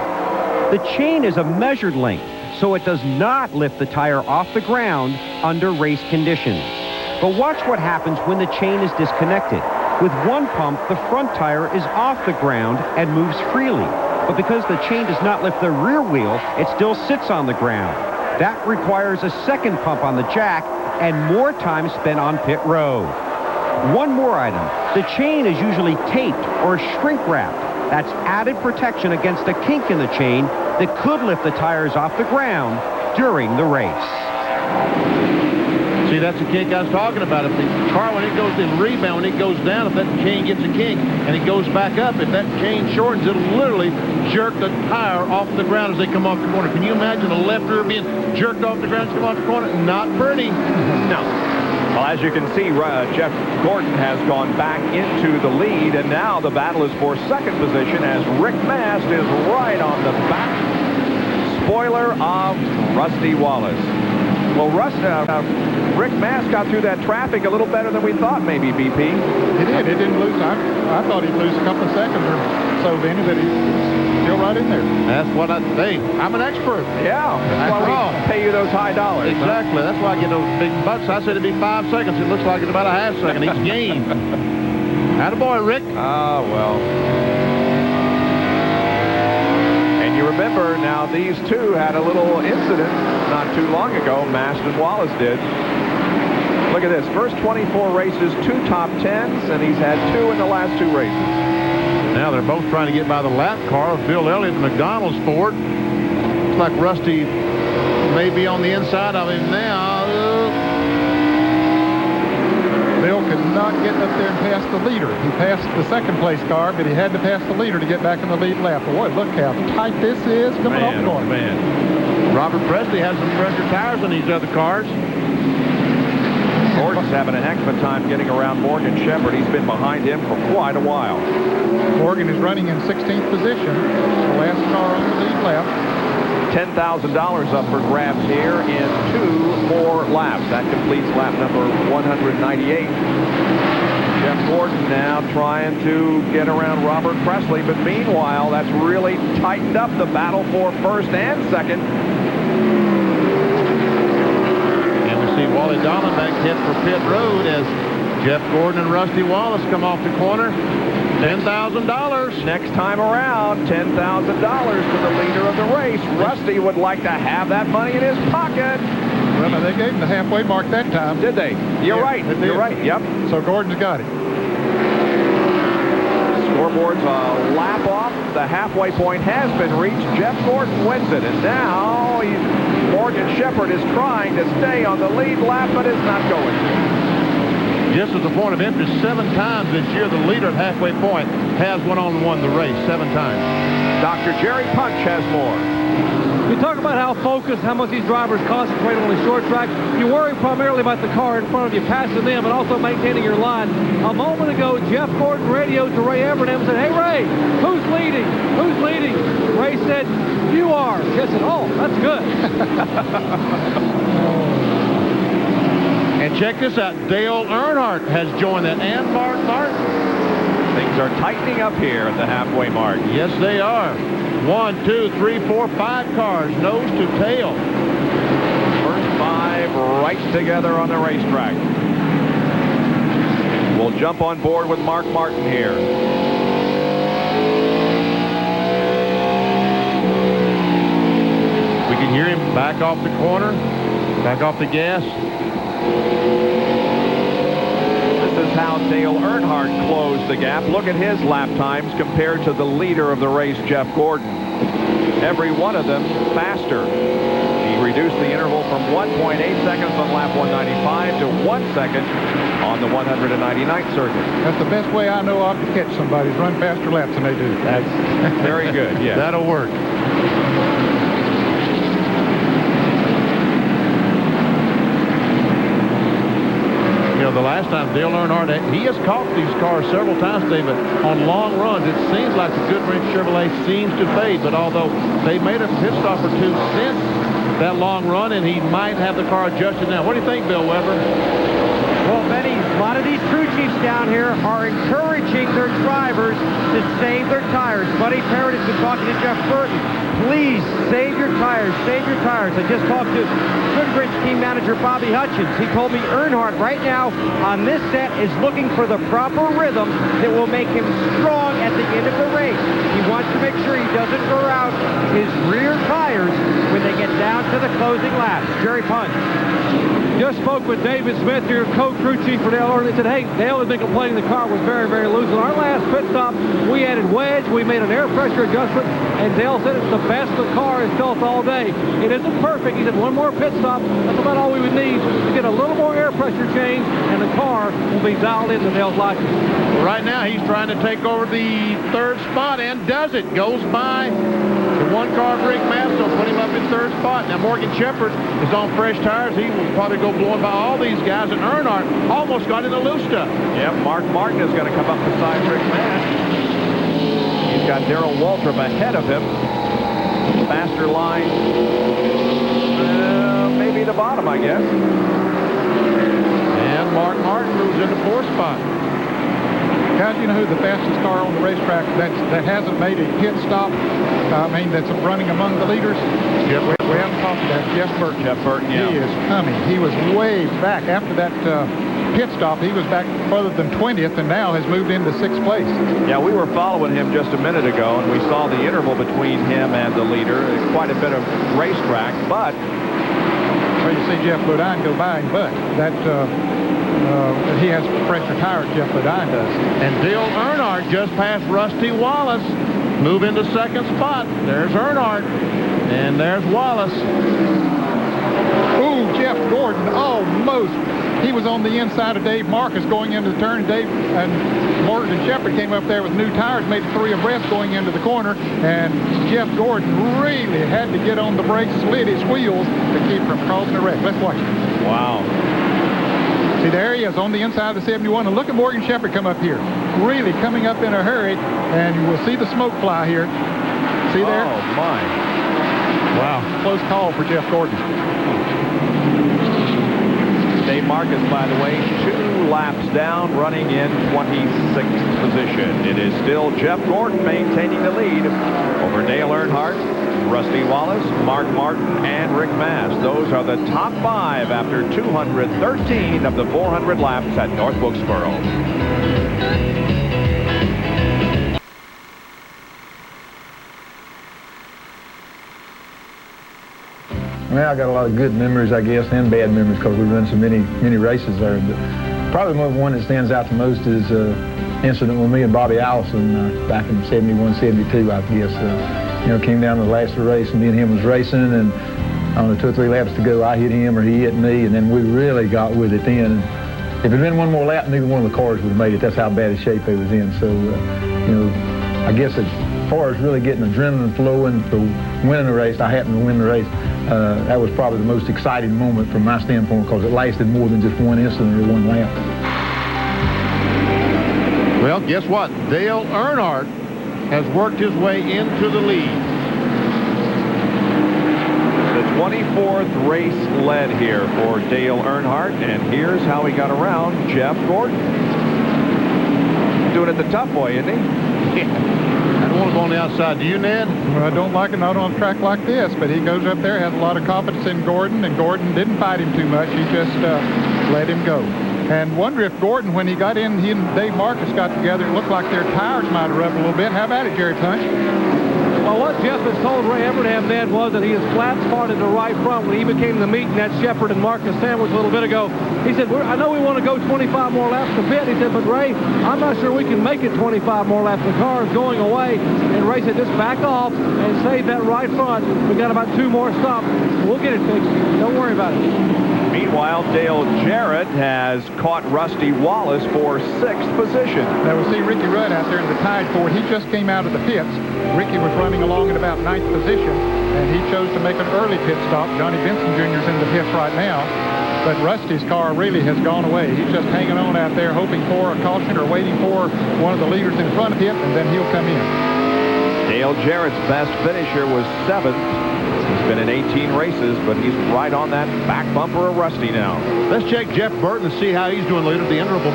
The chain is a measured length, so it does not lift the tire off the ground under race conditions. But watch what happens when the chain is disconnected. With one pump, the front tire is off the ground and moves freely. But because the chain does not lift the rear wheel, it still sits on the ground. That requires a second pump on the jack and more time spent on pit road. One more item. The chain is usually taped or shrink wrapped. That's added protection against a kink in the chain that could lift the tires off the ground during the race. See, that's the kink I was talking about. If the car, when it goes in rebound, when it goes down, if that chain gets a kink and it goes back up, if that chain shortens, it'll literally jerk the tire off the ground as they come off the corner. Can you imagine a left rear being jerked off the ground as they come off the corner? Not pretty. No. Well, as you can see, Jeff Gordon has gone back into the lead, and now the battle is for second position as Rick Mast is right on the back spoiler of Rusty Wallace. Well, Rick Mast got through that traffic a little better than we thought, maybe, BP. He did. He didn't lose. I thought he'd lose a couple of seconds or so, Vinny, but he's still right in there. That's what I think. I'm an expert. Yeah, that's why we pay you those high dollars. Exactly. Huh? That's why I get those big bucks. I said it'd be 5 seconds. It looks like it's about a half second each game. Attaboy, Rick. Ah, well. And you remember, now these two had a little incident not too long ago. Mast and Wallace did. Look at this. First 24 races, 2 top 10s, and he's had 2 in the last 2 races. Now they're both trying to get by the lap car of Bill Elliott and McDonald's Ford. Looks like Rusty may be on the inside of him now. Bill could not get up there and pass the leader. He passed the second place car, but he had to pass the leader to get back in the lead lap. Boy, look how tight this is coming off the corner. Man. Robert Presley has some pressure tires on these other cars. Gordon's having a heck of a time getting around Morgan Shepherd. He's been behind him for quite a while. Morgan is running in 16th position. The last car on the lead lap. $10,000 up for grabs here in 2 more laps. That completes lap number 198. Jeff Gordon now trying to get around Robert Presley, but meanwhile, that's really tightened up the battle for first and second. See Wally Dallenbach head for pit road as Jeff Gordon and Rusty Wallace come off the corner. $10,000. Next time around, $10,000 to the leader of the race. Rusty would like to have that money in his pocket. Well, they gave him the halfway mark that time. Did they? You're right. You're right. Yep. So Gordon's got it. Scoreboard's a lap off. The halfway point has been reached. Jeff Gordon wins it. And now Morgan Shepherd is trying to stay on the lead lap, but is not going to. Just as a point of interest, 7 times this year, the leader at halfway point has won the race 7 times. Dr. Jerry Punch has more. You talk about how focused, how much these drivers concentrate on the short track. You worry primarily about the car in front of you, passing them, and also maintaining your line. A moment ago, Jeff Gordon radioed to Ray Evernham and said, "Hey, Ray, who's leading? Who's leading?" Ray said, "You are." Jeff said, "Oh, that's good." And check this out. Dale Earnhardt has joined that, and Mark Martin. Things are tightening up here at the halfway mark. Yes, they are. 1, 2, 3, 4, 5 cars, nose to tail. First 5 right together on the racetrack. We'll jump on board with Mark Martin here. We can hear him back off the corner, back off the gas. This is how Dale Earnhardt closed the gap. Look at his lap times compared to the leader of the race, Jeff Gordon. Every one of them faster. He reduced the interval from 1.8 seconds on lap 195 to 1 second on the 199th circuit. That's the best way I know of to catch somebody, is run faster laps than they do. That's very good, yeah. That'll work. The last time Dale Earnhardt, he has caught these cars several times today, but on long runs, it seems like the Goodwrench Chevrolet seems to fade. But although they made a pit stop or 2 since that long run, and he might have the car adjusted now. What do you think, Bill Weber? Well, Benny, A lot of these crew chiefs down here are encouraging their drivers to save their tires. Buddy Parrott has been talking to Jeff Burton. Please save your tires, save your tires. I just talked to Goodrich team manager Bobby Hutchins. He told me Earnhardt right now on this set is looking for the proper rhythm that will make him strong at the end of the race. He wants to make sure he doesn't wear out his rear tires when they get down to the closing laps. Jerry Punch. Just spoke with David Smith, your co-crew chief for Dale Earnhardt. They said, hey, Dale had been complaining the car was very, very loose. On our last pit stop, we added wedge, we made an air pressure adjustment, and Dale said it's the best the car has felt all day. It isn't perfect. He said one more pit stop, that's about all we would need to get a little more air pressure change, and the car will be dialed into Dale's liking. Right now, he's trying to take over the third spot and does it. Goes by the one car of Rick Mastro, put him up in third spot. Now, Morgan Shepherd is on fresh tires. He will probably go blowing by all these guys, and Earnhardt almost got in the loose stuff. Yep, Mark Martin is going to come up beside Rick Mast. He's got Darrell Waltrip ahead of him. Faster line. Maybe the bottom, I guess. And Mark Martin moves into fourth spot. Guys, you know who the fastest car on the racetrack that hasn't made a pit stop? That's running among the leaders. We haven't talked about Jeff Burton. Jeff Burton, yeah. He is coming. He was way back after that pit stop. He was back further than 20th and now has moved into 6th place. Yeah, we were following him just a minute ago, and we saw the interval between him and the leader. Quite a bit of racetrack, but... Well, you see Jeff Bodine go by, but that... he has fresher tires, Jeff Bodine does. And Dale Earnhardt just passed Rusty Wallace. Move into second spot. There's Earnhardt. And there's Wallace. Ooh, Jeff Gordon almost. He was on the inside of Dave Marcus going into the turn. Dave and Morgan Shepherd came up there with new tires, made it 3 abreast going into the corner. And Jeff Gordon really had to get on the brakes, slid his wheels to keep from causing a wreck. Let's watch it. Wow. See, there he is on the inside of the 71. And look at Morgan Shepherd come up here. Really coming up in a hurry. And we'll see the smoke fly here. See there? Oh, my. Wow. Close call for Jeff Gordon. Dave Marcus, by the way, 2 laps down, running in 26th position. It is still Jeff Gordon maintaining the lead over Dale Earnhardt, Rusty Wallace, Mark Martin, and Rick Mast. Those are the top 5 after 213 of the 400 laps at North Wilkesboro. Well, I got a lot of good memories, I guess, and bad memories because we've run so many races there. But probably one that stands out the most is incident with me and Bobby Allison back in 71, 72, I guess. Came down to the last of the race, and me and him was racing, and on the 2 or 3 laps to go, I hit him or he hit me, and then we really got with it then. And if it had been one more lap, neither one of the cars would have made it. That's how bad a shape they was in. So, I guess as far as really getting adrenaline flowing for winning the race, I happened to win the race. That was probably the most exciting moment from my standpoint because it lasted more than just one incident or one lap. Well, guess what? Dale Earnhardt has worked his way into the lead. The 24th race led here for Dale Earnhardt, and here's how he got around Jeff Gordon. Doing it the tough way, isn't he? I don't want to go on the outside. Do you, Ned? Well, I don't like it not on a track like this, but he goes up there, has a lot of confidence in Gordon, and Gordon didn't fight him too much. He just let him go. And wonder if Gordon, when he got in, he and Dave Marcus got together, it looked like their tires might have rubbed a little bit. How about it, Jerry Punch? Well, what Jeff has told Ray Evernham, Ned, was that he is flat spotted to right front when he became the meet in that Shepherd and Marcus sandwich a little bit ago. He said, I know we want to go 25 more laps to pit. He said, but Ray, I'm not sure we can make it 25 more laps. The car is going away. And Ray said, just back off and save that right front. We got about 2 more stops. We'll get it fixed. Don't worry about it. Meanwhile, Dale Jarrett has caught Rusty Wallace for 6th position. Now we'll see Ricky Rudd out there in the Tide Ford. He just came out of the pits. Ricky was running along at about 9th position, and he chose to make an early pit stop. Johnny Benson Jr. is in the pits right now, but Rusty's car really has gone away. He's just hanging on out there, hoping for a caution or waiting for one of the leaders in front of him, and then he'll come in. Dale Jarrett's best finisher was 7th. Been in 18 races, but he's right on that back bumper of Rusty now. Let's check Jeff Burton and see how he's doing, leader. The interval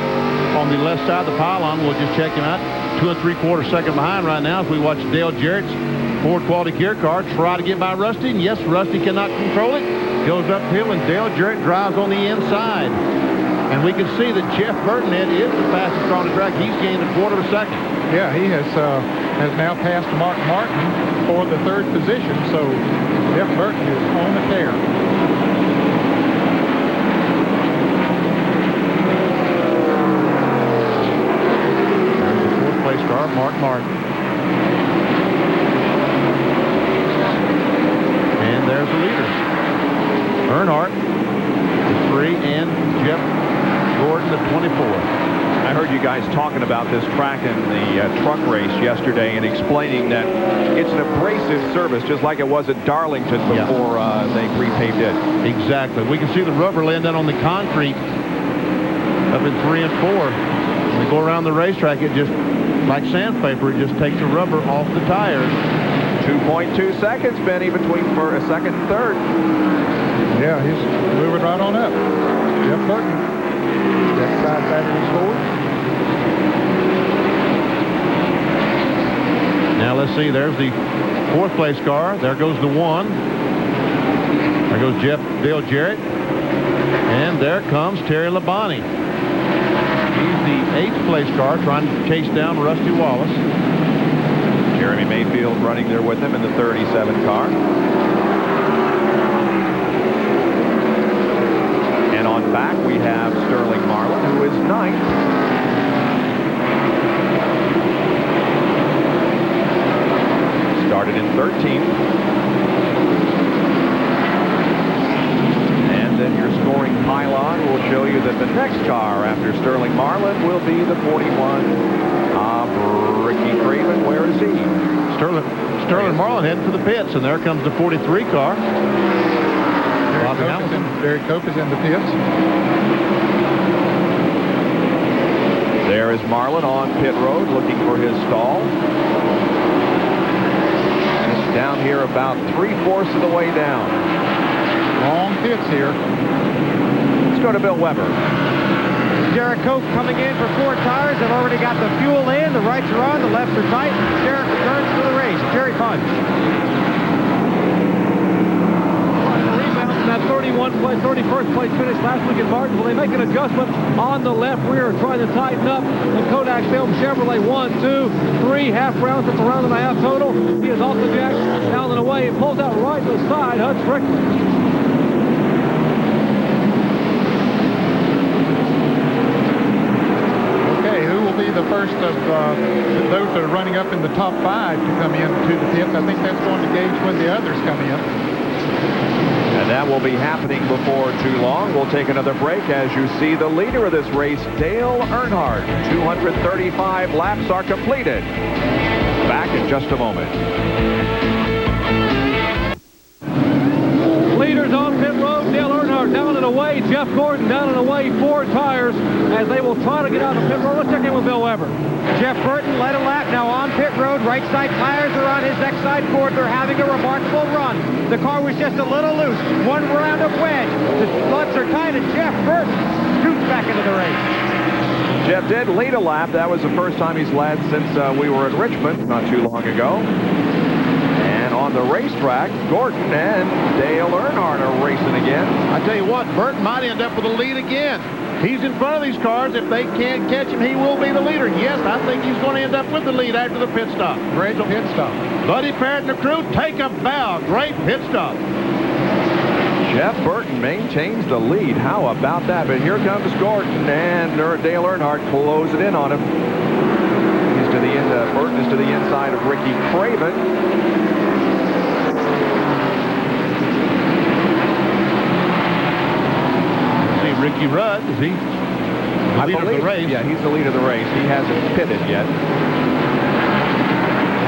on the left side of the pylon. We'll just check him out. 2 3/4 seconds behind right now as we watch Dale Jarrett's Ford Quality Gear car try to get by Rusty. And yes, Rusty cannot control it. Goes uphill, and Dale Jarrett drives on the inside. And we can see that Jeff Burton is the fastest on the track. He's gained 1/4 of a second. Yeah, he has now passed Mark Martin for the 3rd position, so Jeff Burton is on the tear. There's the 4th place car, Mark Martin. And there's the leaders. Earnhardt, the 3, and Jeff Gordon, the 24. I heard you guys talking about this track in the truck race yesterday and explaining that it's an abrasive surface, just like it was at Darlington before they repaved it. Exactly. We can see the rubber laying down on the concrete up in 3 and 4. When they go around the racetrack, it just, like sandpaper, it just takes the rubber off the tires. 2.2 seconds, Benny, between for a second and third. Yeah, he's moving right on up. Jeff Burton. That side battery forward. Now let's see, there's the 4th place car. There goes the 1. There goes Dale Jarrett. And there comes Terry Labonte. He's the 8th place car trying to chase down Rusty Wallace. Jeremy Mayfield running there with him in the 37 car. And on back we have Sterling Marlin, who is 9th. Started in 13th. And then your scoring pylon will show you that the next car after Sterling Marlin will be the 41 of Ricky Craven. Where is he? Sterling Marlin heading for the pits, and there comes the 43 car. Derek Cope is in the pits. There is Marlin on pit road looking for his stall. Just down here about 3/4 of the way down. Long pits here. Let's go to Bill Weber. Derek Cope coming in for 4 tires. They've already got the fuel in. The rights are on. The lefts are tight. Derek returns for the race. Jerry Punch. That 31st place finish last week at Martinsville. They make an adjustment on the left rear, trying to tighten up. And Kodak Film Chevrolet 1, 2, 3 half rounds. That's a round and a half total. He is also jacked down and away and pulls out right to the side. Hud Strickland. The first of those that are running up in the top 5 to come into the pits. I think that's going to gauge when the others come in. And that will be happening before too long. We'll take another break as you see the leader of this race, Dale Earnhardt. 235 laps are completed. Back in just a moment. Leaders on pit road, Dale Earnhardt down and away, Jeff Gordon down and away, 4 tires as they will try to get out of pit road. Let's check in with Bill Weber. Jeff Burton led a lap, now on pit road. Right side tires are on his next side board. They're having a remarkable run. The car was just a little loose. 1 round of wedge. The sluts are tight, and Jeff Burton scoots back into the race. Jeff did lead a lap. That was the first time he's led since we were in Richmond not too long ago. And on the racetrack, Gordon and Dale Earnhardt are racing again. I tell you what, Burton might end up with a lead again. He's in front of these cars. If they can't catch him, he will be the leader. Yes, I think he's going to end up with the lead after the pit stop. Great pit stop. Buddy Parrott and the crew, take a bow. Great pit stop. Jeff Burton maintains the lead. How about that? But here comes Gordon, and Dale Earnhardt closing in on him. He's to the end. Burton is to the inside of Ricky Craven. Ricky Rudd, is he the leader of the race? Yeah, he's the leader of the race. He hasn't pitted yet.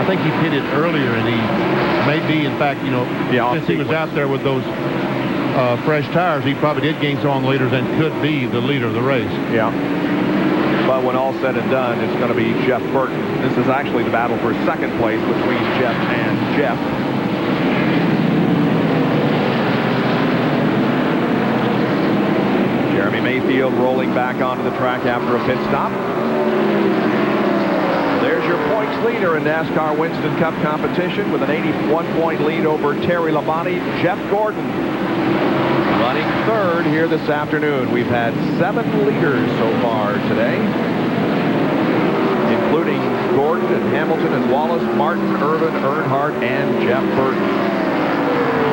I think he pitted earlier, and he may be, in fact, since he was out there with those fresh tires, he probably did gain some on the leaders and could be the leader of the race. Yeah. But when all's said and done, it's going to be Jeff Burton. This is actually the battle for second place between Jeff and Jeff. Mayfield rolling back onto the track after a pit stop. There's your points leader in NASCAR Winston Cup competition with an 81-point lead over Terry Labonte. Jeff Gordon running third here this afternoon. We've had 7 leaders so far today, including Gordon and Hamilton and Wallace, Martin, Irvin, Earnhardt, and Jeff Burton.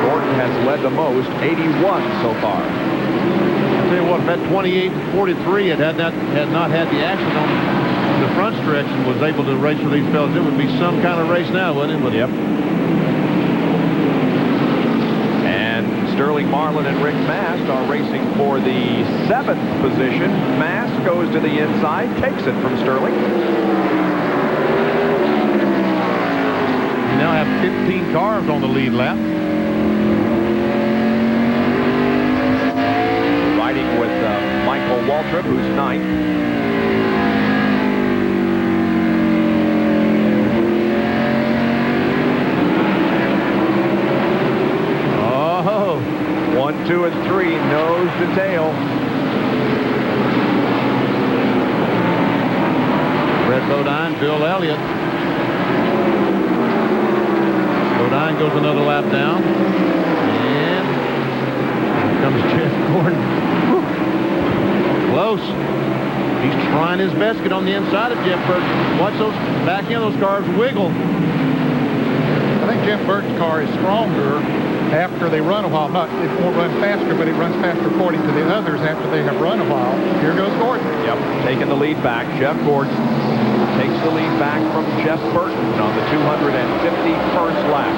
Gordon has led the most, 81 so far. I'll tell you what, if that 28-43 had not had the accident on the front stretch and was able to race with these fellas, it would be some kind of race now, wouldn't it? Yep. And Sterling Marlin and Rick Mast are racing for the 7th position. Mast goes to the inside, takes it from Sterling. You now have 15 cars on the lead lap. Riding with Michael Waltrip, who's 9th. Oh, 1, 2, and 3, nose to tail. Brett Bodine, Bill Elliott. Bodine goes another lap down. And here comes Jeff Gordon. Whew. Close. He's trying his best to get on the inside of Jeff Burton. Watch those back end, those cars wiggle. I think Jeff Burton's car is stronger after they run a while. It won't run faster, but it runs faster according to the others after they have run a while. Here goes Gordon. Yep, taking the lead back. Jeff Gordon takes the lead back from Jeff Burton on the 251st lap.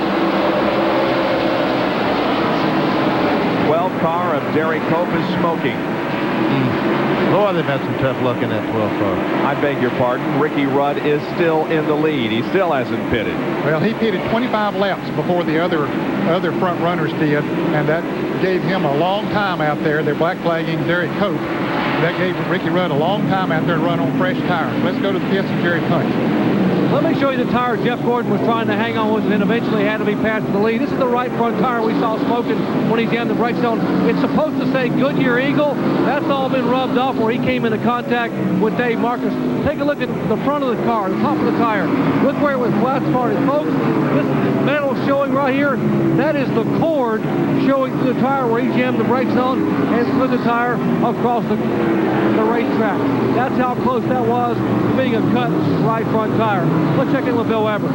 12 car of Derek Cope is smoking. Boy, they've had some tough luck in that 12 car. I beg your pardon. Ricky Rudd is still in the lead. He still hasn't pitted. Well, he pitted 25 laps before the other front runners did, and that gave him a long time out there. They're black flagging Derek Cope. That gave Ricky Rudd a long time out there to run on fresh tires. Let's go to the pits and Jerry Punch. Let me show you the tire Jeff Gordon was trying to hang on with and then eventually had to be passed to the lead. This is the right front tire we saw smoking when he jammed the brakes on. It's supposed to say Goodyear Eagle. That's all been rubbed off where he came into contact with Dave Marcus. Take a look at the front of the car, the top of the tire. Look where it was flat started. Folks, this metal showing right here, that is the cord showing through the tire where he jammed the brakes on and slid the tire across the racetrack. That's how close that was to being a cut right front tire. Let's check in with Bill Weber.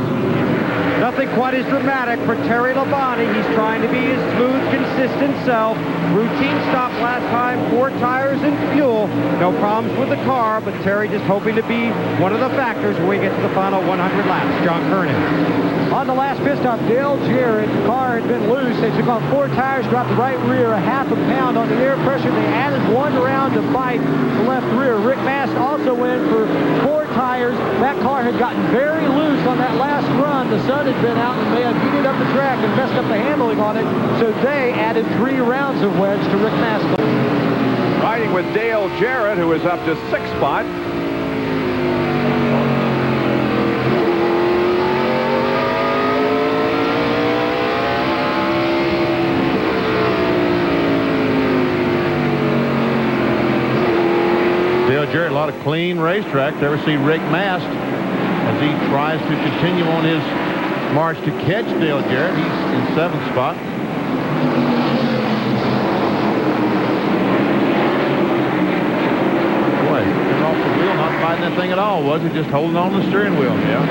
Nothing quite as dramatic for Terry Labonte. He's trying to be his smooth, consistent self. Routine stop last time, 4 tires and fuel. No problems with the car, but Terry just hoping to be one of the factors when we get to the final 100 laps. John Kernan. On the last pit stop, Dale Jarrett's car had been loose. They took off 4 tires, dropped the right rear a half a pound on the air pressure. They added 1 round to bite the left rear. Rick Mast also went for 4 tires. That car had gotten very loose on that last run. The sun had been out and they had beat it up the track and messed up the handling on it. So they added 3 rounds of wedge to Rick Mast. Riding with Dale Jarrett, who is up to 6th spot. Dale Jarrett, a lot of clean racetrack. There we see Rick Mast as he tries to continue on his march to catch Dale Jarrett. He's in 7th spot. Boy, he's off the wheel, not fighting that thing at all, was he? Just holding on to the steering wheel. Yeah.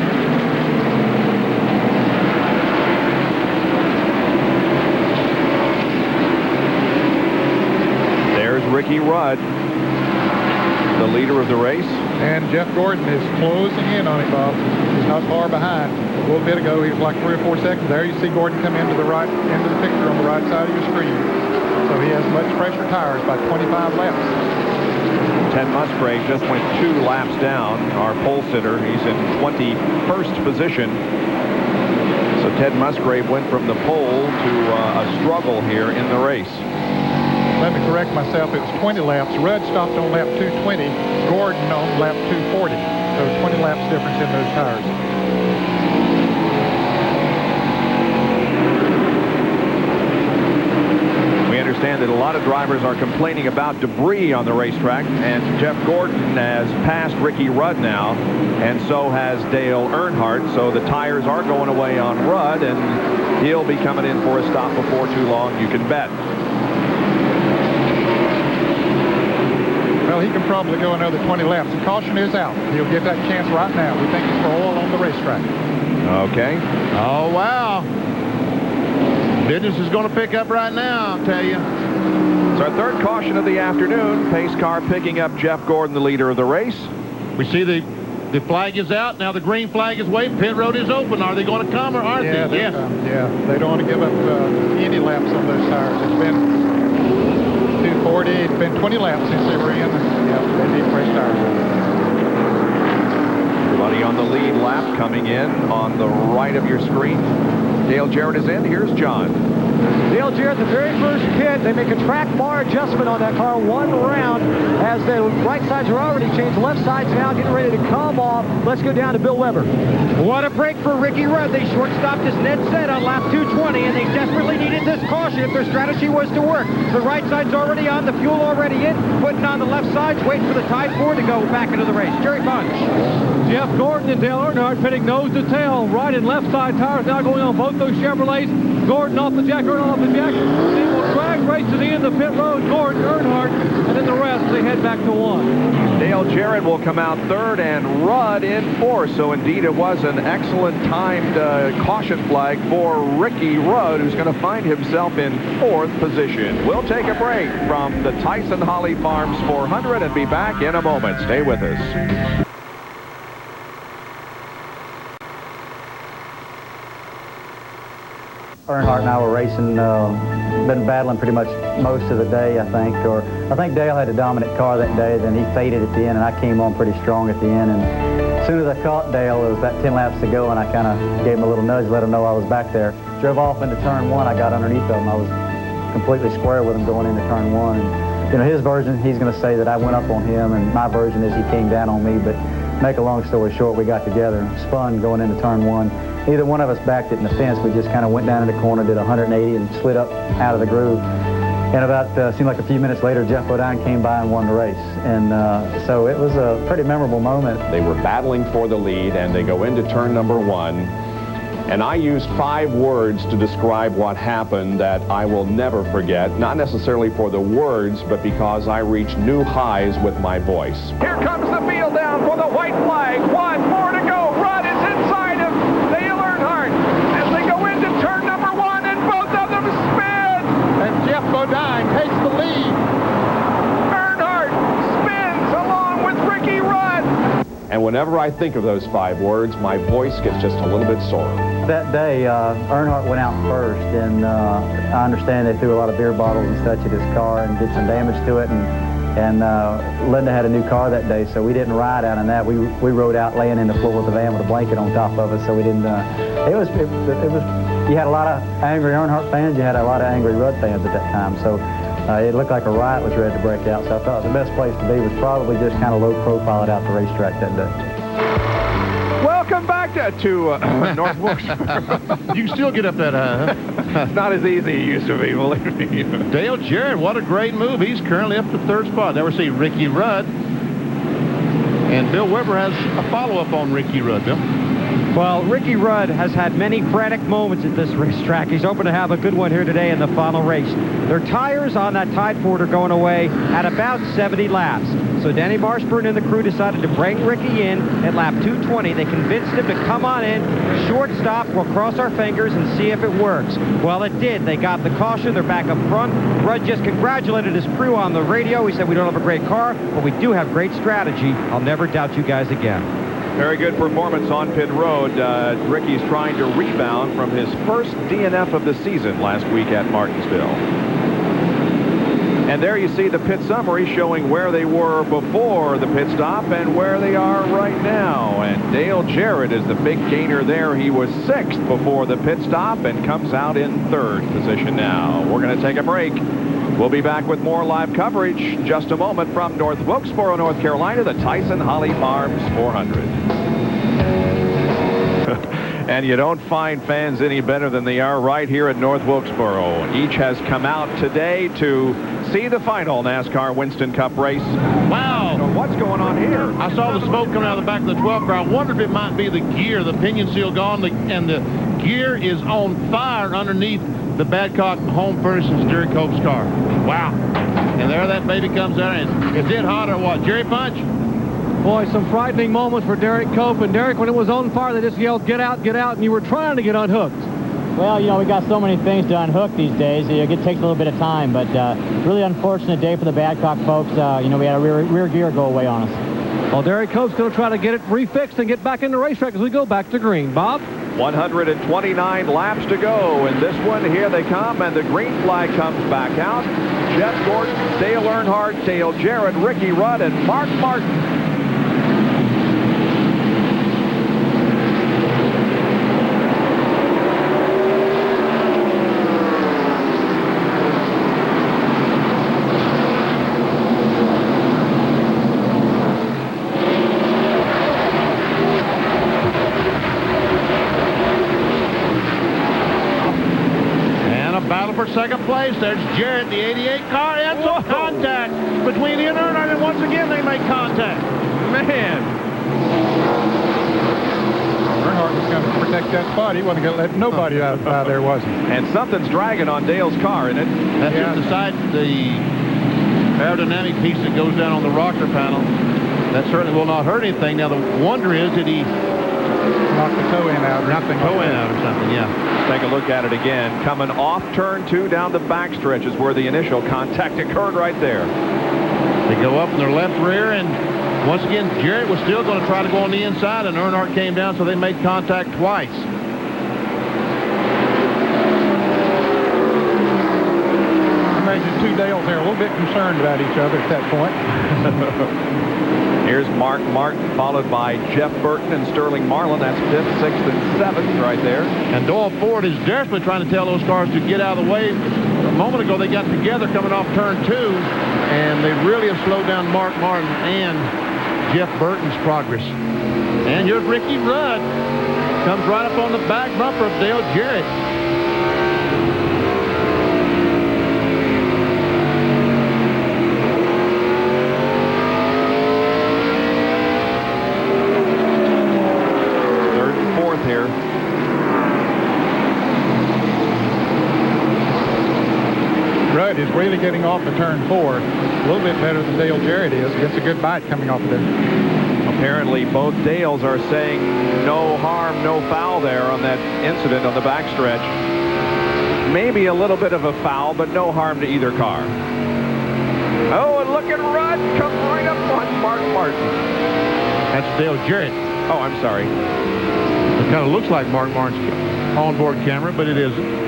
There's Ricky Rudd, the leader of the race. And Jeff Gordon is closing in on it, Bob. He's not far behind. A little bit ago, he was like 3 or 4 seconds there. You see Gordon come into the picture on the right side of your screen. So he has much fresher tires by 25 laps. Ted Musgrave just went 2 laps down, our pole sitter. He's in 21st position. So Ted Musgrave went from the pole to a struggle here in the race. Let me correct myself. It was 20 laps. Rudd stopped on lap 220. Gordon on lap 240. So 20 laps difference in those tires. We understand understand it, a lot of drivers are complaining about debris on the racetrack, and Jeff Gordon has passed Ricky Rudd now, and so has Dale Earnhardt. So the tires are going away on Rudd, and he'll be coming in for a stop before too long, you can bet. Well, he can probably go another 20 laps. The caution is out. He'll get that chance right now. We think it's for oil on the racetrack. Okay. Oh, wow. Business is going to pick up right now, I'll tell you. It's our third caution of the afternoon. Pace car picking up Jeff Gordon, the leader of the race. We see the flag is out. Now the green flag is waving. Pit road is open. Are they going to come or aren't they? Yes. Yeah, they don't want to give up any laps on those tires. It's been 240. It's been 20 laps since they were in. Yeah, they need fresh tires. Everybody on the lead lap coming in on the right of your screen. Dale Jarrett is in. Here's John. Dale Jarrett, the very first pit, they make a track bar adjustment on that car one round as the right sides are already changed. Left side's now getting ready to come off. Let's go down to Bill Weber. What a break for Ricky Rudd. They short-stopped, as Ned said, on lap 220, and they desperately needed this caution if their strategy was to work. The right side's already on, the fuel already in, putting on the left sides, waiting for the Tide 4 to go back into the race. Jerry Bunch. Jeff Gordon and Dale Earnhardt pitting nose to tail. Right and left side tires now going on both those Chevrolets. Gordon off the jack, Earnhardt off the jack. They will drag race to the end of the pit road. Gordon, Earnhardt, and then the rest, they head back to one. Dale Jarrett will come out third and Rudd in fourth. So indeed it was an excellent timed caution flag for Ricky Rudd, who's going to find himself in fourth position. We'll take a break from the Tyson Holly Farms 400 and be back in a moment. Stay with us. Earnhardt and I were racing, been battling pretty much most of the day, I think. I think Dale had a dominant car that day, then he faded at the end, and I came on pretty strong at the end. And as soon as I caught Dale, it was about 10 laps to go, and I kind of gave him a little nudge, let him know I was back there. Drove off into turn one, I got underneath him. I was completely square with him going into turn one. And, you know, his version, he's going to say that I went up on him, and my version is he came down on me. But make a long story short, we got together, spun going into turn one. Neither one of us backed it in the fence. We just kind of went down in the corner, did 180, and slid up out of the groove. And about, seemed like a few minutes later, Jeff Bodine came by and won the race. And so it was a pretty memorable moment. They were battling for the lead, and they go into turn number one. And I used 5 words to describe what happened that I will never forget, not necessarily for the words, but because I reached new highs with my voice. Here comes the field down for the white flag. 1 more to go. Rudd is inside of Dale Earnhardt as they go into turn number 1, and both of them spin. And Jeff Bodine takes the lead. Earnhardt spins along with Ricky Rudd. And whenever I think of those 5 words, my voice gets just a little bit sore. That day, Earnhardt went out first, and I understand they threw a lot of beer bottles and such at his car and did some damage to it. And Linda had a new car that day, so we didn't ride out in that. We rode out laying in the floor of the van with a blanket on top of us, so we didn't. It was. You had a lot of angry Earnhardt fans. You had a lot of angry Rudd fans at that time. So it looked like a riot was ready to break out. So I thought the best place to be was probably just kind of low profile it out the racetrack that day. Welcome back to North Wilksboro. You can still get up that high, huh? It's not as easy as it used to be, believe me. Dale Jarrett, what a great move. He's currently up to third spot. There we see Ricky Rudd. And Bill Weber has a follow-up on Ricky Rudd, Bill. Well, Ricky Rudd has had many frantic moments at this racetrack. He's hoping to have a good one here today in the final race. Their tires on that Tide Ford are going away at about 70 laps. So Danny Marshburn and the crew decided to bring Ricky in at lap 220. They convinced him to come on in, short stop. We'll cross our fingers and see if it works. Well, it did. They got the caution. They're back up front. Rudd just congratulated his crew on the radio. He said, we don't have a great car, but we do have great strategy. I'll never doubt you guys again. Very good performance on pit road. Ricky's trying to rebound from his first DNF of the season last week at Martinsville. And there you see the pit summary showing where they were before the pit stop and where they are right now. And Dale Jarrett is the big gainer there. He was 6th before the pit stop and comes out in 3rd position now. We're going to take a break. We'll be back with more live coverage in just a moment from North Wilkesboro, North Carolina, the Tyson Holly Farms 400. And you don't find fans any better than they are right here at North Wilkesboro. Each has come out today to see the final NASCAR Winston Cup race. Wow. So what's going on here? I saw the smoke coming out of the back of the 12 car. I wondered if it might be the gear, the pinion seal gone, and the gear is on fire underneath the Badcock Home Furnishings Jerry Cope's car. Wow. And there that baby comes out. And is it hot or what? Jerry Punch? Boy, some frightening moments for Derek Cope. And Derek, when it was on fire, they just yelled, get out, and you were trying to get unhooked. Well, you know, we got so many things to unhook these days. It takes a little bit of time, but really unfortunate day for the Badcock folks. You know, we had a rear gear go away on us. Well, Derek Cope's going to try to get it refixed and get back in the racetrack as we go back to green. Bob? 129 laps to go in this one. Here they come, and the green flag comes back out. Jeff Gordon, Dale Earnhardt, Dale Jarrett, Ricky Rudd, and Mark Martin. Second place, there's Jarrett, the 88 car, and some contact between he and Earnhardt, and once again they make contact. Man. Earnhardt was going to protect that spot. He wasn't going to let nobody out there, was he? And something's dragging on Dale's car, isn't it? That's just the aerodynamic piece that goes down on the rocker panel. That certainly will not hurt anything. Now the wonder is, did he knock the toe end out or knock the toe end out or something? Yeah. Take a look at it again. Coming off turn 2 down the backstretch is where the initial contact occurred right there. They go up in their left rear, and once again, Jarrett was still going to try to go on the inside, and Earnhardt came down, so they made contact twice. Imagine two Dales there a little bit concerned about each other at that point. Here's Mark Martin, followed by Jeff Burton and Sterling Marlin. That's 5th, 6th, and 7th right there. And Doyle Ford is desperately trying to tell those cars to get out of the way. A moment ago, they got together coming off turn 2, and they really have slowed down Mark Martin and Jeff Burton's progress. And here's Ricky Rudd. Comes right up on the back bumper of Dale Jarrett. Here. Rudd is really getting off the turn 4 a little bit better than Dale Jarrett is. Gets a good bite coming off of there. Apparently both Dales are saying no harm, no foul there on that incident on the backstretch. Maybe a little bit of a foul, but no harm to either car. Oh, and look at Rudd come right up on Mark Martin. That's Dale Jarrett. Oh, I'm sorry. It kind of looks like Mark Martin's onboard camera, but it isn't.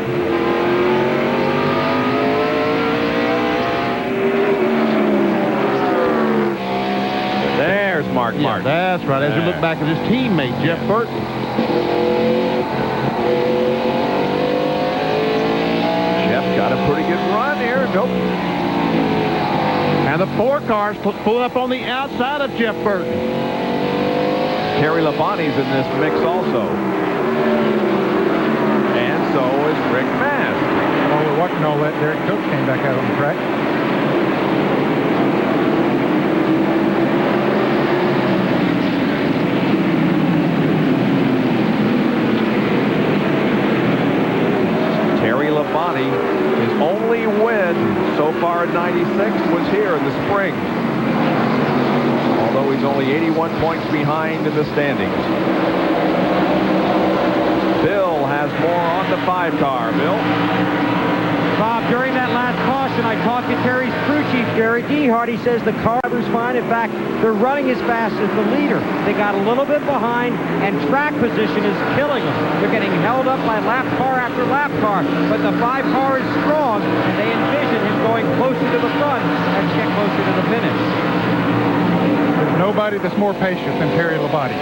There's Mark Martin. That's right. As we look back at his teammate, Jeff Burton. Jeff got a pretty good run here. Nope. And the 4 cars pull up on the outside of Jeff Burton. Terry Labonte's in this mix also. And so is Rick Mast. While we're watching all that, Derek Cope came back out on the track. Terry Labonte, his only win so far at 96 was here in the spring. Although he's only 81 points behind in the standings. Bill has more on the 5 car. Bill? Bob, during that last caution, I talked to Terry's crew chief, Gary Gehart. He says the car was fine. In fact, they're running as fast as the leader. They got a little bit behind, and track position is killing them. They're getting held up by lap car after lap car. But the 5 car is strong, and they envision him going closer to the front as he gets closer to the finish. There's nobody that's more patient than Terry Labonte.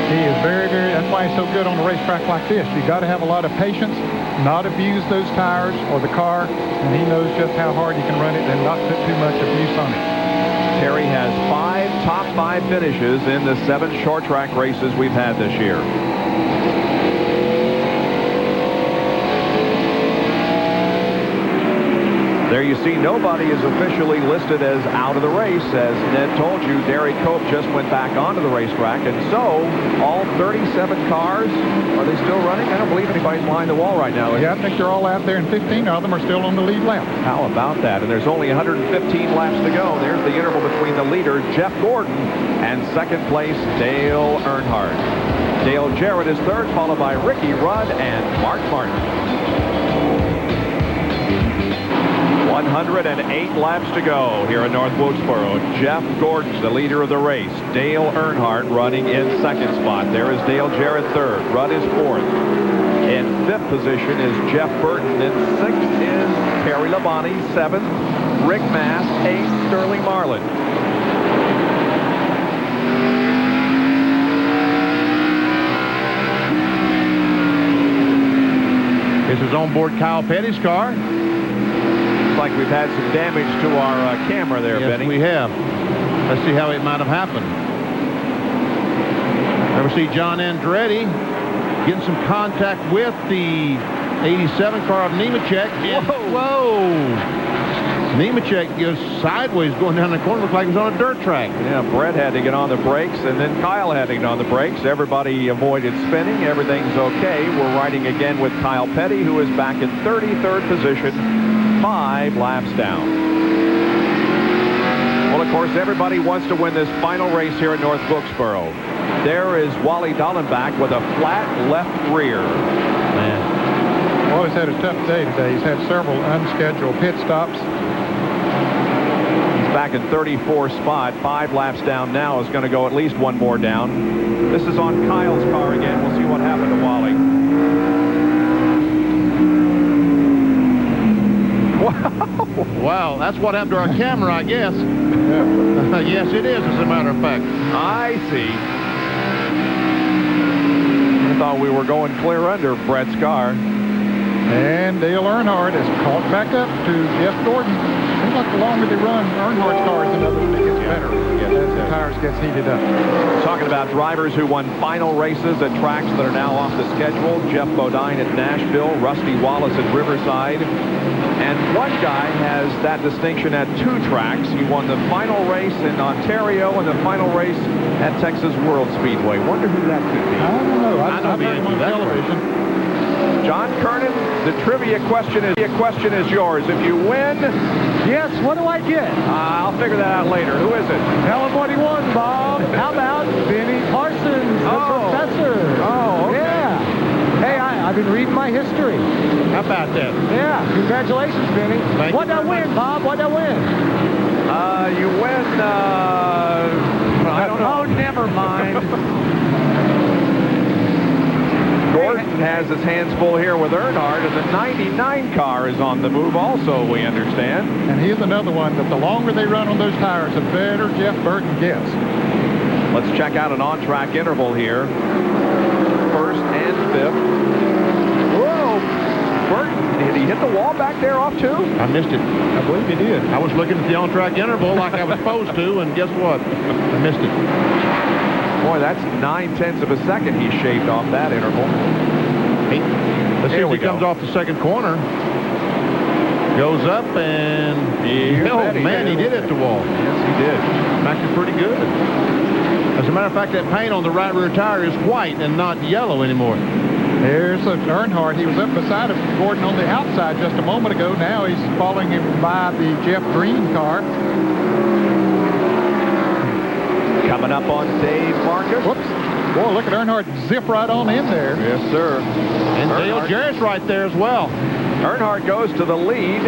He is very, that's why he's so good on a racetrack like this. You got to have a lot of patience, not abuse those tires or the car, and he knows just how hard you can run it and not put too much abuse on it. Terry has 5 top 5 finishes in the 7 short track races we've had this year. There you see nobody is officially listed as out of the race. As Ned told you, Derry Cope just went back onto the racetrack. And so all 37 cars, are they still running? I don't believe anybody's behind the wall right now. Yeah, I think they're all out there, and 15 of them are still on the lead lap. How about that? And there's only 115 laps to go. There's the interval between the leader, Jeff Gordon, and second place, Dale Earnhardt. Dale Jarrett is third, followed by Ricky Rudd and Mark Martin. 108 laps to go here in North Wilkesboro. Jeff Gordon's the leader of the race. Dale Earnhardt running in second spot. There is Dale Jarrett third. Rudd is fourth. In fifth position is Jeff Burton. In sixth is Terry Labonte. Seventh, Rick Mass. Eighth, Sterling Marlin. This is onboard Kyle Petty's car. Looks like we've had some damage to our camera there, yes, Benny. We have. Let's see how it might have happened. There we see John Andretti getting some contact with the 87 car of Nemechek. Whoa! Nemechek goes sideways going down the corner. Looks like he was on a dirt track. Yeah, Brett had to get on the brakes, and then Kyle had to get on the brakes. Everybody avoided spinning. Everything's okay. We're riding again with Kyle Petty, who is back in 33rd position, 5 laps down. Well, of course, everybody wants to win this final race here at North Wilkesboro. There is Wally Dallenbach with a flat left rear. Man. Well, he's had a tough day today. He's had several unscheduled pit stops. Back in 34th spot, 5 laps down now, is going to go at least one more down. This is on Kyle's car again. We'll see what happened to Wally. Wow. Wow, that's what happened to our camera, I guess. Yes, it is, as a matter of fact. I see. I thought we were going clear under Brett's car. And Dale Earnhardt is caught back up to Jeff Gordon. Seems like the longer they run, Earnhardt's cars and others, it gets better as the tires gets heated up. We're talking about drivers who won final races at tracks that are now off the schedule. Jeff Bodine at Nashville, Rusty Wallace at Riverside. And one guy has that distinction at 2 tracks. He won the final race in Ontario and the final race at Texas World Speedway. Wonder who that could be. I don't know. I know the answer to that television. John Kernan, the trivia question is yours. If you win, yes, what do I get? I'll figure that out later. Who is it? Tell him what he won, Bob. How about Benny Parsons, the professor? Oh, okay. Yeah. Hey, I've been reading my history. How about that? Yeah. Congratulations, Benny. What'd I win, Bob? What'd I win? You win, I don't know. Oh, never mind. Gordon has his hands full here with Earnhardt, and the 99 car is on the move also, we understand. And he's another one that the longer they run on those tires, the better Jeff Burton gets. Let's check out an on-track interval here. First and fifth. Whoa! Burton, did he hit the wall back there off too? I missed it. I believe he did. I was looking at the on-track interval like I was supposed to, and guess what? I missed it. Boy, that's 9/10 of a second he shaved off that interval. Let's see if he comes off the second corner. Goes up and... Oh, man, he did hit the wall. Yes, he did. Actually pretty good. As a matter of fact, that paint on the right rear tire is white and not yellow anymore. There's Earnhardt. He was up beside of Gordon on the outside just a moment ago. Now he's following him by the Jeff Green car. Coming up on Dave Marcus. Whoops. Boy, look at Earnhardt zip right on in there. Yes, sir. And Dale Jarrett's right there as well. Earnhardt goes to the lead.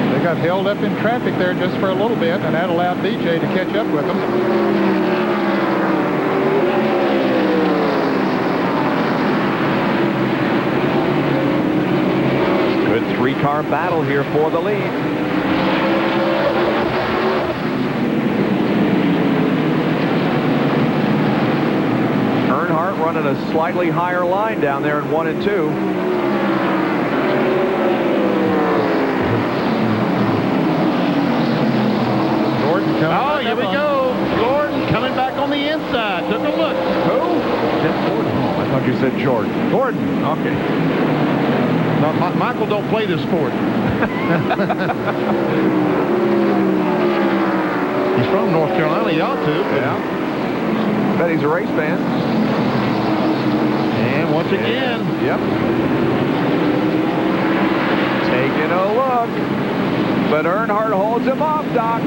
They got held up in traffic there just for a little bit, and that allowed DJ to catch up with them. Good 3-car battle here for the lead. Running a slightly higher line down there in 1 and 2. Gordon coming. Oh, here we go. Gordon coming back on the inside. Took a look. Who? Jeff Gordon. Thought you said Jordan. Gordon. Okay. No, Michael don't play this sport. He's from North Carolina. He ought to. Yeah. Bet he's a race fan. And once again. Yep. Taking a look. But Earnhardt holds him off, Doc.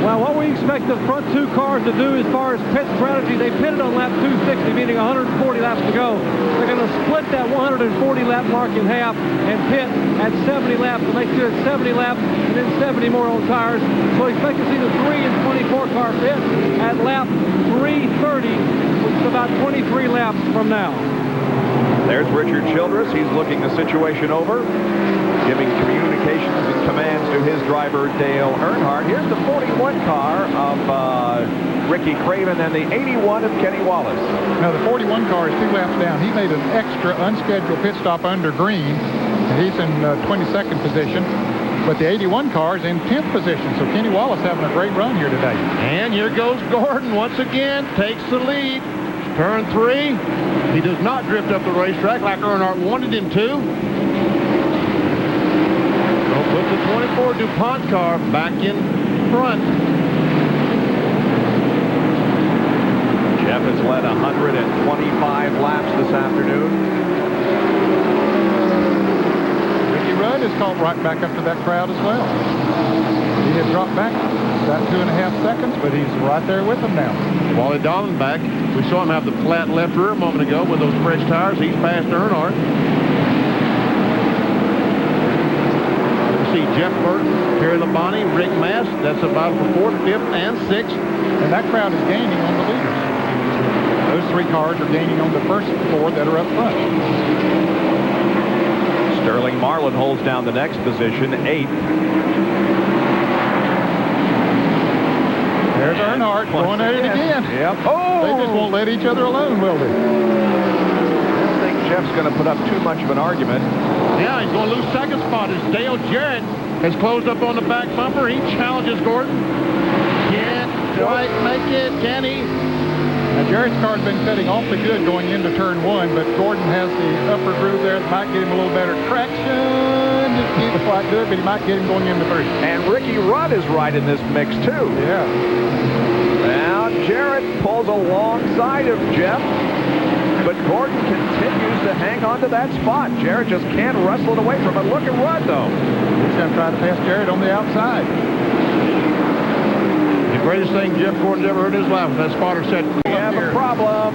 Well, what we expect the front two cars to do as far as pit strategy, they pitted on lap 260, meaning 140 laps to go. They're going to split that 140 lap mark in half and pit at 70 laps to make sure it's 70 laps and then 70 more on tires. So expect to see the 3 and 24 car pit at lap 330, which is about 23 laps from now. There's Richard Childress. He's looking the situation over, giving communications and commands to his driver, Dale Earnhardt. Here's the 41 car of Ricky Craven and the 81 of Kenny Wallace. Now, the 41 car is 2 laps down. He made an extra unscheduled pit stop under green, and he's in 22nd position. But the 81 car is in 10th position, so Kenny Wallace having a great run here today. And here goes Gordon once again, takes the lead. Turn 3. He does not drift up the racetrack like Earnhardt wanted him to. So put the 24 DuPont car back in front. Jeff has led 125 laps this afternoon. Ricky Rudd is caught right back up to that crowd as well. He had dropped back about 2.5 seconds, but he's right there with them now. Wally Dahlman back. We saw him have the flat left rear a moment ago with those fresh tires. He's past Earnhardt. You see Jeff Burton, Perry Labonte, Rick Mast. That's about for 4th, 5th, and 6th. And that crowd is gaining on the leaders. Those 3 cars are gaining on the first 4 that are up front. Sterling Marlin holds down the next position, 8th. There's Earnhardt going at it again. Yep. Oh! They just won't let each other alone, will they? I don't think Jeff's going to put up too much of an argument. Yeah, he's going to lose second spot as Dale Jarrett has closed up on the back bumper. He challenges Gordon. Can't quite make it, can he? Now, Jarrett's car's been cutting awfully good going into turn 1, but Gordon has the upper groove there that might get him a little better traction. Just can't quite do it, but he might get him going into 3. And Ricky Rudd is right in this mix, too. Yeah. Now, Jarrett pulls alongside of Jeff, but Gordon continues to hang on to that spot. Jarrett just can't wrestle it away from it. Look at Rudd, though. He's going to try to pass Jarrett on the outside. The greatest thing Jeff Gordon's ever heard in his life was that spotter said, "We have a problem."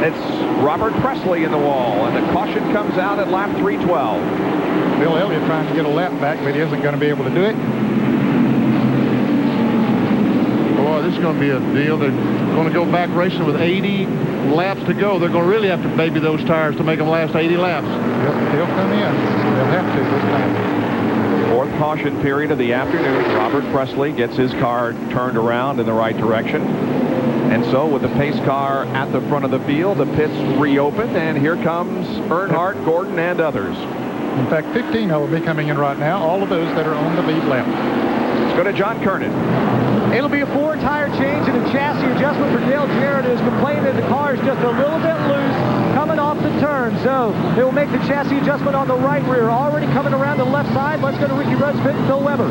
It's Robert Presley in the wall, and the caution comes out at lap 312. Bill Elliott trying to get a lap back, but he isn't going to be able to do it. Boy, this is going to be a deal. They're going to go back racing with 80 laps to go. They're going to really have to baby those tires to make them last 80 laps. Yep, they'll come in. They'll have to this time. 4th caution period of the afternoon. Robert Presley gets his car turned around in the right direction. And so with the pace car at the front of the field, the pits reopened, and here comes Earnhardt, Gordon, and others. In fact, 15 will be coming in right now, all of those that are on the lead lap. Let's go to John Kernan. It'll be a 4-tire change and a chassis adjustment for Dale Jarrett, who's complaining that the car is just a little bit loose coming off the turn. So it will make the chassis adjustment on the right rear. Already coming around the left side. Let's go to Ricky Rudd's pit and Phil Weber.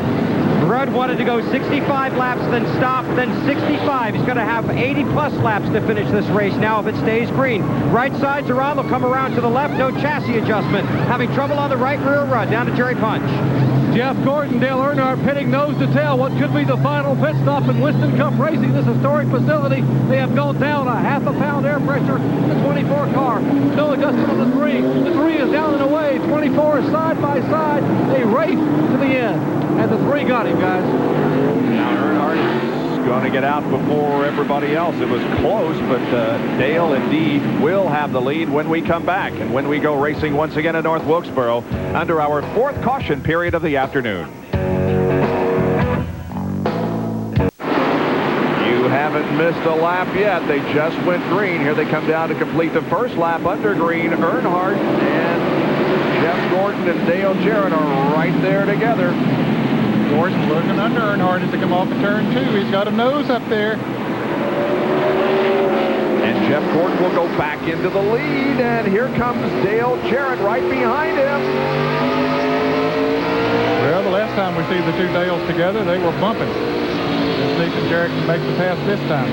Rudd wanted to go 65 laps, then stop, then 65. He's going to have 80-plus laps to finish this race now if it stays green. Right side, Duran will come around to the left. No chassis adjustment. Having trouble on the right rear Rudd. Down to Jerry Punch. Jeff Gordon, Dale Earnhardt pitting nose to tail. What could be the final pit stop in Winston Cup Racing, this historic facility. They have gone down a ½ pound air pressure in the 24 car. No adjustment on the 3. The 3 is down and away. 24 is side by side. They race to the end. And the 3 got him, guys. Now Earnhardt is going to get out before everybody else. It was close, but Dale indeed will have the lead when we come back. And when we go racing once again at North Wilkesboro under our 4th caution period of the afternoon. You haven't missed a lap yet. They just went green. Here they come down to complete the first lap under green. Earnhardt and Jeff Gordon and Dale Jarrett are right there together. Gordon's looking under Earnhardt as they come off of turn 2. He's got a nose up there. And Jeff Gordon will go back into the lead, and here comes Dale Jarrett right behind him. Well, the last time we see the two Dales together, they were bumping. Let's see if Jarrett can make the pass this time.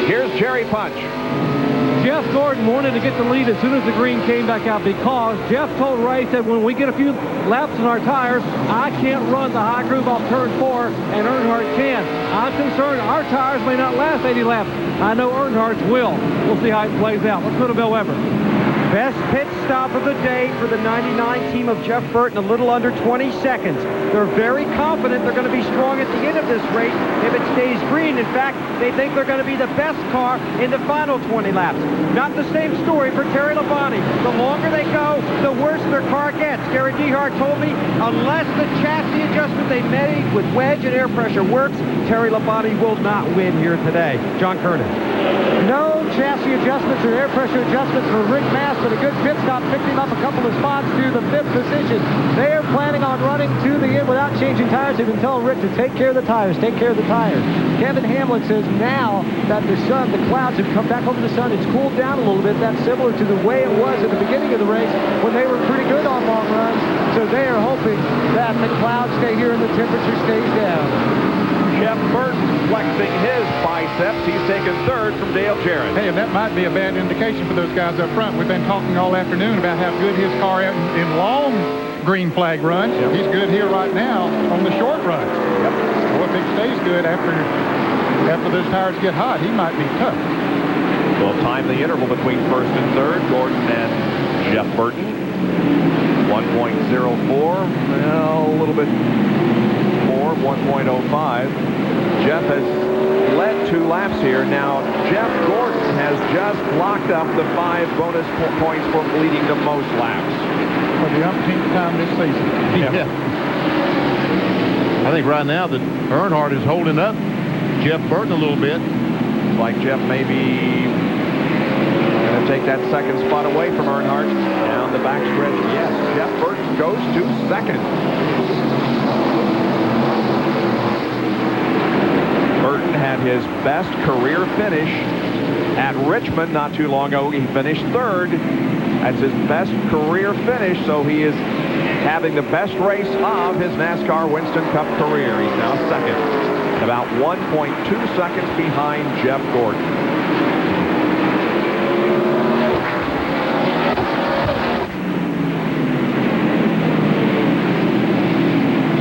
Here's Jerry Punch. Jeff Gordon wanted to get the lead as soon as the green came back out because Jeff told Ray, said, when we get a few laps on our tires, I can't run the high groove off turn 4, and Earnhardt can. I'm concerned our tires may not last 80 laps. I know Earnhardt's will. We'll see how it plays out. Let's go to Bill Weber. Best pit stop of the day for the 99 team of Jeff Burton, a little under 20 seconds. They're very confident they're going to be strong at the end of this race if it stays green. In fact, they think they're going to be the best car in the final 20 laps. Not the same story for Terry Labonte. The longer they go, the worse their car gets. Gary Dehart told me unless the chassis adjustment they made with wedge and air pressure works, Terry Labonte will not win here today. John Kernan. No chassis adjustments or air pressure adjustments for Rick Mast, but a good pit stop picked him up a couple of spots to the 5th position. They are planning on running to the end without changing tires. They've been telling Rick to take care of the tires, take care of the tires. Kevin Hamlin says now that the sun, the clouds have come back over the sun, it's cooled down a little bit. That's similar to the way it was at the beginning of the race when they were pretty good on long runs. So they are hoping that the clouds stay here and the temperature stays down. Jeff Burton flexing his biceps. He's taken 3rd from Dale Jarrett. Hey, and that might be a bad indication for those guys up front. We've been talking all afternoon about how good his car is in long green flag runs. Yep. He's good here right now on the short runs. Yep. Well, if he stays good after those tires get hot, he might be tough. We'll time the interval between 1st and 3rd. Gordon and Jeff Burton. 1.04. Well, a little bit more, 1.05. Jeff has led 2 laps here. Now, Jeff Gordon has just locked up the 5 bonus points for leading the most laps. For the umpteenth time this season. Yeah. I think right now that Earnhardt is holding up Jeff Burton a little bit. Like Jeff may be going to take that 2nd spot away from Earnhardt. Down the backstretch, yes, Jeff Burton goes to 2nd. Burton had his best career finish at Richmond not too long ago. He finished 3rd. That's his best career finish, so he is having the best race of his NASCAR Winston Cup career. He's now 2nd, about 1.2 seconds behind Jeff Gordon.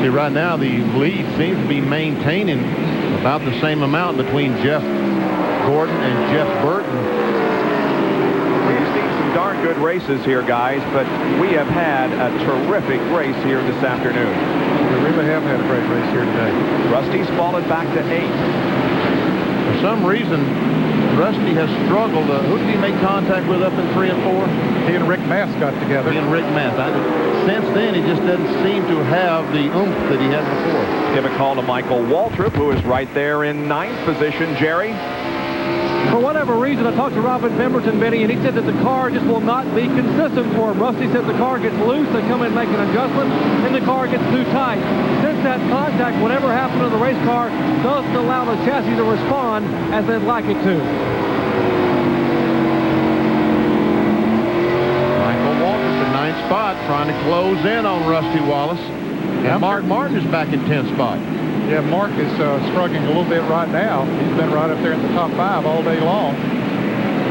See, right now the lead seems to be maintaining about the same amount between Jeff Gordon and Jeff Burton. We've seen some darn good races here, guys, but we have had a terrific race here this afternoon. We really have had a great race here today. Rusty's fallen back to 8th. For some reason, Rusty has struggled. Who did he make contact with up in 3 and 4? He and Rick Mast got together. He and Rick Mast. Since then, he just doesn't seem to have the oomph that he had before. Give a call to Michael Waltrip, who is right there in 9th position. Jerry? For whatever reason, I talked to Robin Pemberton, Benny, and he said that the car just will not be consistent for him. Rusty said the car gets loose, they come in and make an adjustment, and the car gets too tight. Since that contact, whatever happened to the race car doesn't allow the chassis to respond as they'd like it to. Michael Waltrip in 9th spot, trying to close in on Rusty Wallace. And Mark Martin is back in 10th spot. Yeah, Mark is struggling a little bit right now. He's been right up there in the top 5 all day long.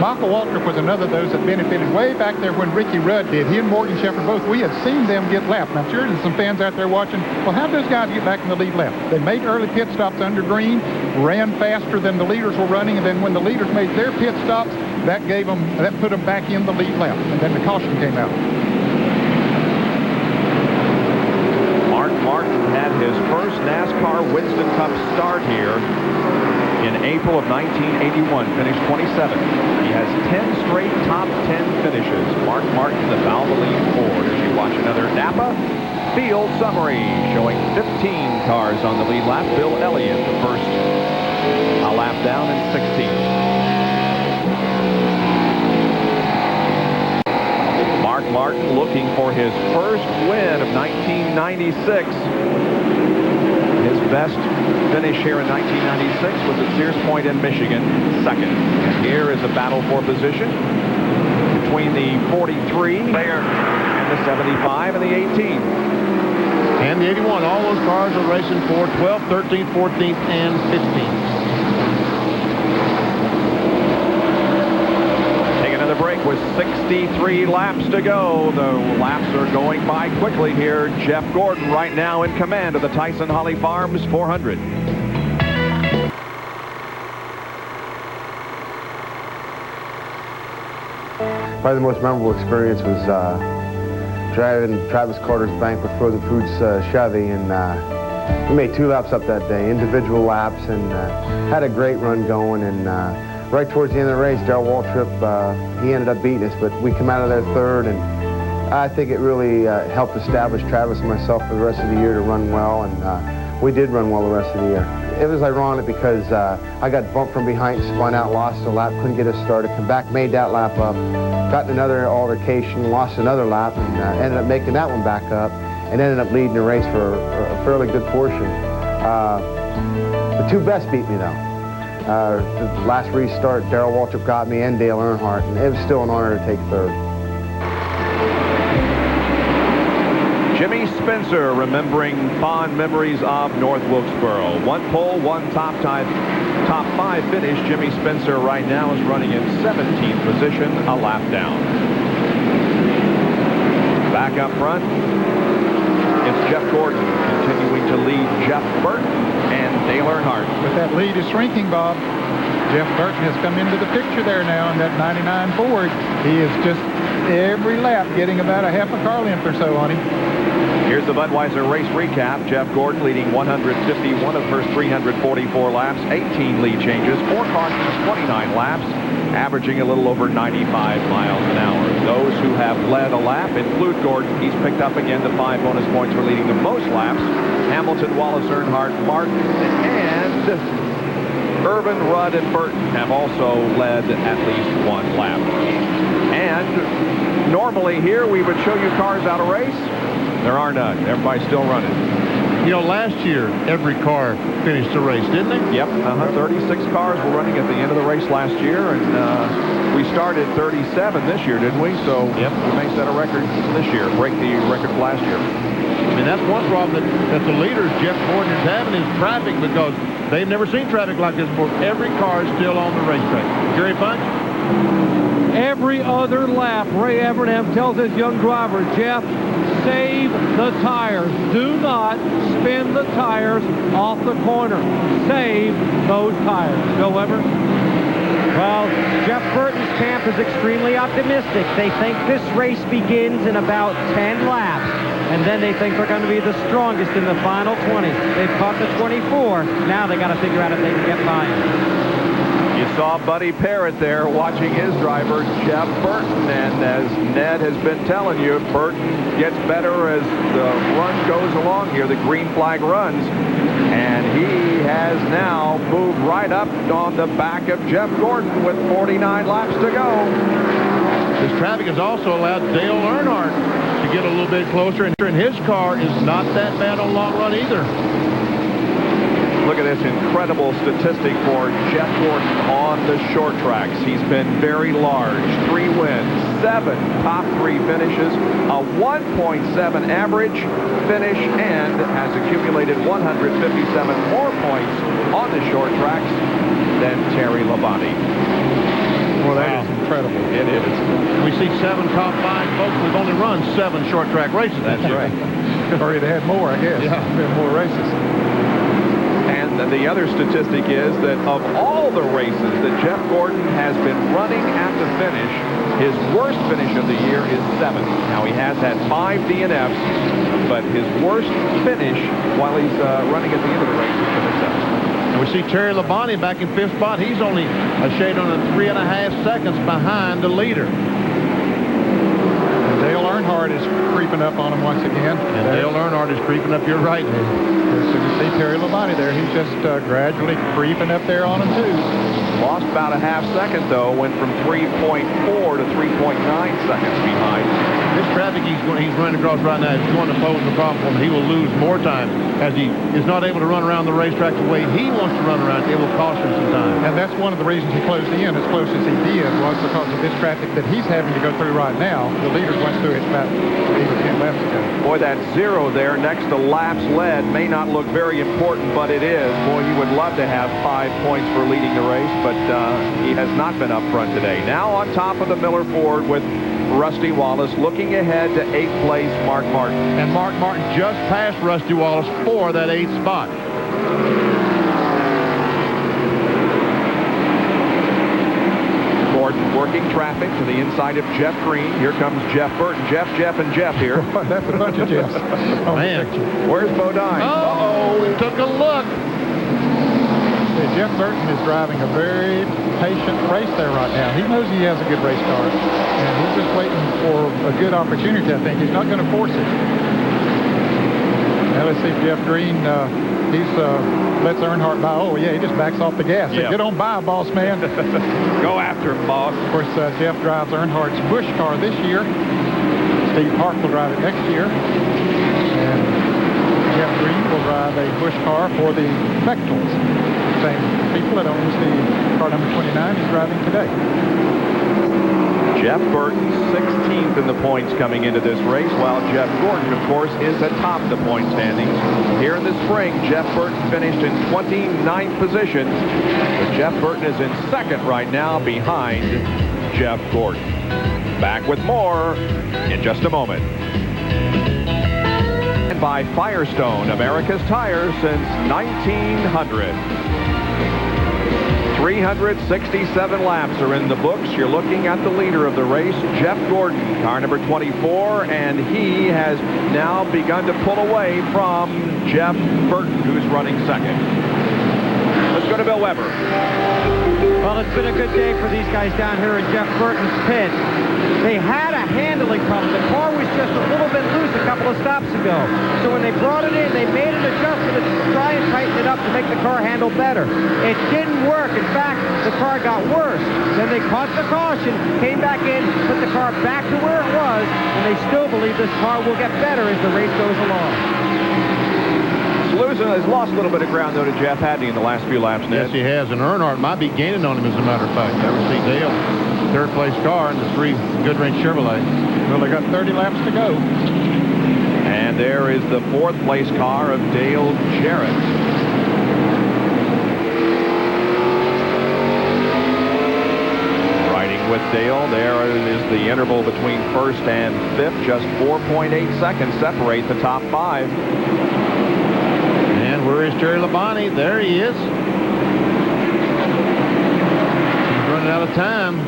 Michael Waltrip was another of those that benefited way back there when Ricky Rudd did. He and Morgan Shepherd both, we had seen them get lapped. Now, sure, there's some fans out there watching. Well, how did those guys get back in the lead lap? They made early pit stops under green, ran faster than the leaders were running, and then when the leaders made their pit stops, that put them back in the lead lap. And then the caution came out. Martin had his first NASCAR Winston Cup start here in April of 1981, finished 27th. He has 10 straight top 10 finishes. Mark Martin, the Valvoline Ford. As you watch another Napa field summary showing 15 cars on the lead lap. Bill Elliott, the first a lap down in 16th. Mark Martin looking for his first win of 1996. His best finish here in 1996 was at Sears Point in Michigan, second. And here is a battle for position between the 43 and the 75 and the 18. And the 81. All those cars are racing for 12th, 13th, 14th, and 15th. Taking another break with 63 laps to go. The laps are going by quickly here. Jeff Gordon right now in command of the Tyson Holly Farms 400. Probably the most memorable experience was driving Travis Carter's bank with Frozen Foods Chevy, and we made 2 laps up that day, individual laps, and had a great run going. And right towards the end of the race, Darrell Waltrip, he ended up beating us, but we come out of there third, and I think it really helped establish Travis and myself for the rest of the year to run well, and we did run well the rest of the year. It was ironic because I got bumped from behind, spun out, lost a lap, couldn't get us started, come back, made that lap up, got in another altercation, lost another lap, and ended up making that one back up, and ended up leading the race for a fairly good portion. The 2 best beat me, though. The last restart, Darrell Waltrip got me and Dale Earnhardt, and it was still an honor to take third. Jimmy Spencer remembering fond memories of North Wilkesboro. 1 pole, 1 top 5 finish. Jimmy Spencer right now is running in 17th position, a lap down. Back up front, it's Jeff Gordon continuing to lead Jeff Burton and Dale Earnhardt. But that lead is shrinking, Bob. Jeff Burton has come into the picture there now in that 99 Ford. He is just every lap getting about a half a car length or so on him. Here's the Budweiser race recap. Jeff Gordon leading 151 of her 344 laps, 18 lead changes, 4 cautions, 29 laps, averaging a little over 95 miles an hour. Those who have led a lap include Gordon. He's picked up again the 5 bonus points for leading the most laps. Hamilton, Wallace, Earnhardt, Martin, and Irvin, Rudd, and Burton have also led at least 1 lap. And normally here we would show you cars out of race. There are none. Everybody's still running. You know, last year, every car finished the race, didn't they? Yep. 36 cars were running at the end of the race last year, and we started 37 this year, didn't we? So we may set a record this year, break the record from last year. I mean, that's one problem that the leaders, Jeff Gordon, is having is traffic, because they've never seen traffic like this before. Every car is still on the racetrack. Jerry Punch? Every other lap, Ray Evernham tells his young driver, Jeff, save the tires. Do not spin the tires off the corner. Save those tires. Joe Weber? Well, Jeff Burton's camp is extremely optimistic. They think this race begins in about 10 laps. And then they think they're going to be the strongest in the final 20. They've caught the 24. Now they got to figure out if they can get by him. You saw Buddy Parrott there watching his driver, Jeff Burton, and as Ned has been telling you, Burton gets better as the run goes along here, the green flag runs, and he has now moved right up on the back of Jeff Gordon with 49 laps to go. This traffic has also allowed Dale Earnhardt to get a little bit closer, and his car is not that bad on long run either. Look at this incredible statistic for Jeff Gordon on the short tracks. He's been very large. 3 wins, 7 top 3 finishes, a 1.7 average finish, and has accumulated 157 more points on the short tracks than Terry Labonte. Well, that is incredible. It is. We see 7 top 5 folks. We've only run 7 short track races. That's right. Or you'd had more, I guess. Yeah. Been more races. And the other statistic is that of all the races that Jeff Gordon has been running at the finish, his worst finish of the year is 7th. Now, he has had 5 DNFs, but his worst finish while he's running at the end of the race is finish 7th. And we see Terry Labonte back in 5th spot. He's only a shade on 3.5 seconds behind the leader. And Dale Earnhardt is creeping up on him once again. And Dale Earnhardt is creeping up. You're right. So you see Terry Labonte there. He's just gradually creeping up there on him, too. Lost about a half second, though. Went from 3.4 to 3.9 seconds behind. this traffic he's running across right now is going to pose a problem for him. He will lose more time as he is not able to run around the racetrack the way he wants to run around. It will cost him some time. And that's one of the reasons he closed in as close as he did, was because of this traffic that he's having to go through right now. The leaders went through it about 8 or 10 laps ago. Boy, that 0 there next to laps led may not look very important, but it is. Boy, he would love to have 5 points for leading the race, but he has not been up front today. Now on top of the Miller Ford with Rusty Wallace, looking ahead to 8th place Mark Martin. And Mark Martin just passed Rusty Wallace for that 8th spot. Gordon working traffic to the inside of Jeff Green. Here comes Jeff Burton. Jeff, and Jeff here. That's a bunch of Jeffs. Oh, man. Where's Bodine? Uh-oh, he took a look. Jeff Burton is driving a very patient race there right now. He knows he has a good race car, and he's just waiting for a good opportunity, I think. He's not going to force it. Now let's see if Jeff Green, lets Earnhardt by. Oh, yeah, he just backs off the gas. Yep. Get on by, boss man. Go after him, boss. Of course, Jeff drives Earnhardt's Busch car this year. Steve Park will drive it next year. And Jeff Green will drive a Busch car for the Bechtels. Same people that owns the car number 29 he's driving today. Jeff Burton 16th in the points coming into this race, while Jeff Gordon, of course, is atop the point standings. Here in the spring, Jeff Burton finished in 29th position, but Jeff Burton is in second right now behind Jeff Gordon. Back with more in just a moment. And by Firestone, America's tire since 1900. 367 laps are in the books. You're looking at the leader of the race, Jeff Gordon, car number 24, and he has now begun to pull away from Jeff Burton, who's running second. Let's go to Bill Weber. Well, it's been a good day for these guys down here in Jeff Burton's pit. They had a handling problem. The car was just a little bit loose a couple of stops ago. So when they brought it in, they made an adjustment to try and tighten it up to make the car handle better. It didn't work. In fact, the car got worse. Then they caught the caution, came back in, put the car back to where it was, and they still believe this car will get better as the race goes along. Losing has lost a little bit of ground, though, to Jeff, hadn't he, in the last few laps, Ned? Yes, he has, and Earnhardt might be gaining on him, as a matter of fact. Ever see Dale, third-place car in the 3 Goodwrench Chevrolet. Well, they got 30 laps to go. And there is the 4th-place car of Dale Jarrett. Riding with Dale, there is the interval between 1st and 5th. Just 4.8 seconds separate the top 5. And where is Terry Labonte? There he is. He's running out of time.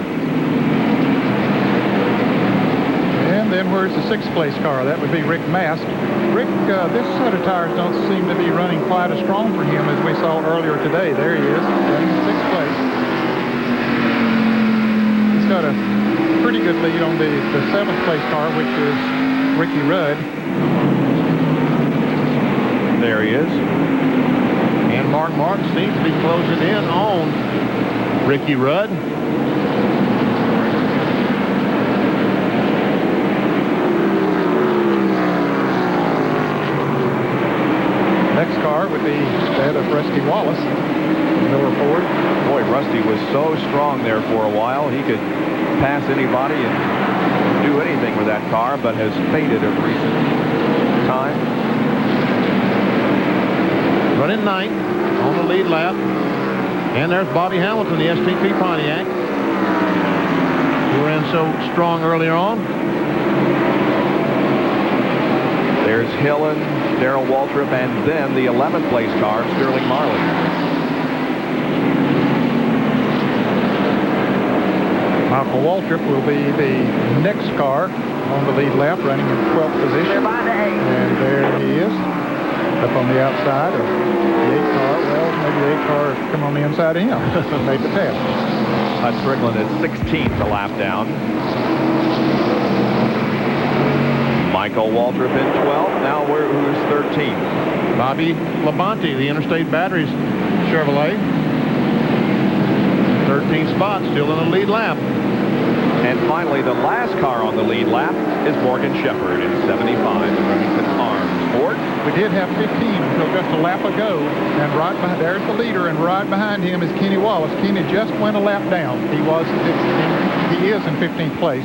And then where's the 6th place car? That would be Rick Mast. Rick, this set of tires don't seem to be running quite as strong for him as we saw earlier today. There he is, running 6th place. He's got a pretty good lead on the 7th place car, which is Ricky Rudd. There he is. And Mark Martin seems to be closing in on Ricky Rudd. Next car would be that of Rusty Wallace, Miller Ford. Boy, Rusty was so strong there for a while. He could pass anybody and do anything with that car, but has faded of recent time. Running 9th on the lead lap. And there's Bobby Hamilton, the STP Pontiac, who ran so strong earlier on. There's Hillen, Darrell Waltrip, and then the 11th place car, Sterling Marley. Michael Waltrip will be the next car on the lead lap, running in 12th position. And there he is, up on the outside of the 8 car. Well, maybe the 8 car come on the inside of him. Made the pass. Strickland is 16th a lap down. Michael Waltrip in 12th. Now who's 13th? Bobby Labonte, the Interstate Batteries Chevrolet. 13th spot, still in the lead lap. And finally, the last car on the lead lap is Morgan Shepherd in 75 at Remington Arms. Ford. We did have 15 until just a lap ago, and right behind, there's the leader, and right behind him is Kenny Wallace. Kenny just went a lap down. He is in 15th place.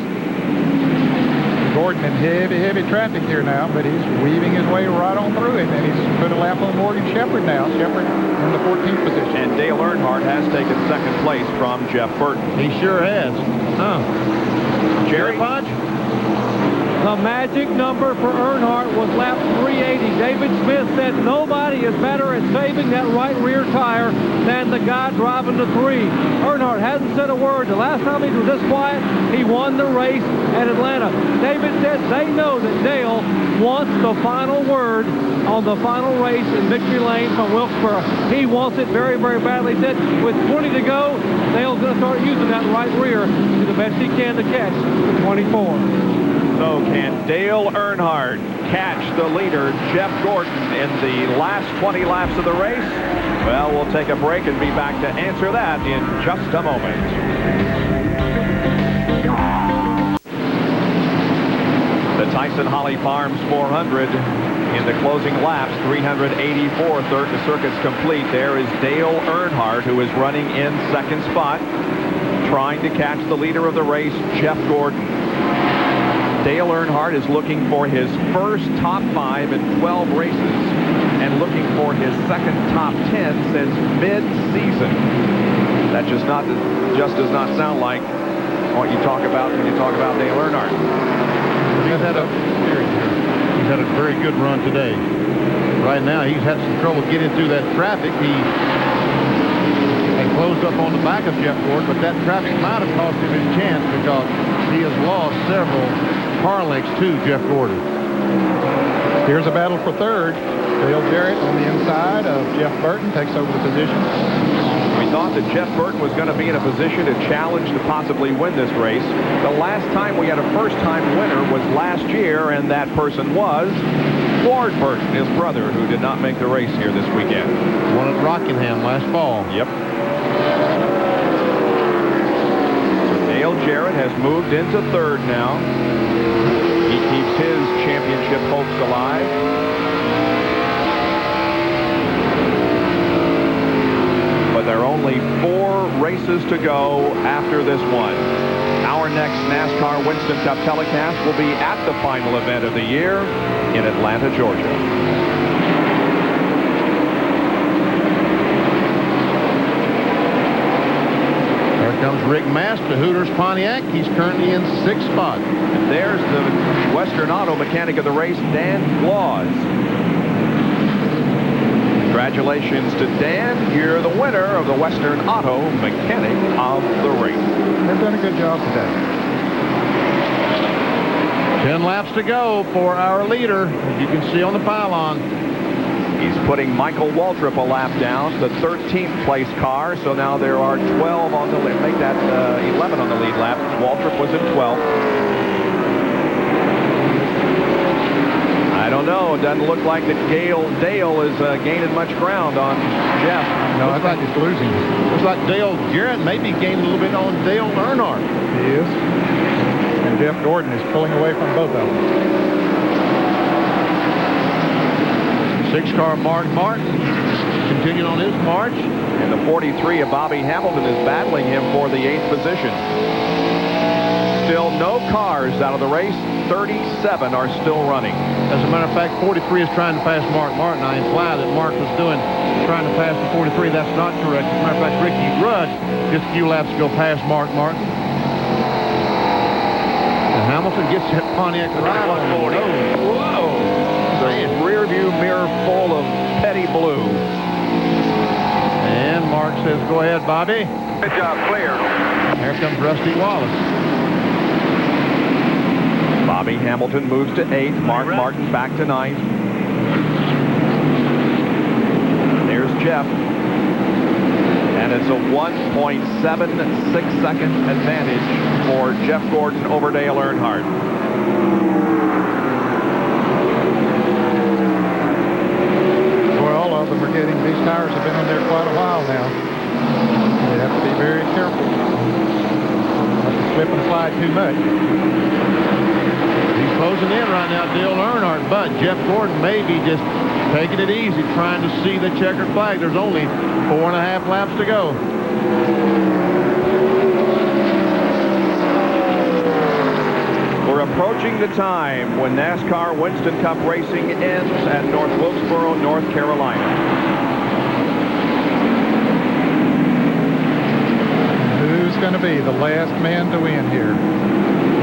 Gordon in heavy traffic here now, but he's weaving his way right on through it, and he's put a lap on Morgan Shepherd now. Shepherd in the 14th position. And Dale Earnhardt has taken second place from Jeff Burton. He sure has. Jerry Podge? The magic number for Earnhardt was lap 380. David Smith said nobody is better at saving that right rear tire than the guy driving the 3. Earnhardt hasn't said a word. The last time he was this quiet, he won the race at Atlanta. David said they know that Dale wants the final word on the final race in Victory Lane from Wilkesboro. He wants it very, very badly. He said with 20 to go, Dale's going to start using that right rear to the best he can to catch the 24. So can Dale Earnhardt catch the leader, Jeff Gordon, in the last 20 laps of the race? Well, we'll take a break and be back to answer that in just a moment. The Tyson Holly Farms 400 in the closing laps, 384, third the circuit's complete. There is Dale Earnhardt, who is running in second spot, trying to catch the leader of the race, Jeff Gordon. Dale Earnhardt is looking for his first top 5 in 12 races and looking for his second top 10 since mid-season. That just does not sound like what you talk about when you talk about Dale Earnhardt. He's had a very good run today. Right now, he's had some trouble getting through that traffic. He closed up on the back of Jeff Gordon, but that traffic might have cost him his chance because he has lost several car lengths to Jeff Gordon. Here's a battle for third. Dale Jarrett on the inside of Jeff Burton takes over the position. We thought that Jeff Burton was going to be in a position to challenge to possibly win this race. The last time we had a first-time winner was last year, and that person was Ward Burton, his brother, who did not make the race here this weekend. Won at Rockingham last fall. Yep. Dale Jarrett has moved into third now. He keeps his championship hopes alive. But there are only 4 races to go after this one. Our next NASCAR Winston Cup telecast will be at the final event of the year in Atlanta, Georgia. Comes Rick Mast, the Hooters Pontiac. He's currently in 6th spot. And there's the Western Auto mechanic of the race, Dan Claus. Congratulations to Dan. You're the winner of the Western Auto mechanic of the race. They've done a good job today. 10 laps to go for our leader, as you can see on the pylon. He's putting Michael Waltrip a lap down, the 13th place car. So now there are 12 on the lead. Make that 11 on the lead lap. Waltrip was in 12th. I don't know. It doesn't look like that Dale is gaining much ground on Jeff. No, I think he's losing. Looks like Dale Jarrett may be gaining a little bit on Dale Earnhardt. He is. And Jeff Gordon is pulling away from both of them. 6-car Mark Martin continuing on his march. And the 43 of Bobby Hamilton is battling him for the 8th position. Still no cars out of the race. 37 are still running. As a matter of fact, 43 is trying to pass Mark Martin. I imply that Mark was trying to pass the 43. That's not correct. As a matter of fact, Ricky Rudd just a few laps ago passed Mark Martin. And Hamilton gets that Pontiac right on 40. Whoa! The rear view mirror full of petty blue. And Mark says, go ahead, Bobby. Good job, clear. Here comes Rusty Wallace. Bobby Hamilton moves to 8th. Mark Martin back to 9th. There's Jeff. And it's a 1.76 second advantage for Jeff Gordon over Dale Earnhardt. These tires have been on there quite a while now. They have to be very careful not to slip and slide too much. He's closing in right now, Dale Earnhardt, but Jeff Gordon may be just taking it easy, trying to see the checkered flag. There's only 4.5 laps to go. We're approaching the time when NASCAR Winston Cup racing ends at North Wilkesboro, North Carolina. Who's going to be the last man to win here?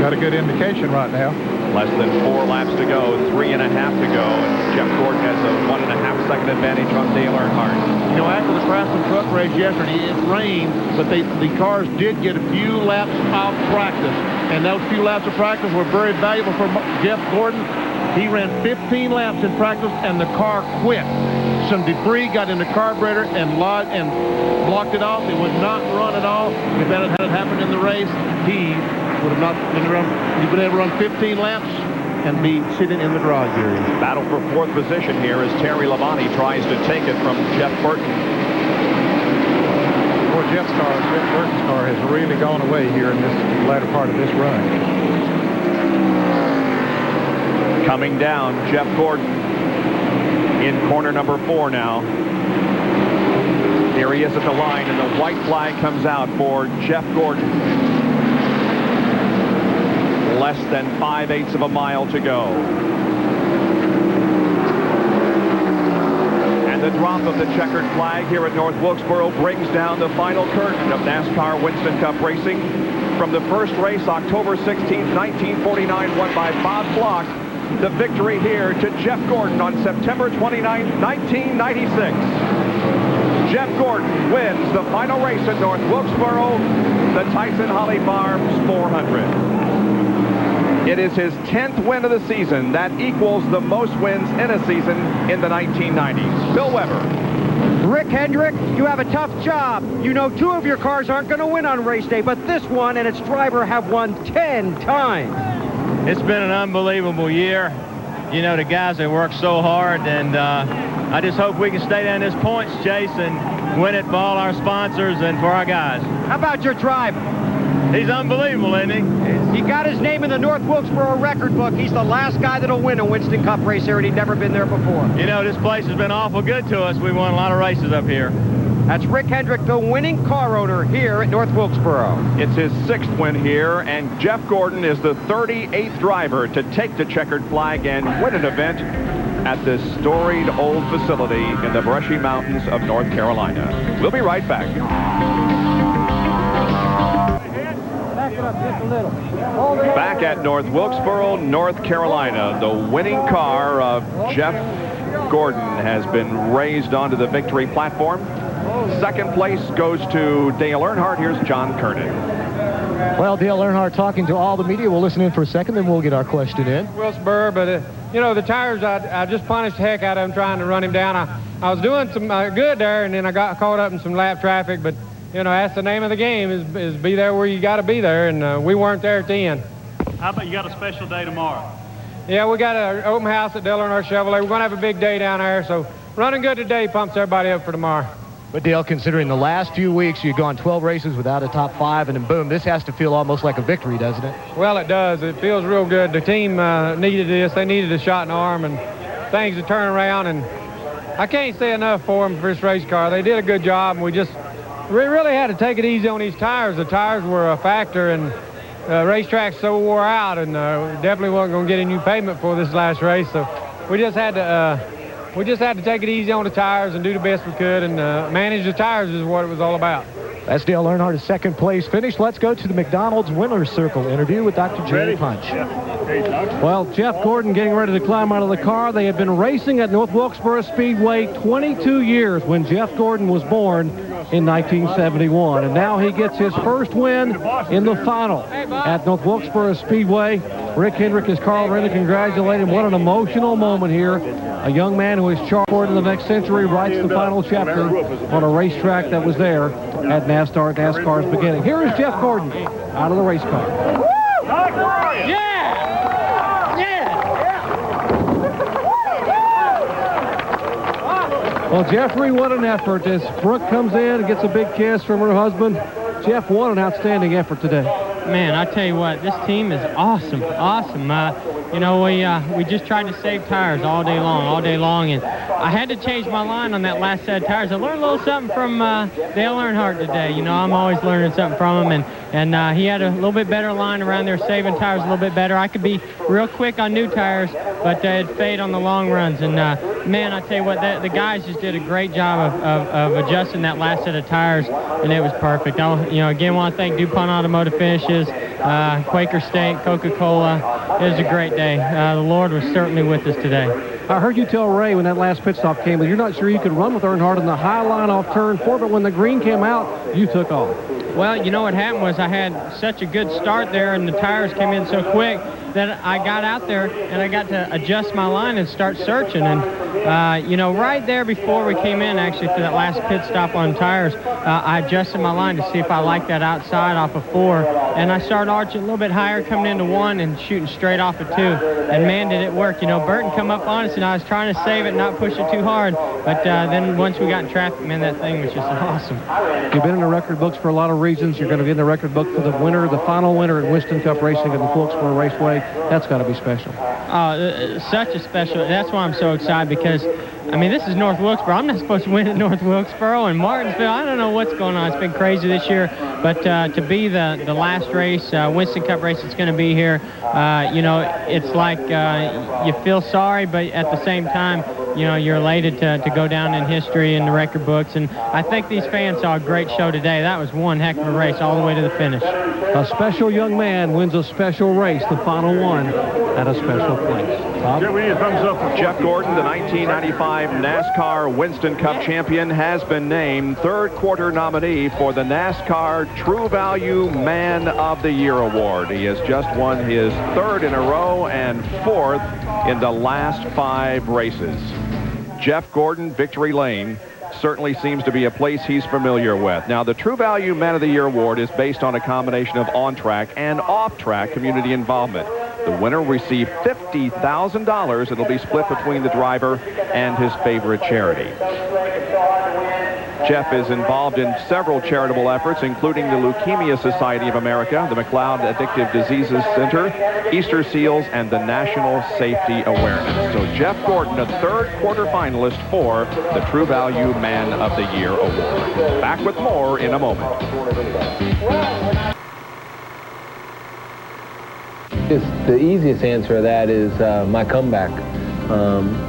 Got a good indication right now. Less than 4 laps to go, 3.5 to go. And Jeff Gordon has a 1.5 second advantage on Dale Earnhardt. You know, after the Craftsman truck race yesterday, it rained, but the cars did get a few laps of practice. And those few laps of practice were very valuable for Jeff Gordon. He ran 15 laps in practice, and the car quit. Some debris got in the carburetor and blocked it off. It would not run at all. If that had happened in the race, he would have not been able to run 15 laps and be sitting in the garage area. Battle for 4th position here as Terry Labonte tries to take it from Jeff Burton. Jeff Burton's car has really gone away here in this latter part of this run. Coming down, Jeff Gordon in corner number 4 now. Here he is at the line, and the white flag comes out for Jeff Gordon. Less than 5/8 of a mile to go. The drop of the checkered flag here at North Wilkesboro brings down the final curtain of NASCAR Winston Cup racing. From the first race, October 16th, 1949, won by Bob Block. The victory here to Jeff Gordon on September 29th, 1996. Jeff Gordon wins the final race at North Wilkesboro, the Tyson Holly Farms 400. It is his 10th win of the season. That equals the most wins in a season in the 1990s. Bill Weber. Rick Hendrick, you have a tough job. You know 2 of your cars aren't going to win on race day, but this one and its driver have won 10 times. It's been an unbelievable year. You know, the guys have worked so hard, and I just hope we can stay down this points chase and win it for all our sponsors and for our guys. How about your driver? He's unbelievable, isn't he? He got his name in the North Wilkesboro record book. He's the last guy that'll win a Winston Cup race here, and he'd never been there before. You know, this place has been awful good to us. We won a lot of races up here. That's Rick Hendrick, the winning car owner here at North Wilkesboro. It's his 6th win here, and Jeff Gordon is the 38th driver to take the checkered flag and win an event at this storied old facility in the Brushy Mountains of North Carolina. We'll be right back. Back at North Wilkesboro, North Carolina, the winning car of Jeff Gordon has been raised onto the victory platform. 2nd place goes to Dale Earnhardt. Here's John Kernan. Well, Dale Earnhardt talking to all the media. We'll listen in for a second, then we'll get our question in. Wilkesboro, but you know, the tires, I just punished the heck out of him trying to run him down. I was doing some good there, and then I got caught up in some lap traffic, but you know, that's the name of the game, is be there where you got to be there, and we weren't there at the end. How about you got a special day tomorrow? Yeah, we got an open house at Dale Earnhardt Chevrolet. We're going to have a big day down there, so running good today pumps everybody up for tomorrow. But Dale, considering the last few weeks you've gone 12 races without a top 5, and then boom, this has to feel almost like a victory, doesn't it? Well, it does. It feels real good. The team needed this. They needed a shot in the arm and things to turn around, and I can't say enough for them for this race car. They did a good job, and we really had to take it easy on these tires. The tires were a factor, and racetrack's so wore out, and definitely wasn't going to get a new pavement for this last race. So we just had to take it easy on the tires and do the best we could, and manage the tires is what it was all about. That's Dale Earnhardt's 2nd place finish. Let's go to the McDonald's Winner's Circle interview with Dr. Jerry Punch. Well, Jeff Gordon getting ready to climb out of the car. They had been racing at North Wilkesboro Speedway 22 years when Jeff Gordon was born in 1971. And now he gets his first win in the final at North Wilkesboro Speedway. Rick Hendrick is Carl ready to congratulate him. What an emotional moment here. A young man who is charged in the next century writes the final chapter on a racetrack that was there at NASCAR's beginning. Here is Jeff Gordon out of the race car. Well, Jeffrey, what an effort as Brooke comes in and gets a big kiss from her husband. Jeff, what an outstanding effort today. Man, I tell you what, this team is awesome, awesome. You know, we just tried to save tires all day long, and I had to change my line on that last set of tires. I learned a little something from Dale Earnhardt today. You know, I'm always learning something from him, and he had a little bit better line around there, saving tires a little bit better. I could be real quick on new tires, but it'd fade on the long runs. And man, I tell you what, the guys just did a great job of adjusting that last set of tires, and it was perfect. You know, again, want to thank DuPont Automotive Finishes, Quaker State, Coca-Cola. It was a great day. The Lord was certainly with us today. I heard you tell Ray when that last pit stop came that you're not sure you could run with Earnhardt in the high line off turn 4, but when the green came out, you took off. Well, you know what happened was I had such a good start there, and the tires came in so quick that I got out there and I got to adjust my line and start searching. And, you know, right there before we came in, actually, for that last pit stop on tires, I adjusted my line to see if I liked that outside off of 4. And I started arching a little bit higher, coming into 1 and shooting straight off of 2. And, man, did it work. You know, Burton come up on us, and I was trying to save it and not push it too hard. But then once we got in traffic, man, that thing was just awesome. You've been in the record books for a lot of reasons. You're going to be in the record book for the winner, the final winner at Winston Cup Racing at the Wilkesboro Raceway. That's got to be special. Such a special. That's why I'm so excited, because, I mean, this is North Wilkesboro. I'm not supposed to win at North Wilkesboro and Martinsville. I don't know what's going on. It's been crazy this year. But to be the last race, Winston Cup race that's going to be here, you know, it's like you feel sorry, but at the same time, you know, you're elated to go down in history in the record books. And I think these fans saw a great show today. That was one heck of a race all the way to the finish. A special young man wins a special race, the final one, at a special place. Bob? We need a thumbs up for Jeff Gordon, the 1995 NASCAR Winston Cup champion, has been named third quarter nominee for the NASCAR True Value Man of the Year Award. He has just won his 3rd in a row and 4th in the last 5 races. Jeff Gordon, Victory Lane, certainly seems to be a place he's familiar with. Now, the True Value Man of the Year Award is based on a combination of on-track and off-track community involvement. The winner will receive $50,000. It'll be split between the driver and his favorite charity. Jeff is involved in several charitable efforts, including the Leukemia Society of America, the McLeod Addictive Diseases Center, Easter Seals, and the National Safety Awareness. So Jeff Gordon, a 3rd quarter finalist for the True Value Man of the Year Award. Back with more in a moment. The easiest answer to that is my comeback.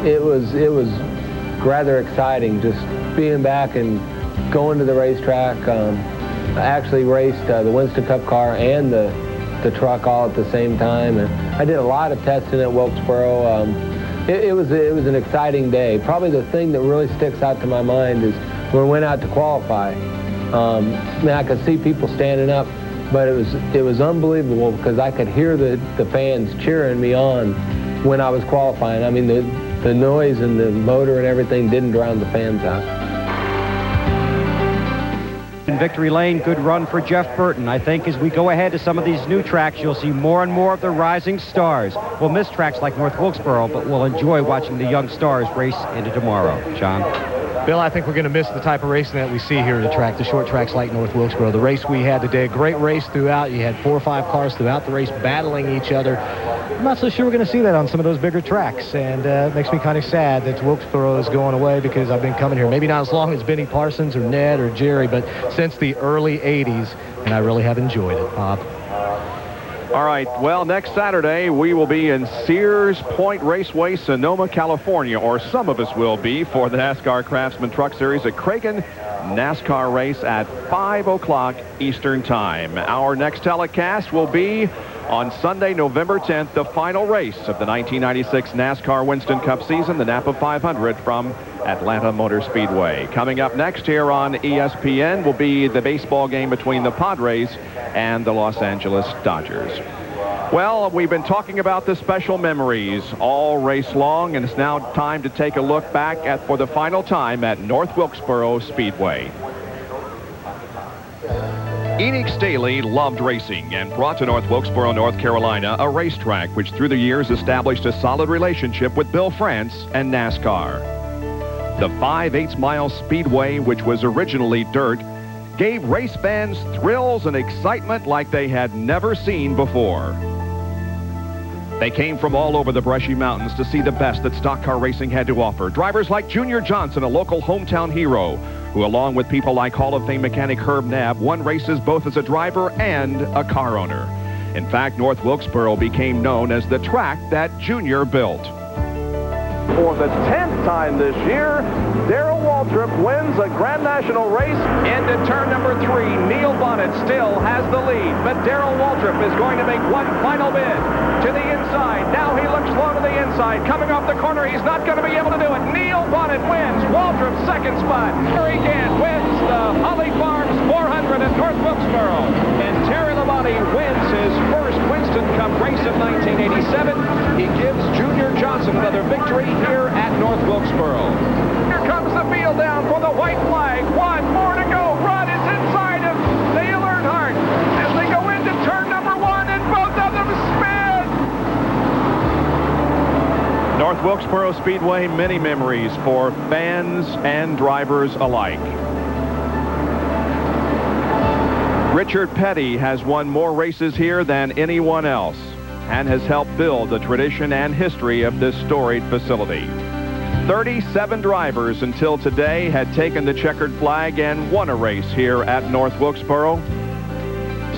It was rather exciting just being back and going to the racetrack. I actually raced the Winston Cup car and the truck all at the same time, and I did a lot of testing at Wilkesboro. It was an exciting day. Probably the thing that really sticks out to my mind is when we went out to qualify. I could see people standing up, but it was unbelievable because I could hear the fans cheering me on when I was qualifying. I mean, the noise and the motor and everything didn't drown the fans out. In Victory Lane, good run for Jeff Burton. I think as we go ahead to some of these new tracks, you'll see more and more of the rising stars. We'll miss tracks like North Wilkesboro, but we'll enjoy watching the young stars race into tomorrow. John? Bill, I think we're going to miss the type of racing that we see here at the track, the short tracks like North Wilkesboro. The race we had today, a great race throughout. You had 4 or 5 cars throughout the race battling each other. I'm not so sure we're going to see that on some of those bigger tracks, and it makes me kind of sad that Wilkesboro is going away because I've been coming here, maybe not as long as Benny Parsons or Ned or Jerry, but since the early 80s, and I really have enjoyed it, Bob. All right, well, next Saturday, we will be in Sears Point Raceway, Sonoma, California, or some of us will be, for the NASCAR Craftsman Truck Series, a Cragen NASCAR race at 5 o'clock Eastern Time. Our next telecast will be on Sunday, November 10th, the final race of the 1996 NASCAR Winston Cup season, the Napa 500 from Atlanta Motor Speedway. Coming up next here on ESPN will be the baseball game between the Padres and the Los Angeles Dodgers. Well, we've been talking about the special memories all race long, and it's now time to take a look back for the final time at North Wilkesboro Speedway. Enix Staley loved racing and brought to North Wilkesboro, North Carolina, a racetrack which through the years established a solid relationship with Bill France and NASCAR. The 5/8 mile speedway, which was originally dirt, gave race fans thrills and excitement like they had never seen before. They came from all over the Brushy Mountains to see the best that stock car racing had to offer. Drivers like Junior Johnson, a local hometown hero, who along with people like Hall of Fame mechanic Herb Knapp, won races both as a driver and a car owner. In fact, North Wilkesboro became known as the track that Junior built. For the 10th time this year, Darrell Waltrip wins a Grand National race. Into turn number 3, Neil Bonnet still has the lead, but Darrell Waltrip is going to make one final bid to the inside. Now he looks low to the inside. Coming off the corner, he's not going to be able to do it. Neil Bonnet wins. Waltrip's second spot. Here again wins the Holly Farms 400 at North Wilkesboro. And Terry Labonte wins his first Winston Cup race of 1987. He gives Junior Johnson another victory here at North Wilkesboro. Here comes the field down for the white flag. One more to go. Rod is inside of Dale Earnhardt as they go into turn number 1, and both of them spin. North Wilkesboro Speedway, many memories for fans and drivers alike. Richard Petty has won more races here than anyone else and has helped build the tradition and history of this storied facility. 37 drivers until today had taken the checkered flag and won a race here at North Wilkesboro.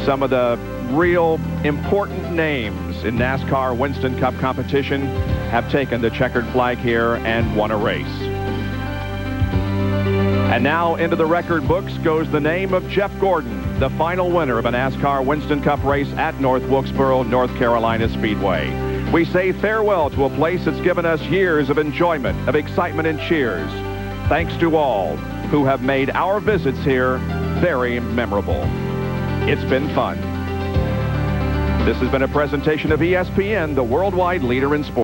Some of the real important names in NASCAR Winston Cup competition have taken the checkered flag here and won a race. And now into the record books goes the name of Jeff Gordon, the final winner of a NASCAR Winston Cup race at North Wilkesboro, North Carolina Speedway. We say farewell to a place that's given us years of enjoyment, of excitement and cheers. Thanks to all who have made our visits here very memorable. It's been fun. This has been a presentation of ESPN, the worldwide leader in sports.